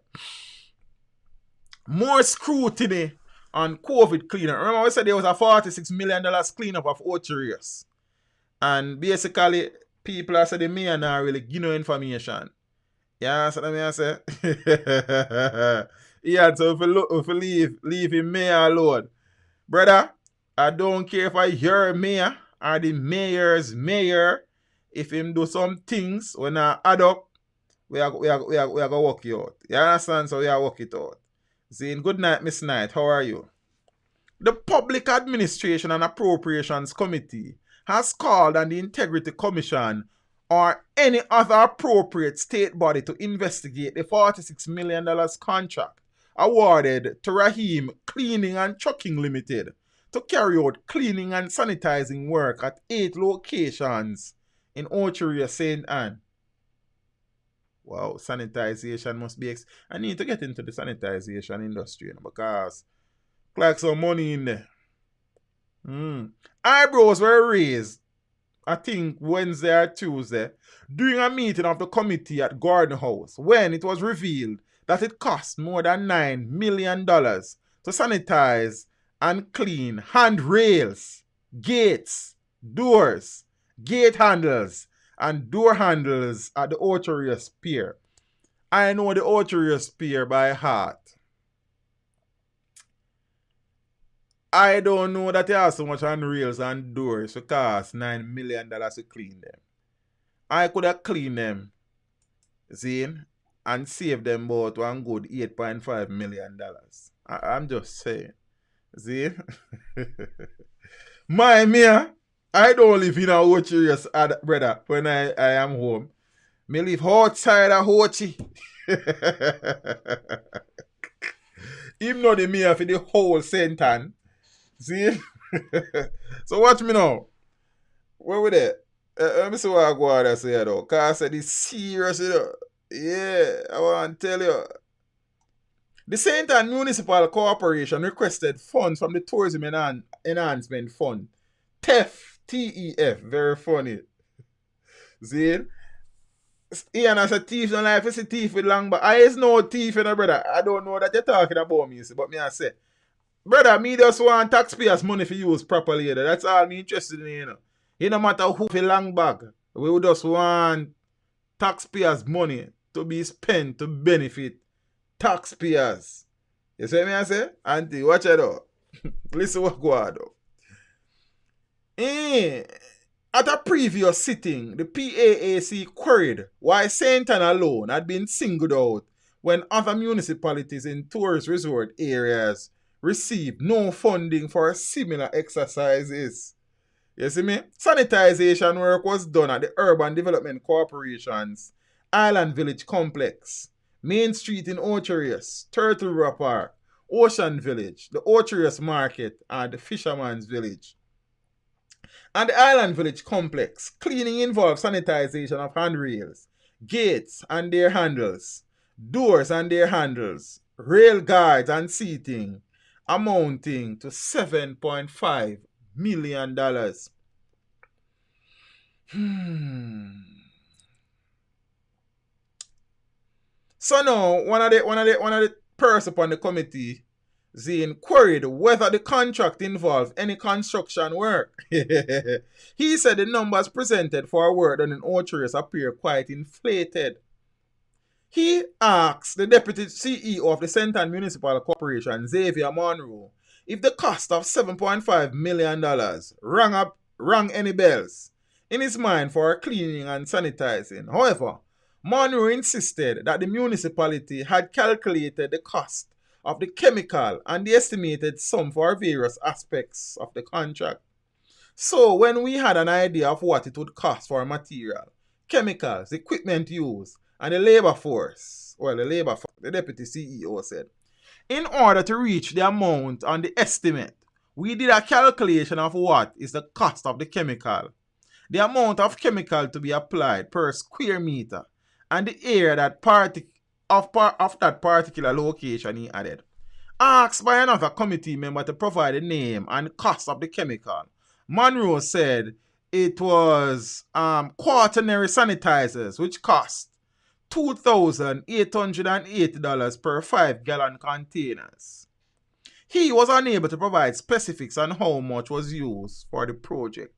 More scrutiny on COVID cleanup. Remember we said there was a $46 million cleanup of Ocho Rios. And basically, people are saying the mayor not really give no information. Yeah, so I say. Yeah, so if you leave him mayor alone. Brother, I don't care if I hear mayor or the mayor's mayor. If him do some things when I add up, we are going to work you out. You understand? So we are work it out. Zane, good night, Miss Knight. How are you? The Public Administration and Appropriations Committee has called on the Integrity Commission or any other appropriate state body to investigate the $46 million contract awarded to Rahim Cleaning and Trucking Limited to carry out cleaning and sanitizing work at 8 locations in Orchard, St. Anne. Wow, sanitization must be... I need to get into the sanitization industry because like some money in there. Eyebrows were raised, I think Wednesday or Tuesday, during a meeting of the committee at Gordon House when it was revealed that it cost more than $9 million to sanitize and clean handrails, gates, doors, gate handles, and door handles at the Orchard Pier. I know the Orchard Pier by heart. I don't know that they have so much handrails and doors to cost $9 million to clean them. I could have cleaned them, see, and save them about one good $8.5 million. I'm just saying. See? I don't live in a Orchard, brother, when I am home. Me live outside of Hochi. Him know the mayor for the whole sentence. See? So watch me now. Where we there? Let me see what I go out and say though. Because I said it's serious, you know. Yeah, I want to tell you. The St. Anne Municipal Corporation requested funds from the Tourism Enhancement Fund. TEF, T-E-F, very funny. See? Ian as a thief in life, it's a thief with long back. I is no thief, you know, brother. I don't know that you're talking about me, but me I say. Brother, me just want taxpayers' money for use properly. You know? That's all me interested in, you know. It no matter who for long bag. We just want taxpayers' money to be spent to benefit taxpayers. You see me I say? Auntie, watch it out. Listen what go on though. At a previous sitting, the PAAC queried why St. Anne alone had been singled out when other municipalities in tourist resort areas received no funding for similar exercises. You see me? Sanitization work was done at the Urban Development Corporation's Island Village Complex, Main Street in Orchard, Turtle River Park, Ocean Village, the Orchard Market, and the Fisherman's Village. And the Island Village Complex, cleaning involves sanitization of handrails, gates and their handles, doors and their handles, rail guards and seating, amounting to $7.5 million. So now, one of the persons upon the committee, Zane, queried whether the contract involved any construction work. He said the numbers presented for work done in Orchards appear quite inflated. He asked the deputy CEO of the St. Anne Municipal Corporation, Xavier Monroe, if the cost of $7.5 million rang any bells in his mind for cleaning and sanitizing. However, Monroe insisted that the municipality had calculated the cost of the chemical and the estimated sum for various aspects of the contract. So when we had an idea of what it would cost for material, chemicals, equipment used, and the labor force, the deputy CEO said, in order to reach the amount on the estimate, we did a calculation of what is the cost of the chemical, the amount of chemical to be applied per square meter, and the area that of that particular location, he added. Asked by another committee member to provide the name and cost of the chemical, Monroe said it was quaternary sanitizers, which cost $2,880 per 5-gallon containers. He was unable to provide specifics on how much was used for the project.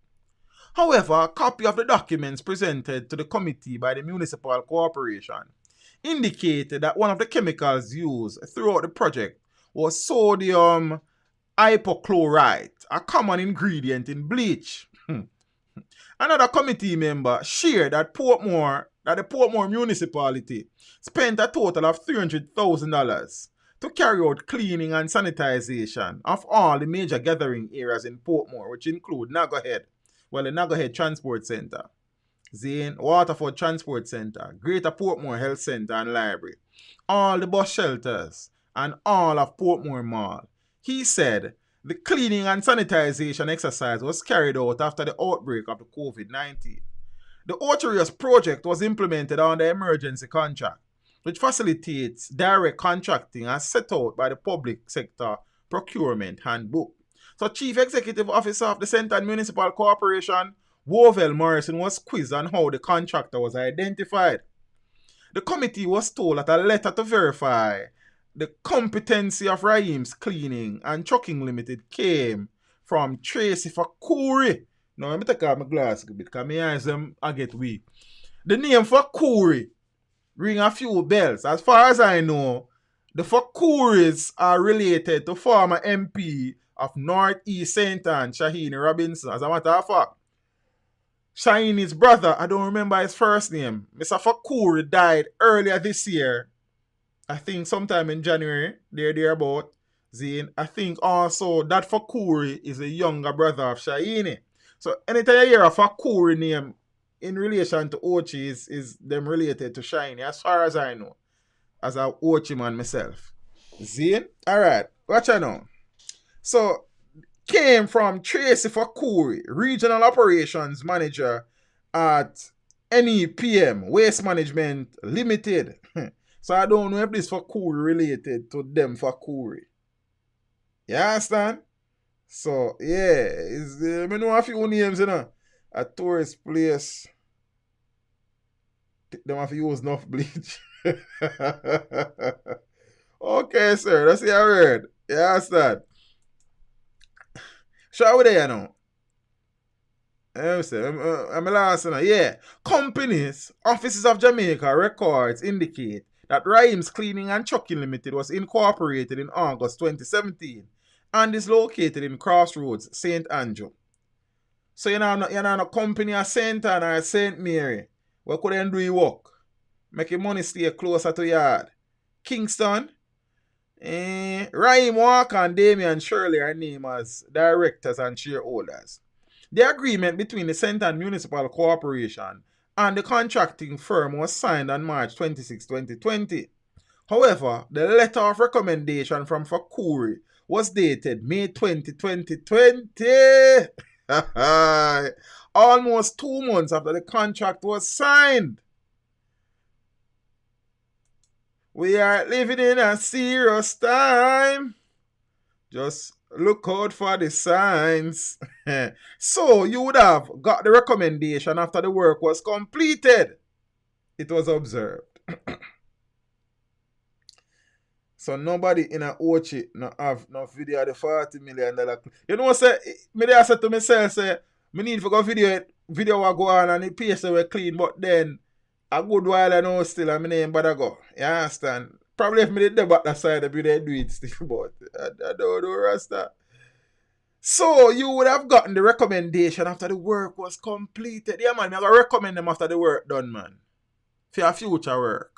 However, a copy of the documents presented to the committee by the municipal corporation indicated that one of the chemicals used throughout the project was sodium hypochlorite, a common ingredient in bleach. Another committee member shared that the Portmore municipality spent a total of $300,000 to carry out cleaning and sanitization of all the major gathering areas in Portmore, which include the Nagahead Transport Center, Zane, Waterford Transport Center, Greater Portmore Health Center and Library, all the bus shelters, and all of Portmore Mall. He said the cleaning and sanitization exercise was carried out after the outbreak of the COVID-19. The Orcharius project was implemented under emergency contract, which facilitates direct contracting as set out by the Public Sector Procurement Handbook. So Chief Executive Officer of the Centre Municipal Corporation, Wovell Morrison, was quizzed on how the contractor was identified. The committee was told that a letter to verify the competency of Raheem's Cleaning and Trucking Limited came from Tracy Fakuri. Now, let me take out my glass a bit because my eyes them I get weak. The name Fakuri ring a few bells. As far as I know, the Fakuris are related to former MP of North East St. Anne, Shahini Robinson. As a matter of fact, Shahini's brother, I don't remember his first name, Mr. Fakuri, died earlier this year. I think sometime in January, thereabout. Zane, I think also that Fakuri is a younger brother of Shahini. So anytime you hear a Fakuri name in relation to Ochi is them related to Shahini, as far as I know, as a Ochi man myself. Zane? Alright, watch out now. So, came from Tracy Fakuri, Regional Operations Manager at NEPM, Waste Management Limited. So I don't know if this Fakuri related to them Fakuri. You understand? So, yeah, I know a few names, a tourist place. Them have to use enough bleach. Okay, sir, that's your word. You understand? Shall we there now? I'm last now. Yeah. Companies, Offices of Jamaica records indicate that Raheem's Cleaning and Trucking Limited was incorporated in August 2017 and is located in Crossroads, St. Andrew. So you know a company at St. Anne or St. Mary where could they do your work? Make your money stay closer to yard. Kingston, Raheem Walker and Damian Shirley are named as directors and shareholders. The agreement between the St. Anne Municipal Corporation and the contracting firm was signed on March 26, 2020. However, the letter of recommendation from Fakuri was dated May 20, 2020. Almost 2 months after the contract was signed. We are living in a serious time. Just look out for the signs. So you would have got the recommendation after the work was completed. It was observed. So nobody in a Ochi no have no video of the $40 million. You know what I said to myself, say, I need to go video will go on and the place will clean, but then a good while I know still and my name better go. You understand? Probably if me did the back that side, I do it still, but I don't know Rasta. So you would have gotten the recommendation after the work was completed. Yeah, man, I'm going to recommend them after the work done, man. For your future work.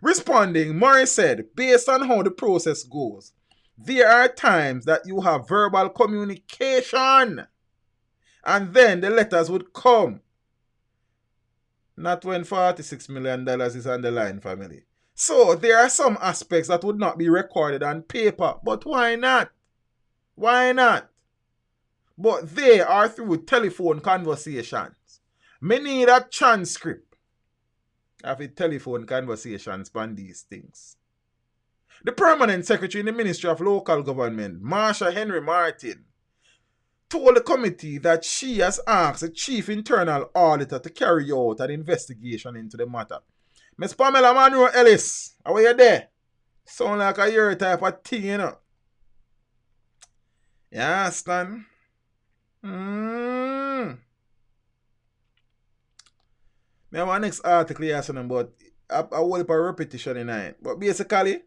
Responding, Morris said, based on how the process goes, there are times that you have verbal communication and then the letters would come. Not when $46 million is on the line, family. So there are some aspects that would not be recorded on paper, but why not? Why not? But they are through telephone conversations. Me need a transcript of a telephone conversations on these things. The permanent secretary in the Ministry of Local Government, Marsha Henry Martin, told the committee that she has asked the chief internal auditor to carry out an investigation into the matter. Miss Pamela Monroe Ellis, how are you there? Sound like a your type of thing, you know. You understand? Mm. Me have one next article here saying about a whole heap of repetition in it. But basically,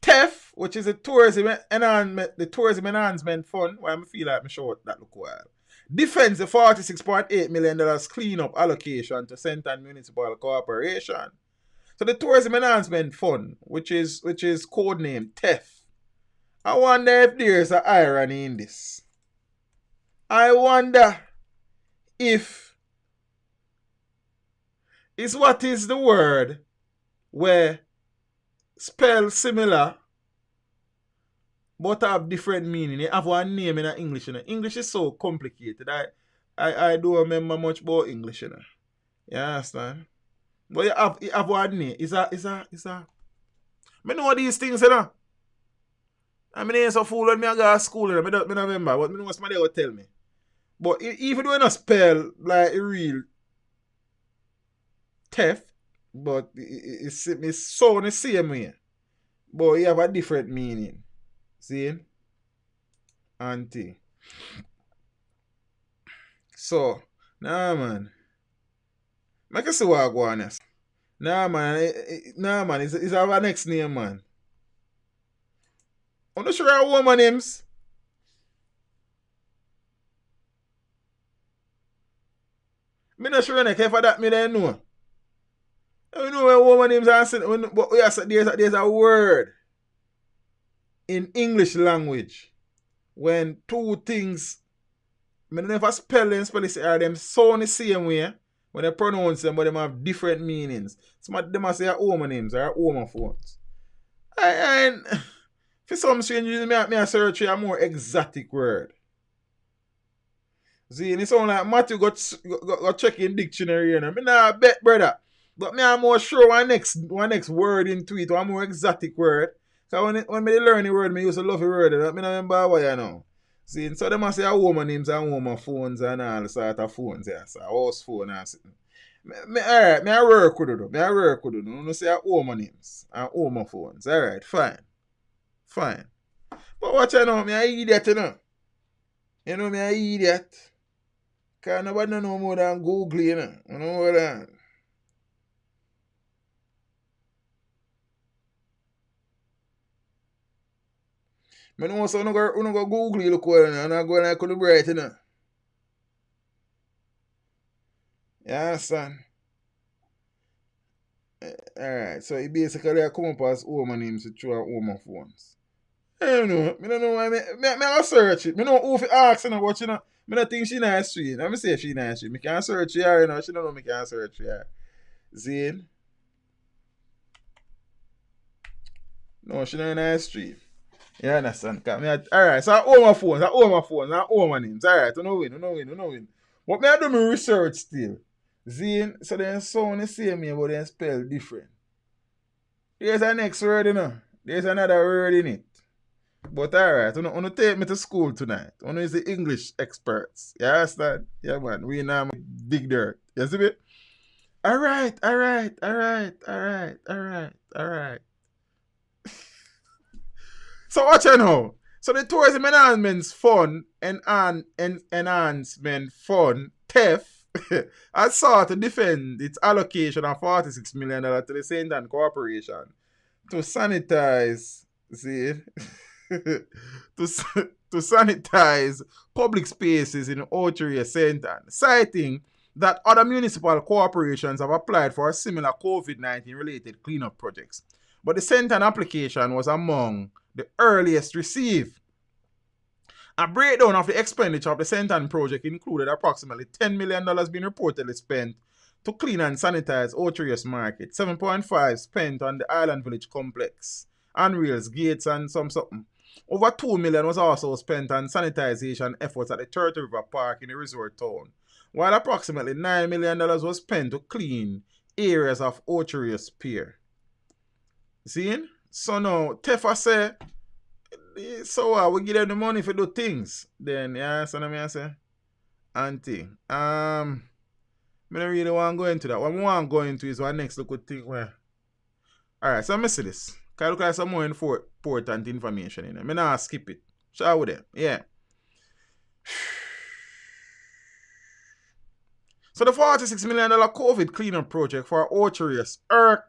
TEF, which is the tourism enhancement fund, why I feel like I'm sure that look wild. Defends the $46.8 million cleanup allocation to Centre Municipal Corporation. So the tourism enhancement fund, which is codenamed TEF. I wonder if there's an irony in this. I wonder if is what is the word where spell similar but have different meaning. It have one name in English. You know? English is so complicated. I don't remember much about English. You know? You understand? But you have one name. Is a. I know these things, you know. I mean, ain't so fool when I go to school. You know? I don't remember. But I know what somebody will tell me. But even though you don't spell like a real theft, but it's so the same way. But you have a different meaning. See? Auntie. So, nah man. I can see what I go on this. Nah man, it's our next name, man. I'm not sure our woman names. I'm not sure for that me don't know. I know when woman names are said, but there's a word in English language when two things, I don't know if I spell it, are them sound the same way when they pronounce them, but they have different meanings. Some of them say woman names or woman phones. And for some strange reason, I search a more exotic word. See, and it sound like Matthew got check in dictionary, you know. I not bet, brother. But me I'm more sure one next word into it, one more exotic word. So when I learn the word, I used to love the word. I don't remember what you know. See, so they must say a woman names and woman phones and all sort of phones, yeah. So house phone and something. Alright, I work with it. I work with it. I don't say a woman names and woman phones. Alright, fine. But what you know, me an idiot, you know. You know me an idiot. Because nobody know more than Google, you know. You know what I mean? I know so I go Google look well and I go and I could bright, you know. You understand? Alright, so it basically I come up as woman names through woman phones. I don't know why I search it. I know who to ask you know, but you know, I don't think she nice street. Let me say if she nice street. I can't search her, you know. She don't know me can't search her. Zane? No, she not nice street. You understand? Alright, so I own my phones, I own my names. Alright, I know win. But I do my research still. Zane, so they sound the same here, but they spell different. There's a next word, you know. There's another word in it. But alright, you want to take me to school tonight. You know, is the English experts. You understand? Yeah, man. We now dig dirt. You see me? Alright. So watch out now. So the Tourism Enhancement Fund, TEF, has sought to defend its allocation of $46 million to the St. Ann Corporation to sanitize, to sanitize public spaces in Oteria St. Ann, citing that other municipal corporations have applied for a similar COVID-19 related cleanup projects. But the St. Ann application was among the earliest received. A breakdown of the expenditure of the St. Ann project included approximately $10 million being reportedly spent to clean and sanitize Oterius Market, 7.5 spent on the Island Village complex, handrails, gates, and something. Over $2 million was also spent on sanitization efforts at the Turtle River Park in the resort town, while approximately $9 million was spent to clean areas of Oterius Pier. See? So now, Tefa say, so we give them the money for do things. Then, yeah, so I say, auntie, I don't really want to go into that. What I want to go into is what next look at thing where. Alright, so I see this. Can I look at some more important information in it? I not skip it. Show with them. Yeah. So the $46 million COVID cleanup project for Orcharius irked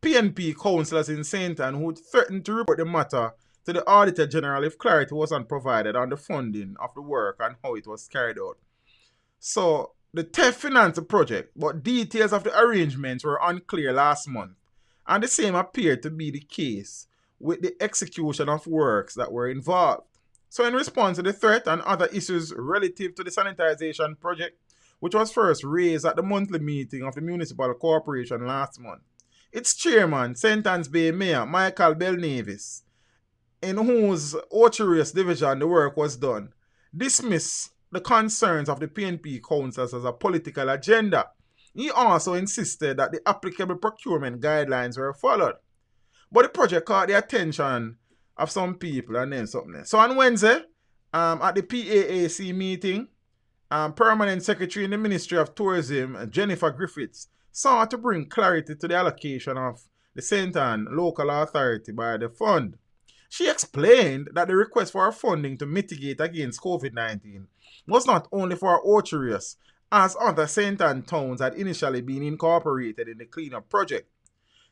PNP councillors in St. Ann who threatened to report the matter to the Auditor General if clarity wasn't provided on the funding of the work and how it was carried out. So the TEF financed the project, but details of the arrangements were unclear last month, and the same appeared to be the case with the execution of works that were involved. So in response to the threat and other issues relative to the sanitization project, which was first raised at the monthly meeting of the Municipal Corporation last month, its chairman, St. Ann's Bay Mayor Michael Belnavis, in whose Orcharius division the work was done, dismissed the concerns of the PNP councillors as a political agenda. He also insisted that the applicable procurement guidelines were followed. But the project caught the attention of some people and then something else. So on Wednesday, at the PAAC meeting, Permanent Secretary in the Ministry of Tourism, Jennifer Griffiths, sought to bring clarity to the allocation of the St. Ann local authority by the fund. She explained that the request for funding to mitigate against COVID-19 was not only for Orcharius, as other St. Ann towns had initially been incorporated in the cleanup project.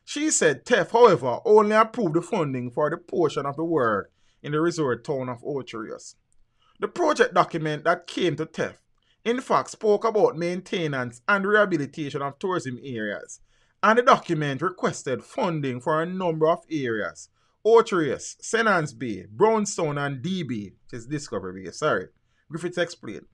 She said TEF, however, only approved the funding for the portion of the work in the resort town of Orcharius. The project document that came to TEF, in fact, spoke about maintenance and rehabilitation of tourism areas, and the document requested funding for a number of areas: Orcharius, St. Ann's Bay, Brownstone, and DB, which is Discovery Bay, Griffiths explained.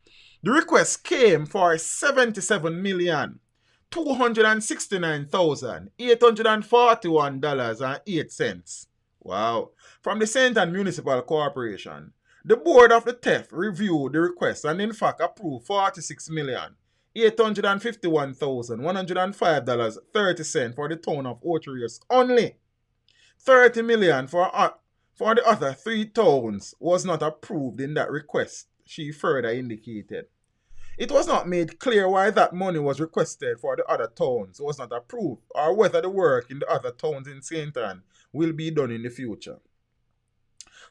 The request came for $77,269,841.08. Wow. From the St. Ann Municipal Corporation. The board of the TEF reviewed the request and in fact approved $46,851,105.30 for the town of Orcharius only. $30 million for the other three towns was not approved in that request, she further indicated. It was not made clear why that money was requested for the other towns was not approved, or whether the work in the other towns in St. Ann will be done in the future.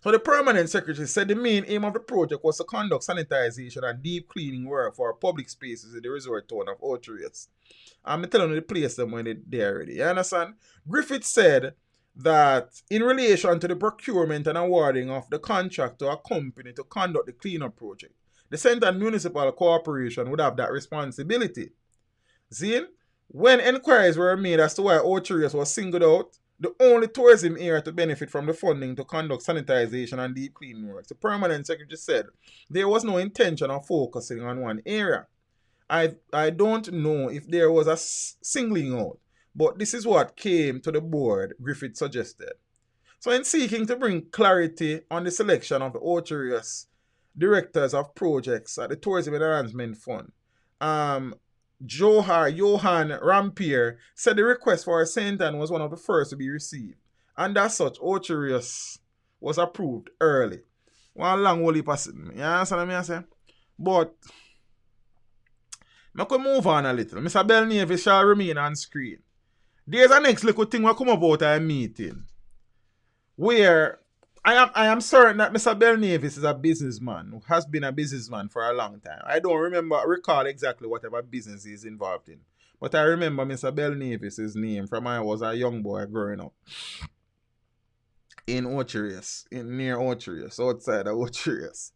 So the permanent secretary said the main aim of the project was to conduct sanitization and deep cleaning work for public spaces in the resort town of Orcharius. I'm telling you the place them when they're there already. You understand? Griffith said that in relation to the procurement and awarding of the contract to a company to conduct the cleanup project, the St. Ann Municipal Corporation would have that responsibility. See, when inquiries were made as to why Orcharius was singled out, the only tourism area to benefit from the funding to conduct sanitization and deep cleaning works, the permanent secretary said there was no intention of focusing on one area. I don't know if there was a singling out, but this is what came to the board, Griffith suggested. So in seeking to bring clarity on the selection of the Orcharius directors of projects at the Tourism Enhancement Fund, Johan Rampier said the request for St. Ann was one of the first to be received, and as such, Orcharius was approved early. One long holy person, you understand what I say? But I could move on a little. Mr. Belnavis shall remain on screen. There's a next little thing will come about at a meeting where I am certain that Mr. Belnavis is a businessman who has been a businessman for a long time. I don't recall exactly whatever business he's involved in. But I remember Mr. Belnavis' name from when I was a young boy growing up. In Orcharius, near Orcharius, outside of Orcharius.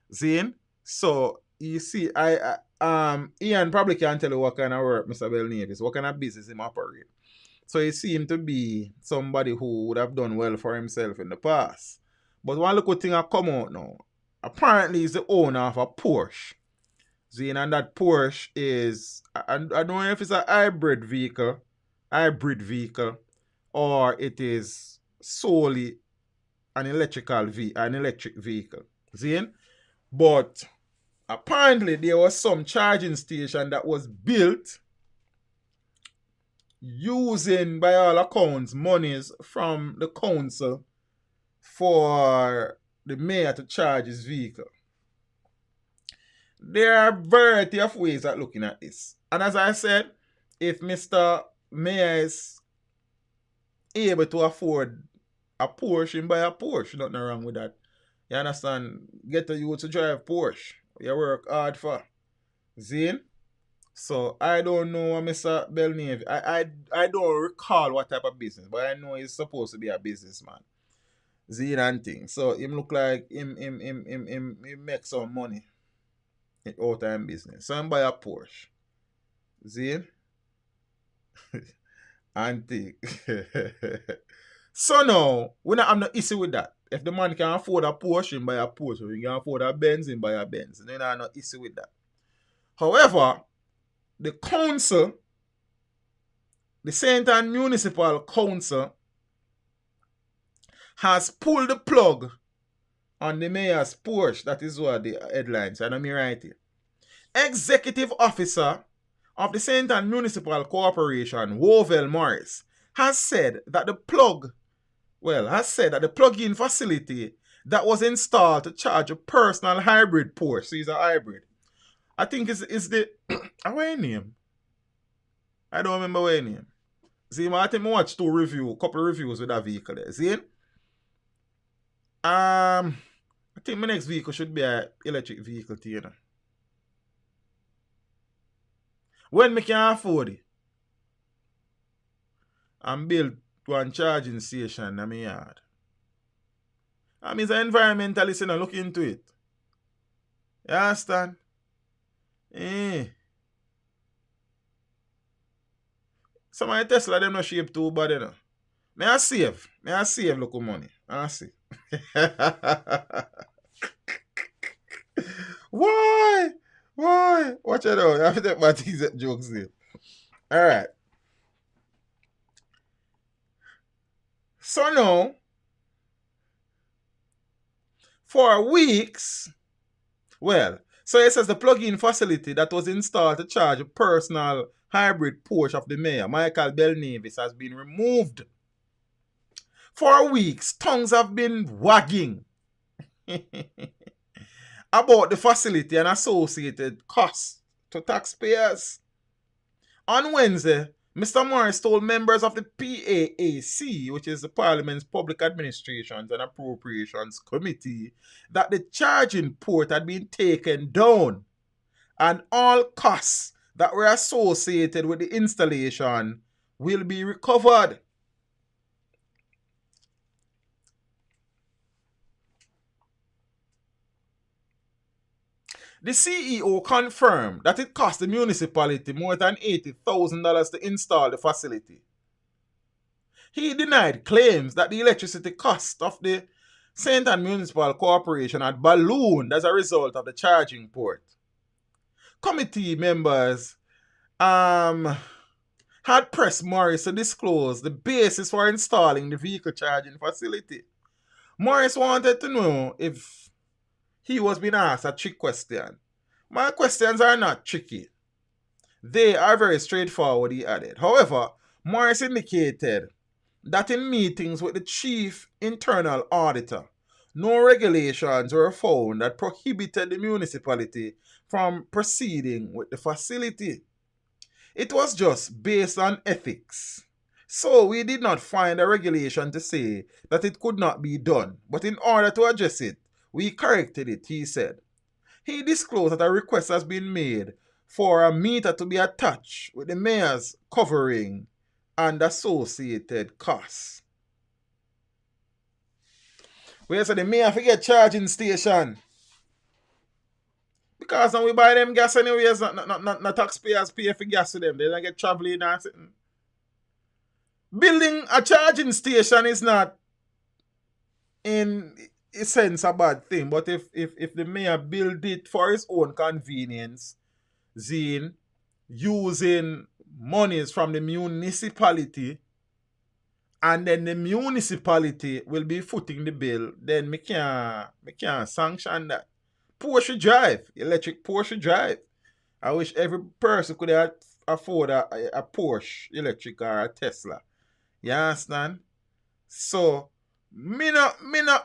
See? So you see, Ian probably can't tell you what kind of work Mr. Belnavis, what kind of business he operate. So he seemed to be somebody who would have done well for himself in the past. But one little thing that come out now. Apparently he's the owner of a Porsche. See, and that Porsche is, I don't know if it's a hybrid vehicle, or it is solely an electric vehicle. See? But apparently there was some charging station that was built using, by all accounts, monies from the council for the mayor to charge his vehicle. There are a variety of ways of looking at this. And as I said, if Mr. Mayor is able to afford a Porsche, and buy a Porsche, nothing wrong with that. You understand? Get a youth to drive Porsche. You work hard for. Zine? So I don't know Mr. Belnavis. I don't recall what type of business, but I know he's supposed to be a businessman. Zine and thing. So him look like him make some money out of him business. So him buy a Porsche. Zine and thing. So now, we don't have no issue with that. If the man can afford a Porsche, he buy a Porsche. If he can afford a Benz, he buy a Benz. We don't have no issue with that. However, the council, the St. Ann Municipal Council, has pulled the plug on the mayor's Porsche. That is what the headlines, and I'm right here. Executive Officer of the St. Ann Municipal Corporation, Noel Morris, has said that the plug-in facility that was installed to charge a personal hybrid Porsche, so it's a hybrid. I think is the what name? I don't remember what name. See, I think I watched couple reviews with that vehicle there. See? I think my next vehicle should be an electric vehicle too, you know. When I can afford it, and build one charging station in my yard. I mean, as an environmentalist, you know, look into it. You understand? Some of the Tesla, them not shape too bad, you know. May I save look money. I see. Why? Watch it out. I have to take my things at jokes here. Alright. So now, for weeks, so it says the plug-in facility that was installed to charge a personal hybrid Porsche of the mayor, Michael Belnavis, has been removed. For weeks, tongues have been wagging about the facility and associated costs to taxpayers. On Wednesday, Mr. Morris told members of the PAAC, which is the Parliament's Public Administrations and Appropriations Committee, that the charging port had been taken down and all costs that were associated with the installation will be recovered. The CEO confirmed that it cost the municipality more than $80,000 to install the facility. He denied claims that the electricity cost of the St. Ann Municipal Corporation had ballooned as a result of the charging port. Committee members had pressed Morris to disclose the basis for installing the vehicle charging facility. Morris wanted to know if he was being asked a trick question. My questions are not tricky. They are very straightforward, he added. However, Morris indicated that in meetings with the chief internal auditor, no regulations were found that prohibited the municipality from proceeding with the facility. It was just based on ethics. So we did not find a regulation to say that it could not be done, but in order to address it, we corrected it, he said. He disclosed that a request has been made for a meter to be attached with the mayor's covering and associated costs. Where so the mayor forget charging station. Because now we buy them gas anyways, not taxpayers pay for gas to them. They don't get traveling and sitting. Building a charging station is not in a sense a bad thing, but if the mayor build it for his own convenience, Zine, using monies from the municipality, and then the municipality will be footing the bill, then me can't sanction that. Porsche drive, electric Porsche drive. I wish every person could afford a Porsche electric or a Tesla. You understand? So me not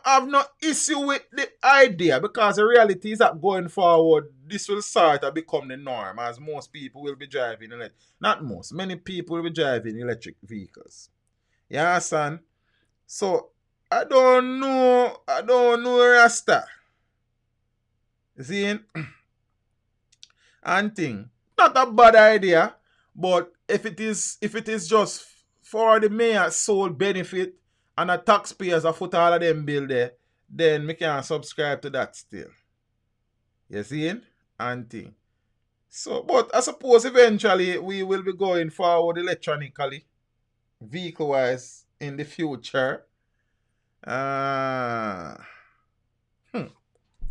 have no issue with the idea, because the reality is that going forward, this will start to become the norm, as most people will be driving many people will be driving electric vehicles. You understand? So I don't know Rasta. See? And thing. not a bad idea, but if it is just for the mayor's sole benefit and the taxpayers a foot all of them bill there, then we can subscribe to that still. You see? And thing. So, but I suppose eventually we will be going forward electronically, vehicle-wise, in the future.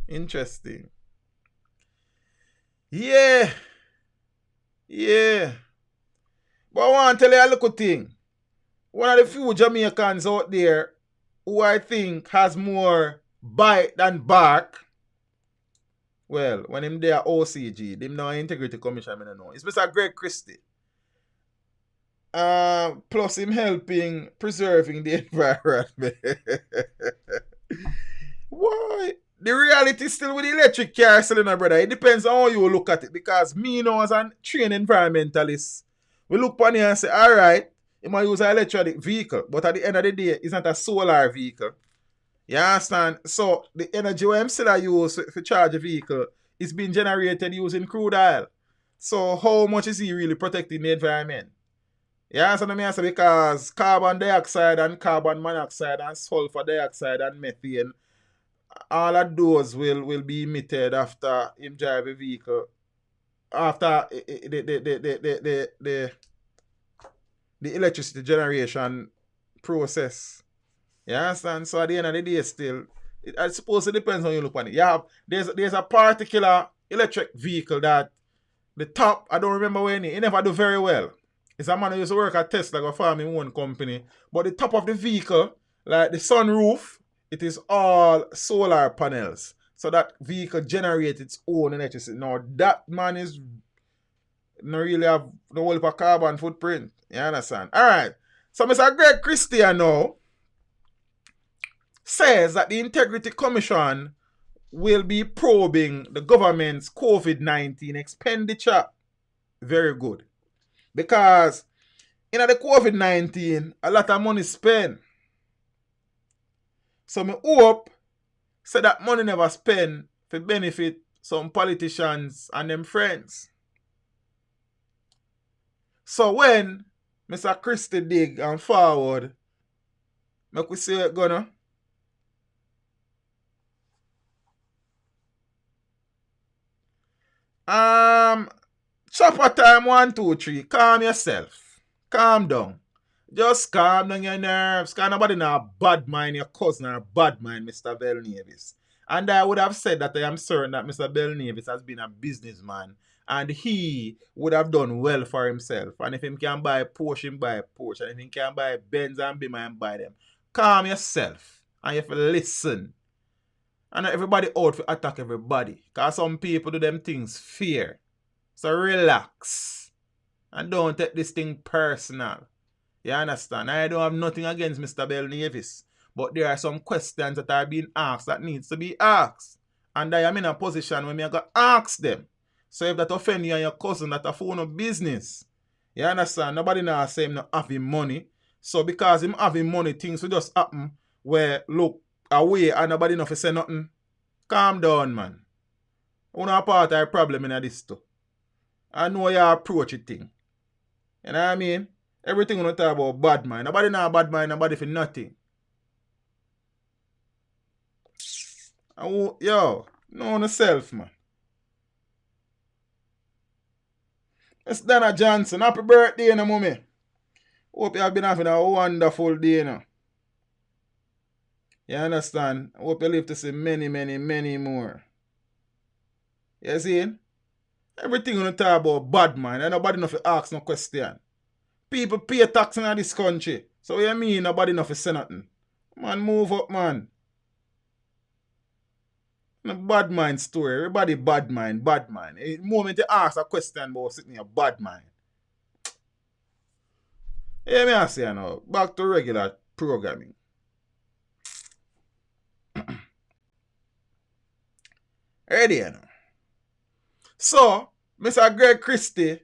Interesting. Yeah. But I want to tell you a little thing. One of the few Jamaicans out there who I think has more bite than bark. Well, when him there OCG, them now Integrity Commission, I don't know. It's Mr. Greg Christie. Plus him helping preserving the environment. Why? The reality is still with the electric car still, brother. It depends on how you look at it. Because me, as a trained environmentalist, we look upon it and say, alright, you might use an electric vehicle, but at the end of the day, it's not a solar vehicle. You understand? So the energy where I'm still use for charge a vehicle is being generated using crude oil. So how much is he really protecting the environment? You understand what I say? Because carbon dioxide and carbon monoxide and sulfur dioxide and methane, all of those will be emitted after him drive a vehicle. After the electricity generation process. You understand? So at the end of the day still, I suppose it depends on how you look on it. There's a particular electric vehicle that the top, I don't remember when he never do very well. It's a man who used to work at Tesla, go farm in one company. But the top of the vehicle, like the sunroof, it is all solar panels. So that vehicle generates its own electricity. Now that man is not really have no whole of a carbon footprint. You understand? Alright. So Mr. Greg Christie now says that the Integrity Commission will be probing the government's COVID-19 expenditure. Very good. Because in the COVID-19, a lot of money spent. So I hope so that money never spent to benefit some politicians and them friends. So when Mr. Christie dig and forward, make we see it gonna. Chopper time 1, 2, 3. Calm yourself. Calm down. Just calm down your nerves. Because nobody now bad mind your cousin or bad mind Mr. Belnavis. And I would have said that I am certain that Mr. Belnavis has been a businessman. And he would have done well for himself. And if he can buy a Porsche, he buy a Porsche. And if he can buy Benz and Beamer, and buy them. Calm yourself. And you have to listen. And not everybody out to attack everybody. Because some people do them things fear. So relax. And don't take this thing personal. You understand? I don't have nothing against Mr. Belnavis. But there are some questions that are being asked that needs to be asked. And I am in a position where I got to ask them. So if that offend you and your cousin, that a phone of business. You understand? Nobody now say him not having money. So because him having money, things will just happen where look away and nobody know to say nothing. Calm down, man. You know part of the problem in this too. I know you approach it thing. You know what I mean? Everything you talk about bad mind. Nobody know bad mind, nobody for nothing. Yo, know yourself, man. It's Donna Johnson. Happy birthday, no mommy. Hope you have been having a wonderful day now. You understand? Hope you live to see many, many, many more. You see? Everything you talk about bad mind, and nobody know to ask no question. People pay tax in this country. So what you mean nobody know to say nothing? Man, move up, man. No bad mind story. Everybody bad mind, bad mind. The moment you ask a question about sitting in a bad mind. Hear me I say now. Back to regular programming. Ready now. So, Mr. Greg Christie,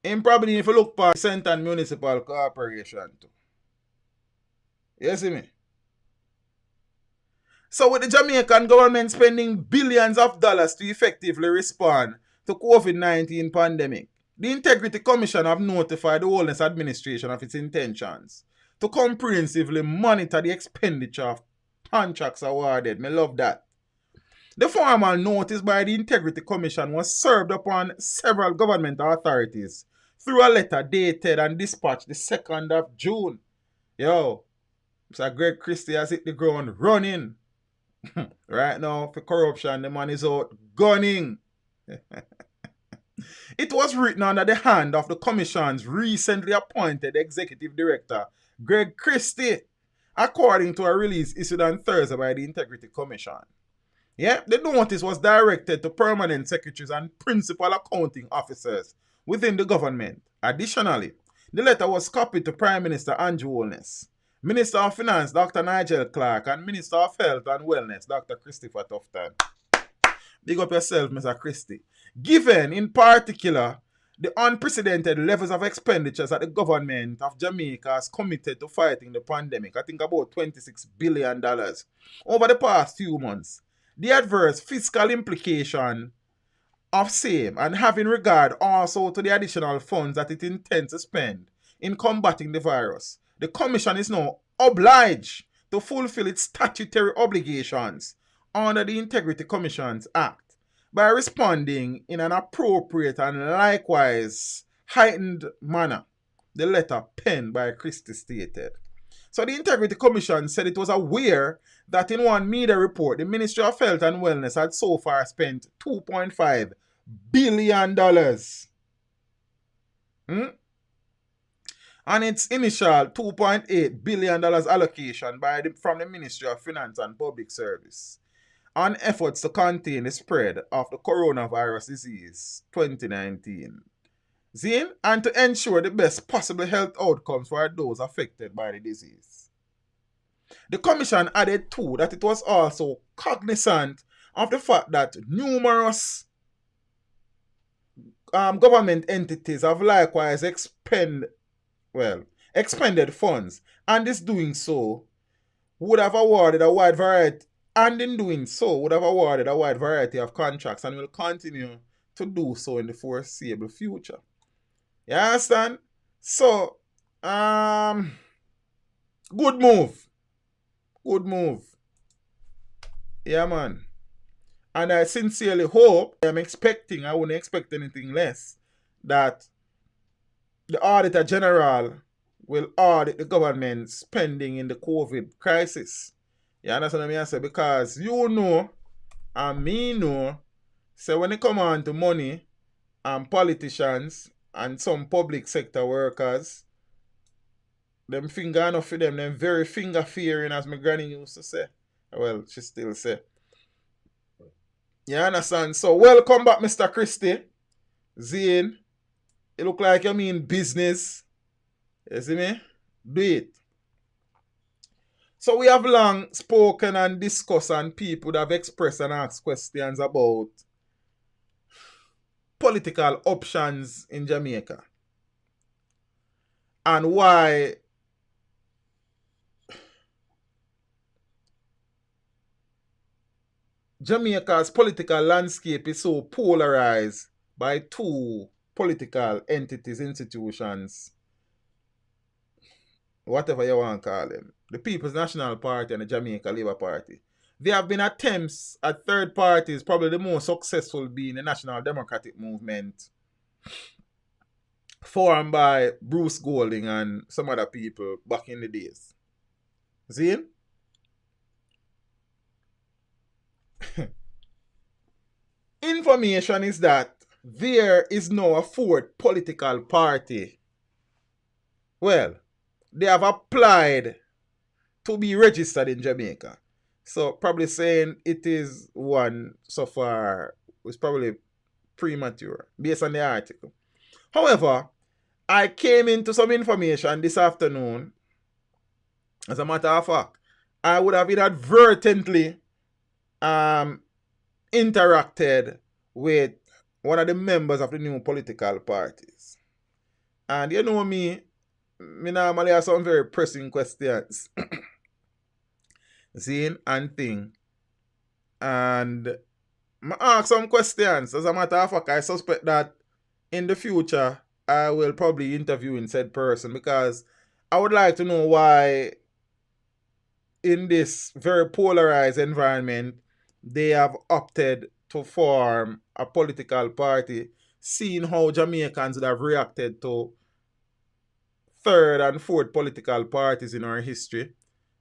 him probably if you look for St. Ann Municipal Corporation too. You see me? So with the Jamaican government spending billions of dollars to effectively respond to COVID-19 pandemic, the Integrity Commission have notified the Wellness Administration of its intentions to comprehensively monitor the expenditure of contracts awarded. Me love that. The formal notice by the Integrity Commission was served upon several government authorities through a letter dated and dispatched the 2nd of June. Yo, Mr. Greg Christie has hit the ground running. Right now, for corruption, the man is out gunning. It was written under the hand of the Commission's recently appointed Executive Director, Greg Christie, according to a release issued on Thursday by the Integrity Commission. Yeah, the notice was directed to permanent secretaries and principal accounting officers within the government. Additionally, the letter was copied to Prime Minister Andrew Holness, Minister of Finance Dr. Nigel Clark, and Minister of Health and Wellness Dr. Christopher Tufton. Big up yourself, Mr. Christie. Given, in particular, the unprecedented levels of expenditures that the government of Jamaica has committed to fighting the pandemic, I think about $26 billion, over the past few months, the adverse fiscal implication of same, and having regard also to the additional funds that it intends to spend in combating the virus, the Commission is now obliged to fulfill its statutory obligations under the Integrity Commissions Act by responding in an appropriate and likewise heightened manner, the letter penned by Christie stated. So the Integrity Commission said it was aware that in one media report, the Ministry of Health and Wellness had so far spent $2.5 billion on its initial $2.8 billion allocation from the Ministry of Finance and Public Service on efforts to contain the spread of the coronavirus disease 2019. And to ensure the best possible health outcomes for those affected by the disease. The Commission added too that it was also cognizant of the fact that numerous government entities have likewise expended funds, and in doing so would have awarded a wide variety of contracts and will continue to do so in the foreseeable future. You understand? So, good move. Good move. Yeah, man. And I sincerely hope, I wouldn't expect anything less, that the Auditor General will audit the government spending in the COVID crisis. You understand what I say? Because you know, and me know, so when it come on to money and politicians and some public sector workers, them finger enough for them very finger fearing, as my granny used to say. Well, she still say. You understand? So, welcome back, Mr. Christie. Zane, it look like you mean business. You see me? Do it. So, we have long spoken and discussed, and people that have expressed and asked questions about political options in Jamaica. And why Jamaica's political landscape is so polarized by two political entities, institutions, whatever you want to call them, the People's National Party and the Jamaica Labour Party. There have been attempts at third parties, probably the most successful being the National Democratic Movement, formed by Bruce Golding and some other people back in the days. See? Information is that there is now a fourth political party. Well, they have applied to be registered in Jamaica. So probably saying it is one so far was probably premature based on the article. However, I came into some information this afternoon. As a matter of fact, I would have inadvertently interacted with one of the members of the new political parties. And you know me normally have some very pressing questions. Seeing and thing. And I ask some questions. As a matter of fact, I suspect that in the future, I will probably interview in said person because I would like to know why, in this very polarized environment, they have opted to form a political party, seeing how Jamaicans would have reacted to third and fourth political parties in our history.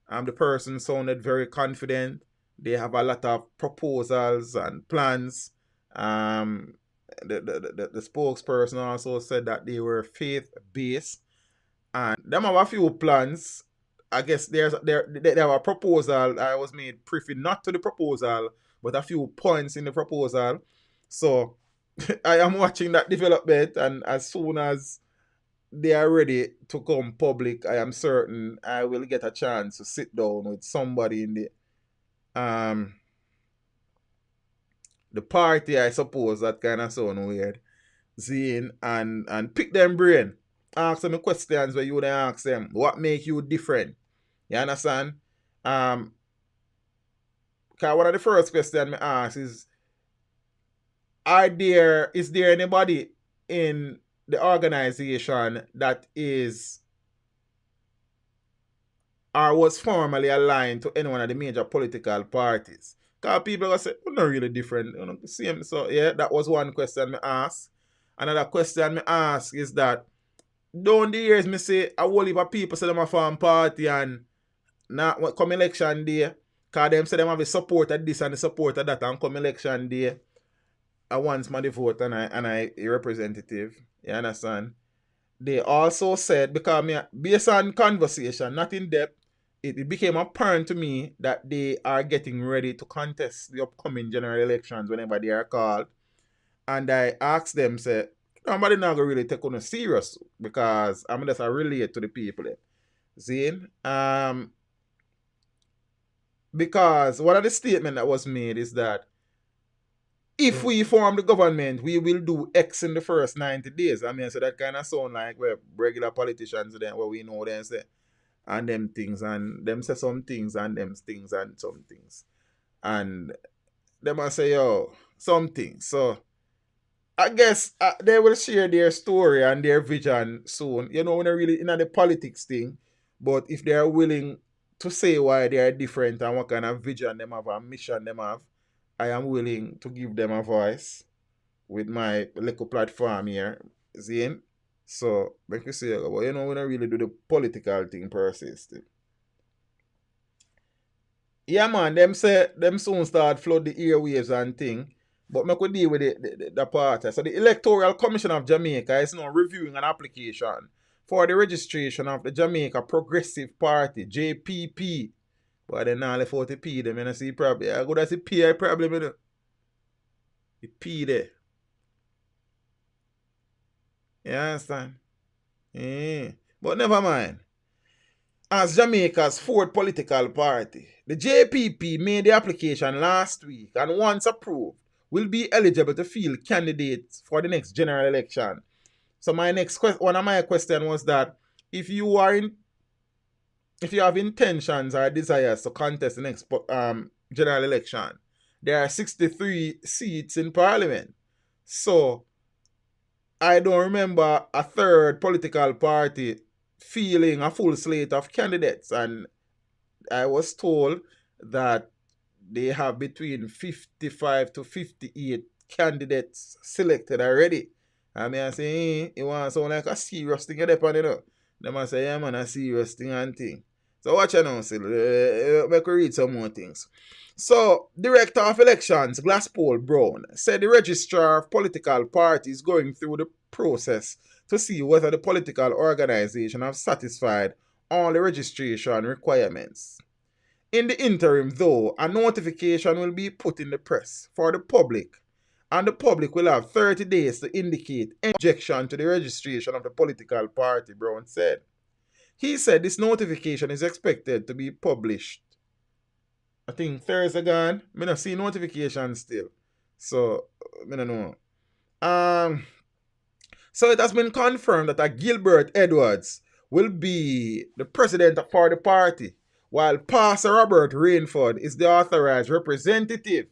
The person sounded very confident. They have a lot of proposals and plans. Um, the spokesperson also said that they were faith-based. And them have a few plans. I guess there have a proposal. I was made privy not to the proposal, but a few points in the proposal. So I am watching that development, and as soon as they are ready to come public, I am certain I will get a chance to sit down with somebody in the party, I suppose. That kind of sound weird. Seeing and pick them brain. Ask them questions where you would ask them what make you different. You understand? Cause one of the first questions I ask is there anybody in the organization that is or was formerly aligned to any one of the major political parties? Because people are say, we're not really different. You know, same. So yeah, that was one question I asked. Another question I ask is that down the years, me say a whole heap of people say them a form party and not come election day, because them say them have the support of this and the support of that, and come election day, I once man the vote and I a representative. You understand? They also said, because based on conversation, not in depth, it became apparent to me that they are getting ready to contest the upcoming general elections whenever they are called. And I asked them, say, nobody not gonna really take on it serious because I'm just relate to the people. See? Because one of the statement that was made is that if we form the government, we will do X in the first 90 days. I mean, so that kind of sound like where regular politicians then where we know them say and them things and them say some things and them things and some things. And them must say, yo, some things. So I guess they will share their story and their vision soon. You know, we're not really in the politics thing, but if they are willing to say why they are different and what kind of vision them have and mission them have, I am willing to give them a voice with my little platform here. See? So, like you say, well, you know, we don't really do the political thing per se still. Yeah, man, them say them soon start flood the airwaves and thing. But I could deal with the part. So the Electoral Commission of Jamaica is now reviewing an application for the registration of the Jamaica Progressive Party, JPP. But then now left out the P them, and I see probably. I go to see P, I probably you know. The P there. You understand? But never mind. As Jamaica's fourth political party, the JPP made the application last week and once approved, will be eligible to field candidates for the next general election. So one of my questions was that if you have intentions or desires to contest the next general election, there are 63 seats in Parliament. So I don't remember a third political party fielding a full slate of candidates, and I was told that they have between 55 to 58 candidates selected already. I mean, I say, it wants to sound like a serious thing, you know. Them I say, yeah, man, a serious thing and thing. So watch out now, still. Make we read some more things. So, Director of Elections, Glasspool Brown, said the registrar of political parties going through the process to see whether the political organization have satisfied all the registration requirements. In the interim, though, a notification will be put in the press for the public, and the public will have 30 days to indicate any objection to the registration of the political party, Brown said. He said this notification is expected to be published, I think Thursday gone. I don't see notification still. So, I don't know. So it has been confirmed that a Gilbert Edwards will be the president for the party, while Pastor Robert Rainford is the authorized representative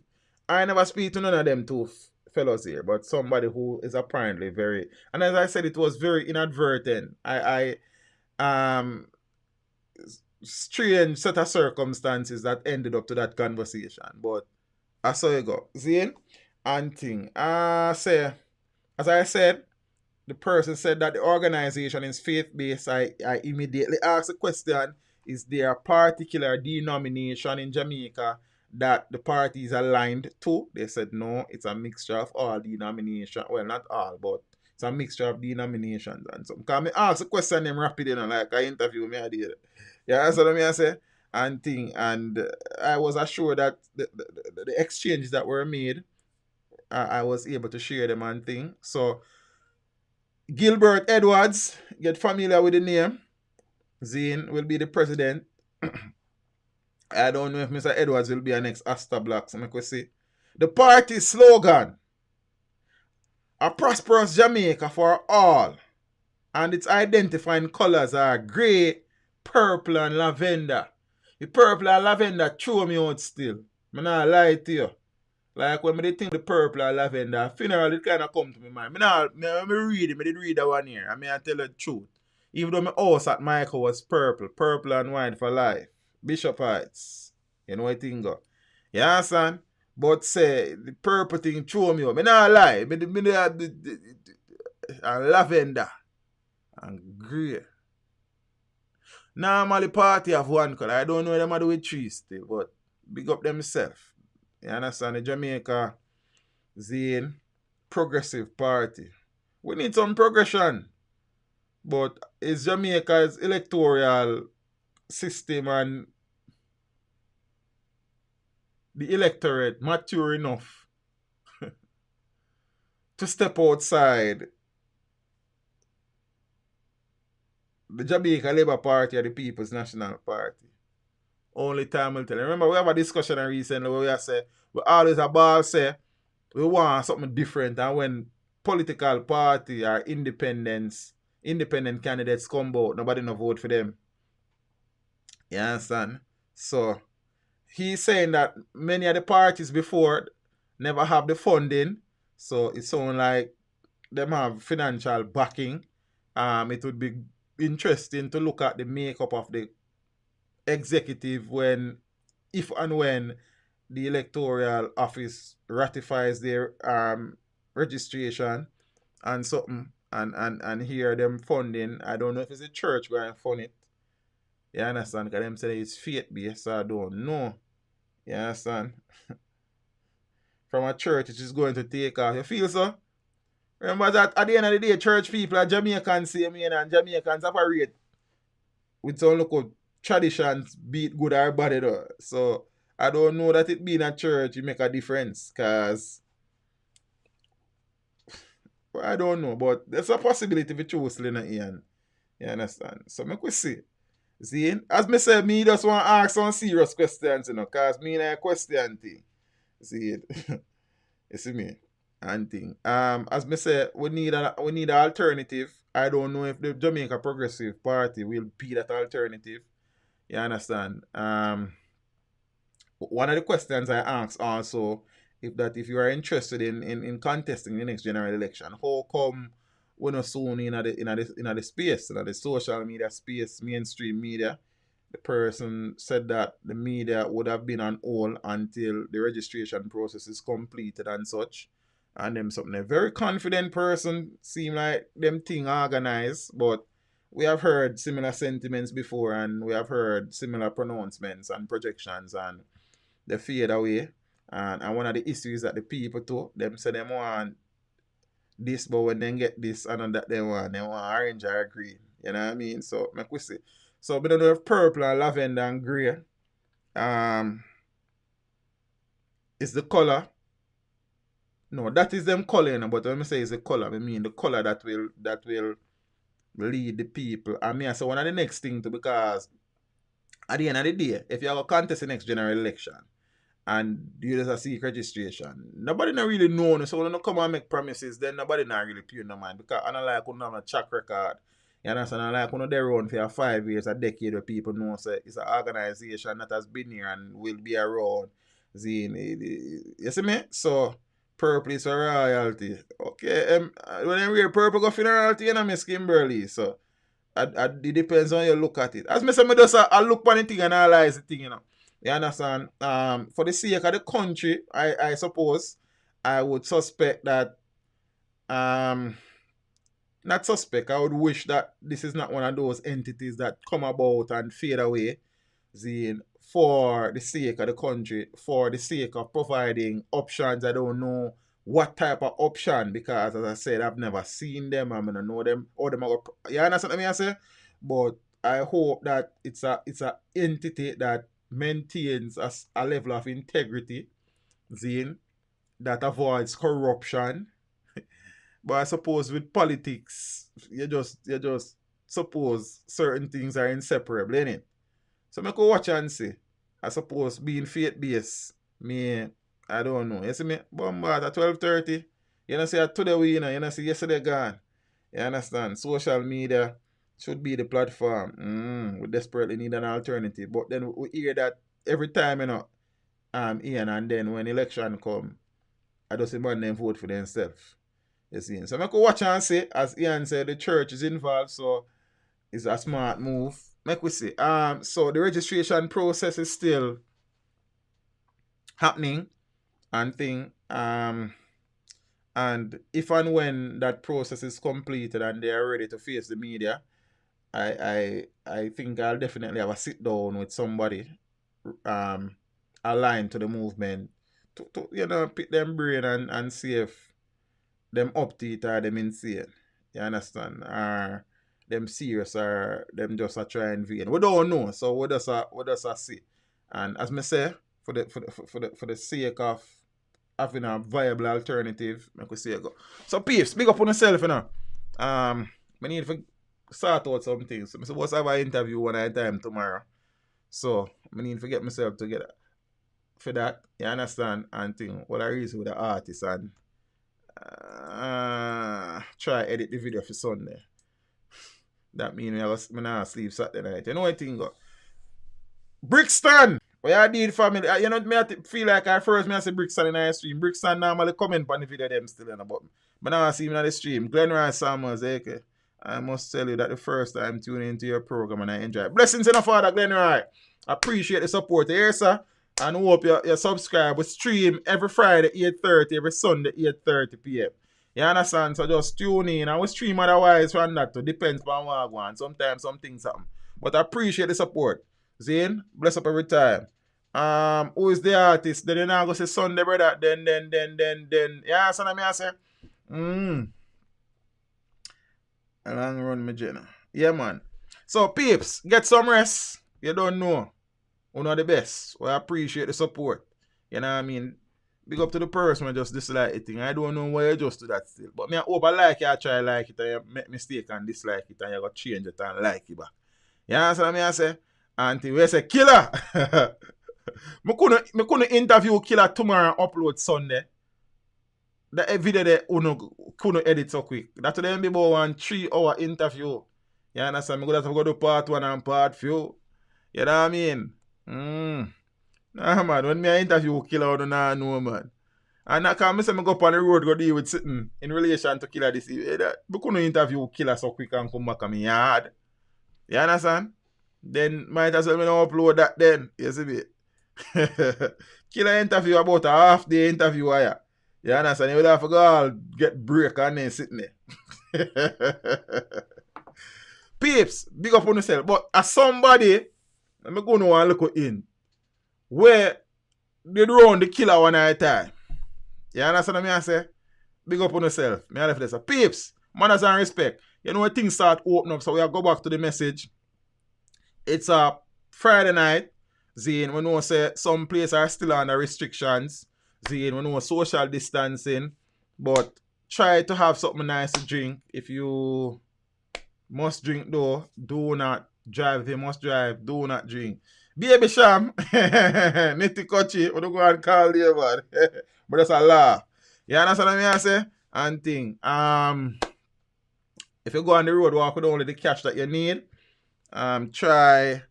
I never speak to none of them two fellows here, but somebody who is apparently very, and as I said, it was very inadvertent. Um strange set of circumstances that ended up to that conversation. But I saw you go. Zane and thing. Say, as I said, the person said that the organization is faith-based. I immediately asked the question, is there a particular denomination in Jamaica that the party is aligned to? They said no, it's a mixture of all denominations. Well, not all, but it's a mixture of denominations and some. Because I asked the question them rapid, like I interview me, I did. Yeah, that's what I say. And thing. And I was assured that the exchanges that were made, I was able to share them and thing. So Gilbert Edwards, get familiar with the name. Zane will be the president. I don't know if Mr. Edwards will be our next Asta Black. So I see. The party slogan, a prosperous Jamaica for all. And its identifying colors are grey, purple, and lavender. The purple and lavender throw me out still. I'm not lie to you. Like when I think the purple and lavender, funeral, it kind of come to my mind. I read it, I did read that one here. I mean, I tell you the truth. Even though my house at Michael was purple and white for life. Bishop Heights. You know what I think of? You understand? But say, the purple thing throw me up. I not lie. And lavender. And grey. Normally party have one color. I don't know what them do with three still, but big up themselves. You understand? The Jamaica Zane Progressive Party. We need some progression. But is Jamaica's electoral system and the electorate mature enough to step outside the Jamaica Labour Party or the People's National Party? Only time will tell. Remember, we have a discussion recently where we always about say we want something different, and when political party or independent candidates come out, nobody no vote for them. You understand? So he's saying that many of the parties before never have the funding, so it sounds like them have financial backing. It would be interesting to look at the makeup of the executive if and when the electoral office ratifies their registration and something and hear them funding. I don't know if it's a church going to fund it. You understand? Because them say it's faith-based, so I don't know. You understand? From a church, it is going to take off. You feel so? Remember that at the end of the day, church people are Jamaicans, same way, and Jamaicans operate with some local traditions, be it good or bad, though. So I don't know that it being a church it make a difference, cause I don't know, but there's a possibility for choose Lena Ian. You understand? So make we see. See, as me say, me just want to ask some serious questions, cause me in a question thing. See it. You see me? And thing. As me say, we need an alternative. I don't know if the Jamaica Progressive Party will be that alternative. You understand? One of the questions I asked also, if you are interested in contesting the next general election, how come we're not soon in the space, in the social media space, mainstream media? The person said that the media would have been on hold until the registration process is completed and such. And them something a very confident person, seem like them thing organized, but we have heard similar sentiments before, and we have heard similar pronouncements and projections, and they fade away. And one of the issues that the people too, them say them want this, but when they get this and that they want orange or green. You know what I mean? So make we see. So we don't know if purple and lavender and grey is the color. No, that is them color, but when I say it's a color, I mean the color that will lead the people. I mean, so one of the next thing to, because at the end of the day, if you have a contest in the next general election and you just seek registration, nobody not really know. So when you come and make promises, then nobody not really pay no mind, because I don't like when have a track record. You understand? I like when they run for 5 years, a decade, where people know say it's an organization that has been here and will be around You see me? So, purple is a royalty. Okay, when I wear purple go funerality, you know, Miss Kimberly. So, it depends on you look at it. As me say, I look on the thing and analyze the thing, you know. You understand? For the sake of the country, I suppose I would suspect that not suspect. I would wish that this is not one of those entities that come about and fade away, for the sake of the country, for the sake of providing options. I don't know what type of option, because as I said, I've never seen them. I'm gonna know them. Or them are, you understand what I say? But I hope that it's a entity that maintains a level of integrity, that avoids corruption. But I suppose with politics, you just suppose certain things are inseparable, innit? So I could watch and see. I suppose being faith-based, I don't know. You see me? Bombard at 12:30. You know, say today we, you know, see yesterday gone. You understand? Social media should be the platform. We desperately need an alternative. But then we hear that every time, you know, Ian, and then when election come, I just see man them vote for themselves. You see? So I could watch and see, as Ian said, the church is involved, so it's a smart move. Make we see. So the registration process is still happening and thing. And if and when that process is completed and they are ready to face the media, I think I'll definitely have a sit down with somebody aligned to the movement to you know, pick them brain and see if them up to it or them insane. You understand? Or them serious or them just a try and vain. We don't know, so we just a see. And as me say, for the sake of having a viable alternative, make we say go. So peeps, big up on yourself, you know. I need to sort out some things. So I'm supposed to have an interview one at a time tomorrow. So I need to get myself together for that. You understand? And thing. What I reason with the artist and try edit the video for Sunday. That means I not sleep Saturday night. You know what I think? Brixton! What I did for me, you know, me I feel like at first me I say Brixton in the stream. Brixton normally comment on the video them still in the button. But now I see him in the stream. Glenn Rice Summers, okay. I must tell you that the first time tuning into your program and I enjoy it. Blessings in the Father, Glenn Rice. Appreciate the support here, sir. And hope you subscribe. We stream every Friday 8:30, every Sunday 8:30 p.m. You understand? So just tune in. And we stream otherwise from that too. Depends on what I want. Sometimes some things happen. But I appreciate the support. Zane, bless up every time. Who is the artist? Then you now go say Sunday, brother. Then. Yeah, son of me, I say. A long run, my Jenna. Yeah, man. So, peeps, get some rest. You don't know. One of the best. Well, I appreciate the support. You know what I mean? Big up to the person who just dislike it thing. I don't know why you just do that still. But me, I hope I like it, I try like it, and you make mistake and dislike it, and you go change it and like it back. You understand what I say? Auntie, we say killer. Me couldn't interview killer tomorrow and upload Sunday. The video there couldn't edit so quick. That's what be about 1 3-hour interview. You understand? I'm going to have to go to part 1 and part 2. You know what I mean? Nah, man. When me I interview killer, I don't know, man. And I can't say I go up on the road go deal with sitting in relation to killer this evening. We couldn't interview killer so quick and come back on me yard. You understand? Then might as well me not upload that then. You see me? Killer interview about a half day interview here. You understand? You would have to go all get break and then sitting there. Peeps, big up on yourself. But as somebody, I'm going to want to look in where they run the killer one at a time. You understand what I say? Big up on yourself. Me left this. Peeps, manners and respect. You know when things start opening up, so we go back to the message. It's a Friday night. Zane, we know say some places are still under restrictions. Zane, we know social distancing. But try to have something nice to drink. If you must drink though, do not drive. If you must drive, do not drink. Baby Sham, Nitty Kochi, we don't go and call you, man. But that's a law. You understand what I say? And thing. If you go on the road, walk with only the cash that you need. Try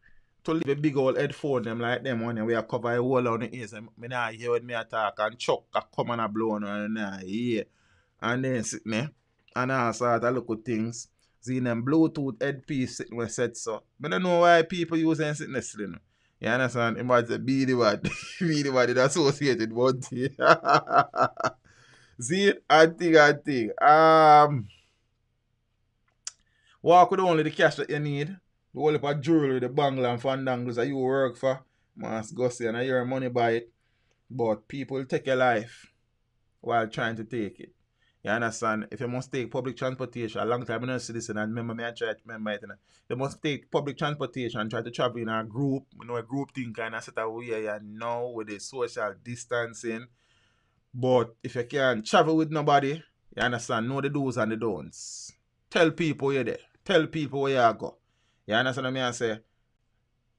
to leave a big old headphone them like them one where I cover a whole on the ears and me nah hear when me attack and chuck a come and a blow on and nah hear. And then sitting there and I start to look at things. See them Bluetooth headpiece sitting where said so. I don't know why people use them sitting there sitting. You understand? It might be the word. Be the word associated one thing. See, I think. Walk with only the cash that you need. The whole heap of jewelry, the bangle and fandangles that you work for. Must go see and I earn money by it. But people take your life while trying to take it. You understand? If you must take public transportation, a long time I don't see this and I remember me, I try to remember it. You must take public transportation and try to travel in a group. You know, a group thing kind of set away you know with the social distancing. But if you can't travel with nobody, you understand? Know the do's and the don'ts. Tell people you're there. Tell people where you go. You understand what I say?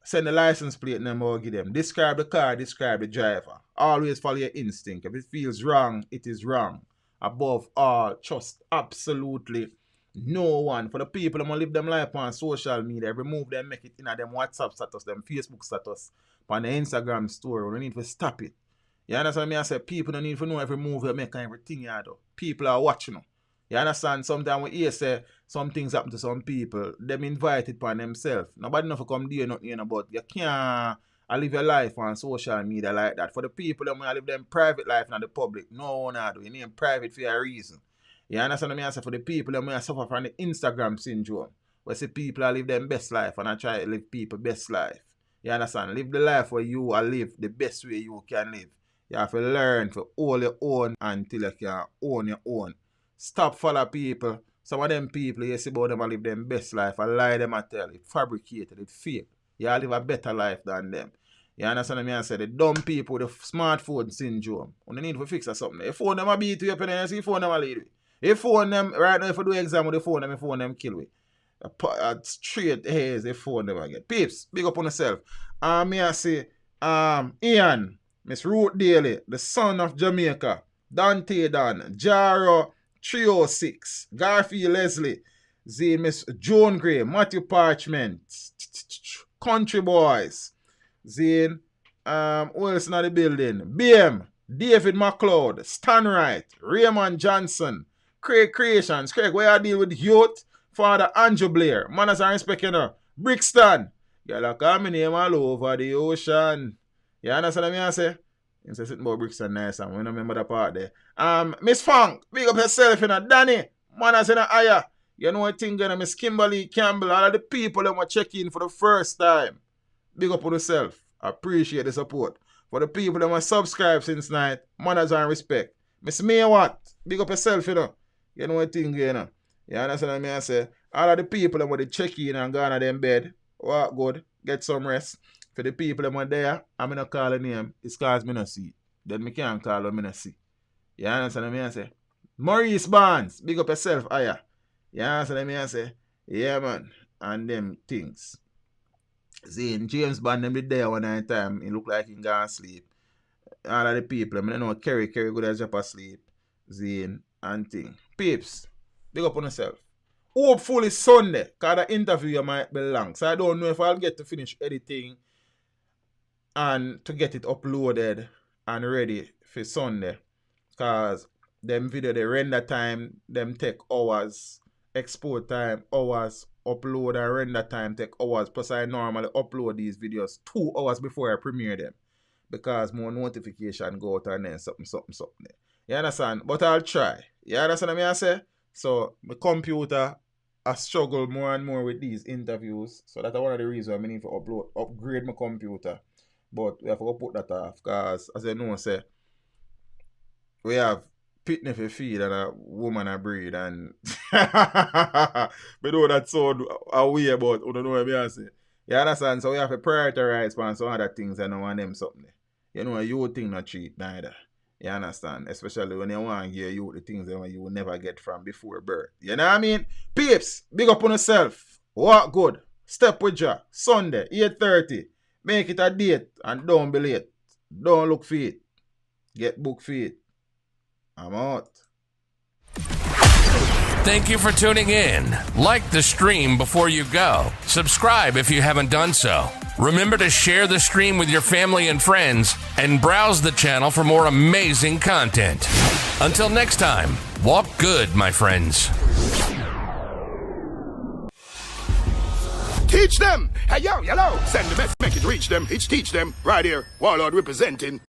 Send the license plate number or give them. Describe the car, describe the driver. Always follow your instinct. If it feels wrong, it is wrong. Above all, trust absolutely no one. For the people who live them life on social media, remove them, make it in them WhatsApp status, them Facebook status, on the Instagram story. We need to stop it. You understand me? I say people don't need to know every move you make and everything you do. People are watching you. You understand? Sometimes we hear say some things happen to some people. Them invited by themselves. Nobody know to come do nothing about. You can't live your life on social media like that. For the people that live them private life not the public. No one do. You name private for a reason. You understand me? I say for the people that suffer from the Instagram syndrome. Where see people live them best life and I try to live people best life. You understand? Live the life where you are live the best way you can live. You have to learn to hold your own until you can own your own. Stop follow people. Some of them people you see about them live them best life. I lie them I tell it. Fabricated, it fake. You live a better life than them. You understand me? I say the dumb people, the smartphone syndrome. You need to fix or something. If phone them a beat you up and see phone them a lead with. If phone them, right now if you do exam with the phone them kill with. Straight haze, the phone them again. Peeps, big up on yourself. Me I say, Ian, Miss Ruth Daly, the son of Jamaica, Dante Dan, Jaro 306, Garfield Leslie, Miss Joan Gray, Matthew Parchment, Country Boys, who else in the building? BM, David McLeod, Stan Wright, Raymond Johnson, Craig Creations. Craig, where I deal with youth? Father Andrew Blair, manners and respect, you know. Brixton, y'all call me name all over the ocean. You understand what I say? You say something about Brixton nice and we don't remember the part there. Miss Funk, big up yourself, you know. Danny, manners in the higher. You know what thing, you know, Miss Kimberly Campbell, all of the people that want to check in for the first time. Big up on yourself. I appreciate the support. For the people that want to subscribe since night, manners and respect. Miss May what? Big up yourself, you know. You know what thing, you know. You understand what I say? All of the people that want to check in and go on them bed, walk good, get some rest. For the people that want there, I'm going to call a name. It's because I don't see it. Then I can't call them, I don't see. You understand what I say? Maurice Barnes, big up yourself, aya. You understand what I say? Yeah, man. And them things. See, James Bond, them did there one night time. He look like he gone sleep. All of the people, I don't know, Kerry good as drop asleep. Zane and thing. Peeps, big up on yourself. Hopefully Sunday, because the interview might be long. So I don't know if I'll get to finish editing and to get it uploaded and ready for Sunday. Because them video, the render time, them take hours. Export time, hours. Upload and render time take hours. Plus I normally upload these videos 2 hours before I premiere them. Because more notification go out and then something. You understand? But I'll try. You understand what I say? So my computer, I struggle more and more with these interviews. So that's one of the reasons I need to upgrade my computer. But we have to put that off. Because as I know, say, we have pitney for feed and a woman a breed. And but know that sound away about you don't know what I say. You understand? So we have to prioritize on some other things and one them something. You know, you think not cheap neither. You understand? Especially when you want to give you the things that you will never get from before birth. You know what I mean? Peeps, big up on yourself. Walk good. Step with ya. Sunday, 8:30. Make it a date and don't be late. Don't look for it. Get booked for it. I'm out. Thank you for tuning in. Like the stream before you go. Subscribe if you haven't done so. Remember to share the stream with your family and friends and browse the channel for more amazing content. Until next time, walk good, my friends. Teach them. Hey, yo, hello. Send the message, reach them. It's teach them. Right here. Warlord representing.